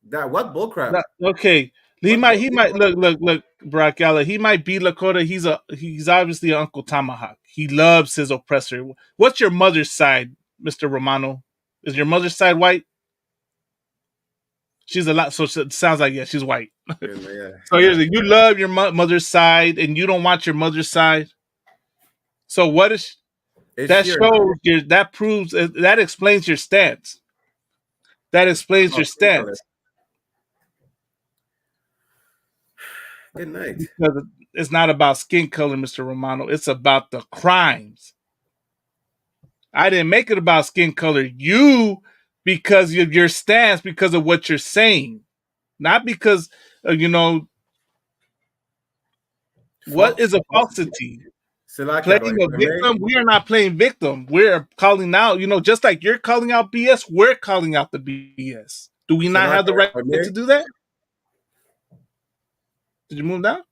That what bullcrap? Okay. He might look, Brock Yalla. He might be Lakota. He's obviously Uncle Tomahawk. He loves his oppressor. What's your mother's side, Mr. Romano? Is your mother's side white? She's a lot. So it sounds like she's white. Yeah. So you love your mother's side, and you don't want your mother's side. So what is that? That proves that explains your stance. That explains your stance. Good night. Because it's not about skin color, Mr. Romano. It's about the crimes. I didn't make it about skin color. You, because of your stance, because of what you're saying, not because what is a falsity? Playing a victim. We are not playing victim. We're calling out. Just like you're calling out BS, we're calling out the BS. Do we not have the right to do that? Did you move down?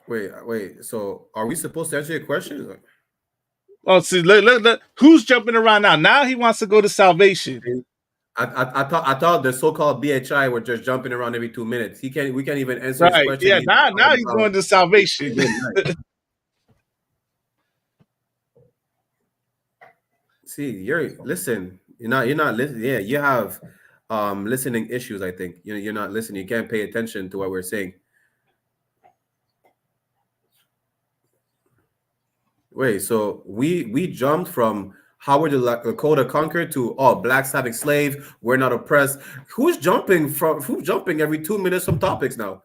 Wait. So, are we supposed to answer your question? Oh, see, look, who's jumping around now? Now he wants to go to salvation. I thought the so-called BHI were just jumping around every 2 minutes. We can't even answer his question. Yeah, now he's going to salvation. See, you're not listening. Yeah, you have listening issues. I think you're not listening. You can't pay attention to what we're saying. Wait, so we jumped from how were the Lakota conquered to blacks having slaves, we're not oppressed. Who's jumping every 2 minutes from topics now?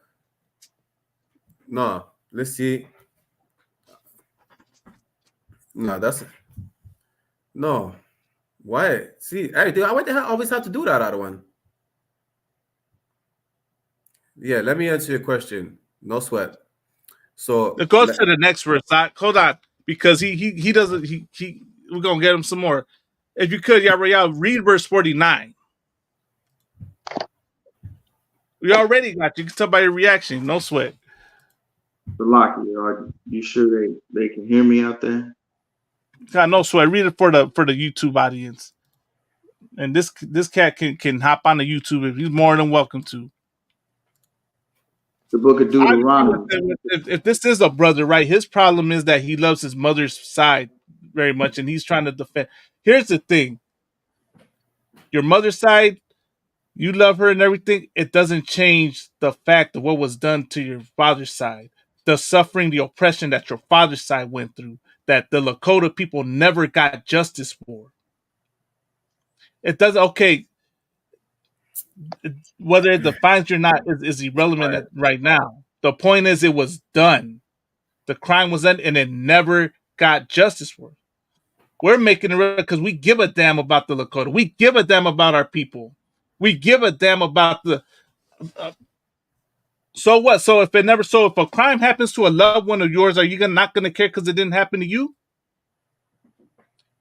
No, let's see. No, why? See, hey, dude, why the hell always have to do that other one? Yeah, let me answer your question. No sweat. So it goes to the next verse. Hold on, because he doesn't. We're gonna get him some more. If you could, y'all read verse 49. We already got you. You can tell by your reaction. No sweat. Salaki, are you sure they can hear me out there? God, no sweat. Read it for the YouTube audience. And this cat can hop on the YouTube if he's more than welcome to. The book of Deuteronomy. If this is a brother, right? His problem is that he loves his mother's side very much, and he's trying to defend. Here's the thing: your mother's side, you love her and everything. It doesn't change the fact of what was done to your father's side, the suffering, the oppression that your father's side went through, that the Lakota people never got justice for. It doesn't. Okay, whether it defines you or not is irrelevant right now. The point is, it was done. The crime was done, and it never got justice for it. We're making it because we give a damn about the Lakota. We give a damn about our people. We give a damn about the. So what? So if a crime happens to a loved one of yours, are you not going to care because it didn't happen to you?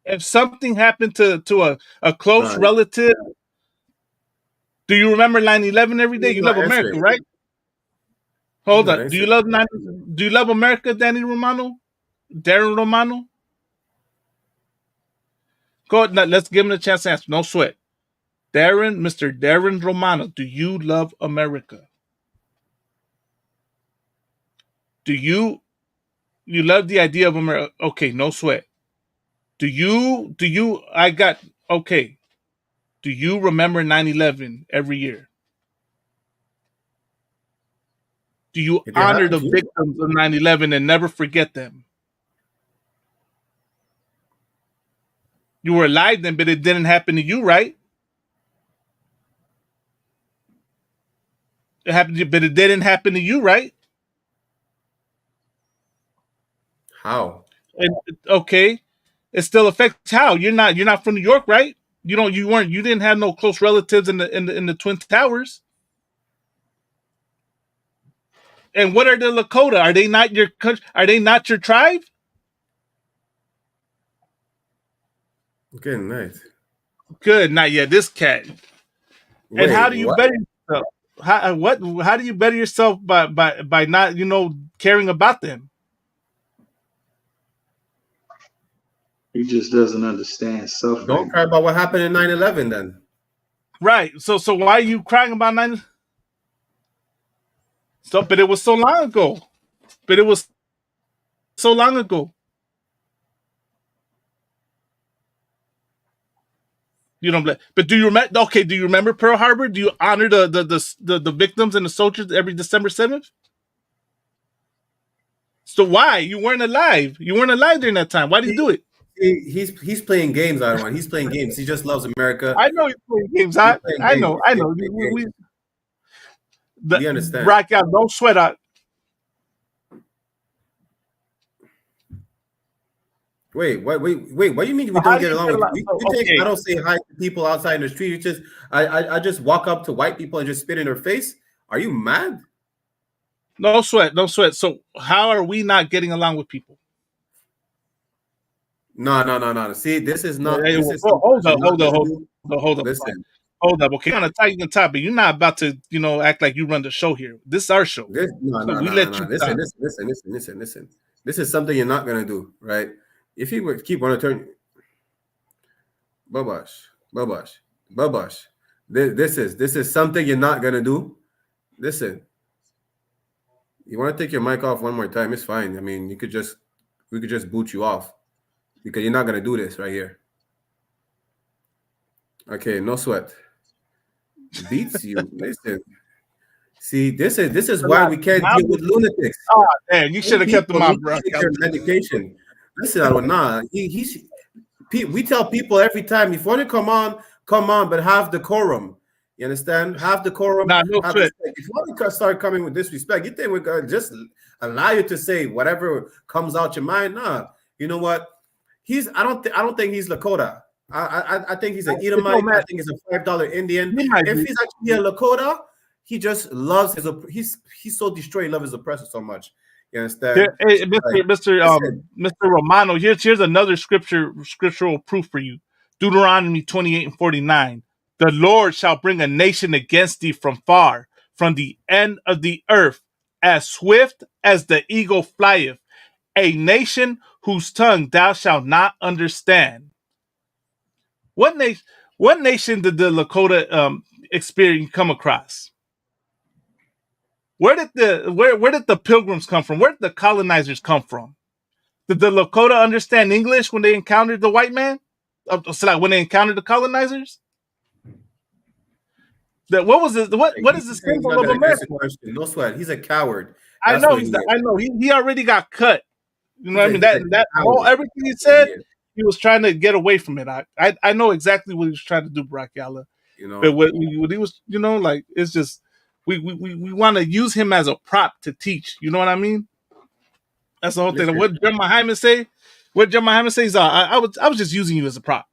If something happened to a close relative, do you remember 9/11 every day? You love America, right? Hold on. Do you love America, Danny Romano? Darren Romano? Go ahead, let's give him a chance to answer. No sweat. Mr. Darren Romano, do you love America? Do you love the idea of America? Okay, no sweat. Do you remember 9/11 every year? Do you honor the victims of 9/11 and never forget them? You were alive then, but it didn't happen to you, right? It happened to you, but it didn't happen to you, right? How? And, okay, it still affects how. You're not from New York, right? You didn't have no close relatives in the Twin Towers. And what are the Lakota? Are they not your country? Are they not your tribe? Okay, nice. Good, not yet. This cat. Wait, and how do you better yourself? How do you better yourself by not caring about them? He just doesn't understand suffering. Don't cry about what happened in 9/11 then. Right. So why are you crying about 9? But it was so long ago. You don't. But do you remember? Okay. Do you remember Pearl Harbor? Do you honor the victims and the soldiers every December 7th? So why? You weren't alive. You weren't alive during that time. Why did you do it? He's playing games, Adawan. He's playing games. He just loves America. I know he's playing games. I know. We understand. Rock out. Don't sweat out. Wait. What do you mean we don't get along with you? I don't say hi to people outside in the street. It's just I just walk up to white people and just spit in their face. Are you mad? No sweat. So how are we not getting along with people? No. See, this is not. Hold up. Listen. Hold up. Okay, you can talk, but you're not about to, act like you run the show here. This is our show. Listen. This is something you're not gonna do, right? If you keep want to turn, Babash. This is something you're not gonna do. Listen, you want to take your mic off one more time? It's fine. I mean, we could just boot you off because you're not gonna do this right here. Okay, no sweat. Beats you. Listen. See, this is why we can't deal with lunatics. Oh, man, you should have kept them out, bro. Medication. Listen, we tell people every time before they come on, but have decorum. You understand? Have decorum. Before they start coming with disrespect, you think we're gonna just allow you to say whatever comes out your mind? Nah. You know what? I don't think he's Lakota. I think he's an Edomite. I think he's a $5 Indian. If he's actually a Lakota, he just loves he's so destroyed. He loves his oppressor so much. You understand? Mr. Romano, here's another scriptural proof for you. Deuteronomy 28:49. The Lord shall bring a nation against thee from far, from the end of the earth, as swift as the eagle flieth, a nation whose tongue thou shalt not understand. What nation did the Lakota experience come across? Where did the pilgrims come from? Where did the colonizers come from? Did the Lakota understand English when they encountered the white man? So like when they encountered the colonizers? What was it? What is the symbol of America? No sweat. He's a coward. I know he already got cut. You know what I mean? That whole everything he said, he was trying to get away from it. I know exactly what he was trying to do, Brock Yalla. You know, but what he was, like it's just we want to use him as a prop to teach. You know what I mean? That's the whole thing. What Jeremiah Hyman say? What Jeremiah Hyman says? I was just using you as a prop.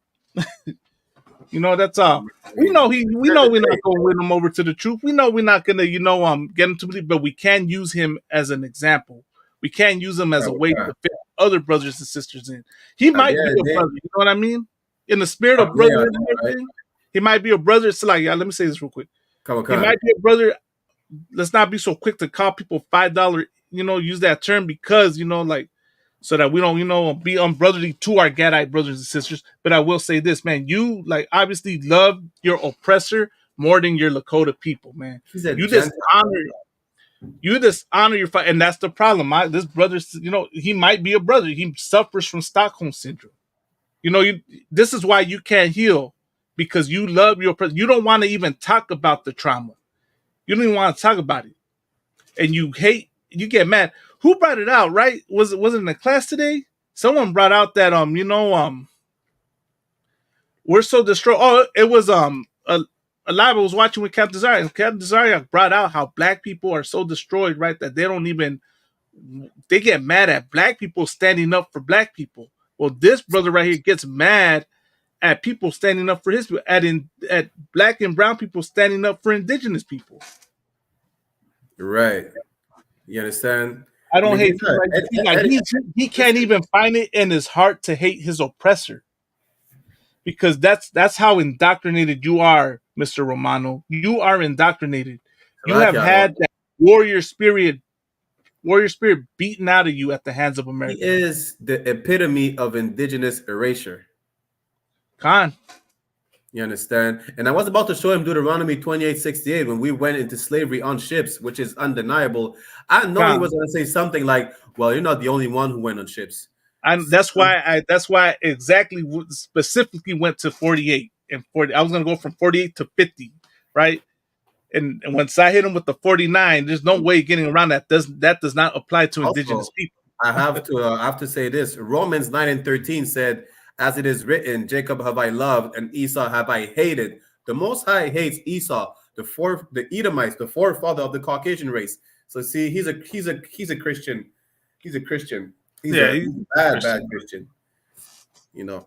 That's all. We know we're not gonna win him over to the truth. We know we're not gonna, get him to believe, but we can use him as an example. We can use him as a way to fit other brothers and sisters in. He might be a brother, you know what I mean? In the spirit of brotherhood and everything, he might be a brother. It's like, let me say this real quick. He might be a brother. Let's not be so quick to call people $5, use that term because, so that we don't, be unbrotherly to our Gadite brothers and sisters. But I will say this, man, you obviously love your oppressor more than your Lakota people, man. You dishonor your fight, and that's the problem. This brother, he might be a brother. He suffers from Stockholm syndrome. This is why you can't heal, because you love your oppressor. You don't want to even talk about the trauma. You don't even want to talk about it, and you get mad. Who brought it out? Right? Was it in the class today? Someone brought out that we're so destroyed. Oh, it was a live I was watching with Captain Desire, and Captain Desire brought out how black people are so destroyed, right? That they get mad at black people standing up for black people. Well, this brother right here gets mad at people standing up for his people, at black and brown people standing up for indigenous people. Right. You understand? I don't hate he can't even find it in his heart to hate his oppressor. Because that's how indoctrinated you are, Mr. Romano. You are indoctrinated. You have had that warrior spirit beaten out of you at the hands of America. He is the epitome of indigenous erasure. Khan. You understand? And I was about to show him Deuteronomy 28:68 when we went into slavery on ships, which is undeniable. I know he was going to say something like, well, you're not the only one who went on ships. And that's why I exactly specifically went to 48 and 40. I was going to go from 48 to 50, right? And once I hit him with the 49, there's no way getting around that. That does not apply to indigenous people. I have to say this. Romans 9:13 said, as it is written, Jacob have I loved and Esau have I hated. The Most High hates Esau, the Edomites, the forefather of the Caucasian race. So see, he's a Christian. He's a Christian. He's a bad Christian. Listen.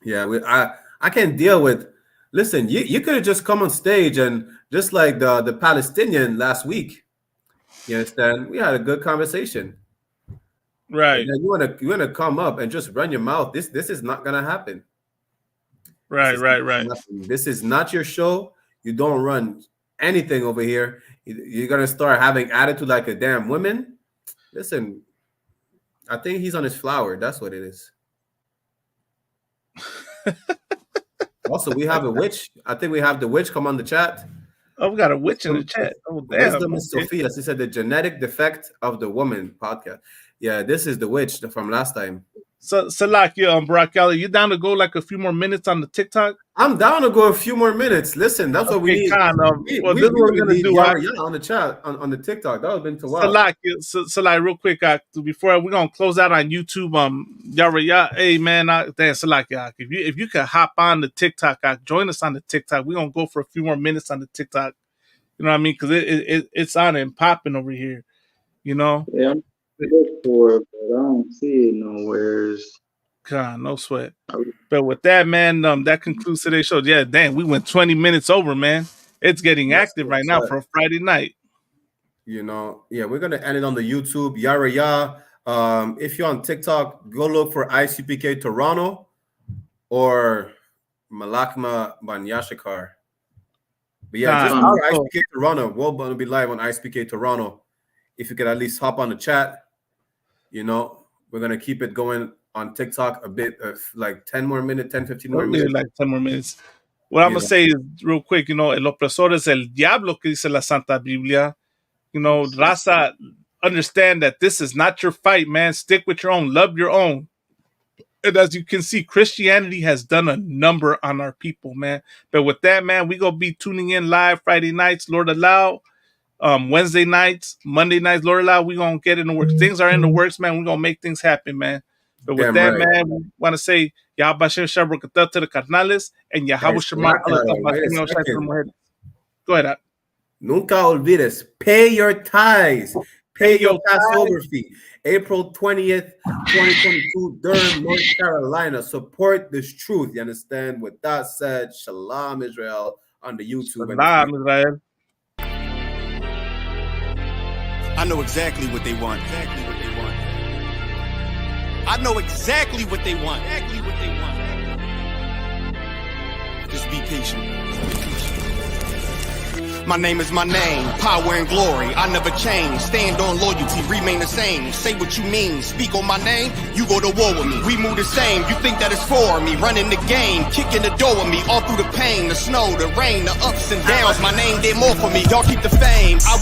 Yeah, I can't deal with. Listen, you could have just come on stage and just like the Palestinian last week. You understand? We had a good conversation. Right. You wanna come up and just run your mouth. This is not gonna happen. Right. This is not your show. You don't run anything over here. You're gonna start having attitude like a damn woman. Listen, I think he's on his flower. That's what it is. Also, we have a witch. I think we have the witch come on the chat. Oh, we got a witch in the chat. Oh, damn. Wisdom is Sophia. She said the genetic defect of the woman podcast. Yeah, this is the witch from last time. So like Brock Yalla, you down to go like a few more minutes on the TikTok? I'm down to go a few more minutes. Listen, that's what we need. This is what we're gonna do. On the chat on the TikTok. That would have been too wild. So like real quick, before we're gonna close out on YouTube, hey man, if you could hop on the TikTok, join us on the TikTok. We're gonna go for a few more minutes on the TikTok. You know what I mean? Because it's on and popping over here. Yeah, I'm good for it, but I don't see it nowhere. God, no sweat. But with that, man, that concludes today's show. Yeah, damn, we went 20 minutes over, man. It's getting active right now for a Friday night. Yeah, we're gonna end it on the YouTube. Yara ya. If you're on TikTok, go look for ICPK Toronto or Malakma Banyashikar. But yeah, just look for ICPK Toronto. We're going to be live on ICPK Toronto. If you could at least hop on the chat, you know, we're going to keep it going on TikTok a bit of like 10 more minutes, 10, 15 more minutes. Like 10 more minutes. What I'm going to say is real quick, you know, el opresor es el diablo que dice la Santa Biblia. You know, Raza, understand that this is not your fight, man. Stick with your own. Love your own. And as you can see, Christianity has done a number on our people, man. But with that, man, we going to be tuning in live Friday nights, Lord allow. Wednesday nights, Monday nights, Lord allow, we going to get in the works. Things are in the works, man. We're going to make things happen, man. But with that, man, we want to say, Yahweh Shem Barakatah to the carnales, and Yahweh Shema. Go ahead, Nunca olvides, pay your tithes. Pay your Passover fee. April 20th, 2022, Durham, North Carolina. Support this truth. You understand? With that said, Shalom Israel on the YouTube. Shalom Israel. I know exactly what they want. Exactly what they want. I know exactly what they want. Exactly what they want. Just be patient. My name is my name, power and glory, I never change. Stand on loyalty, remain the same. Say what you mean, speak on my name, you go to war with me. We move the same, you think that it's for me. Running the game, kicking the door with me. All through the pain, the snow, the rain, the ups and downs. My name did more for me, y'all keep the fame. I want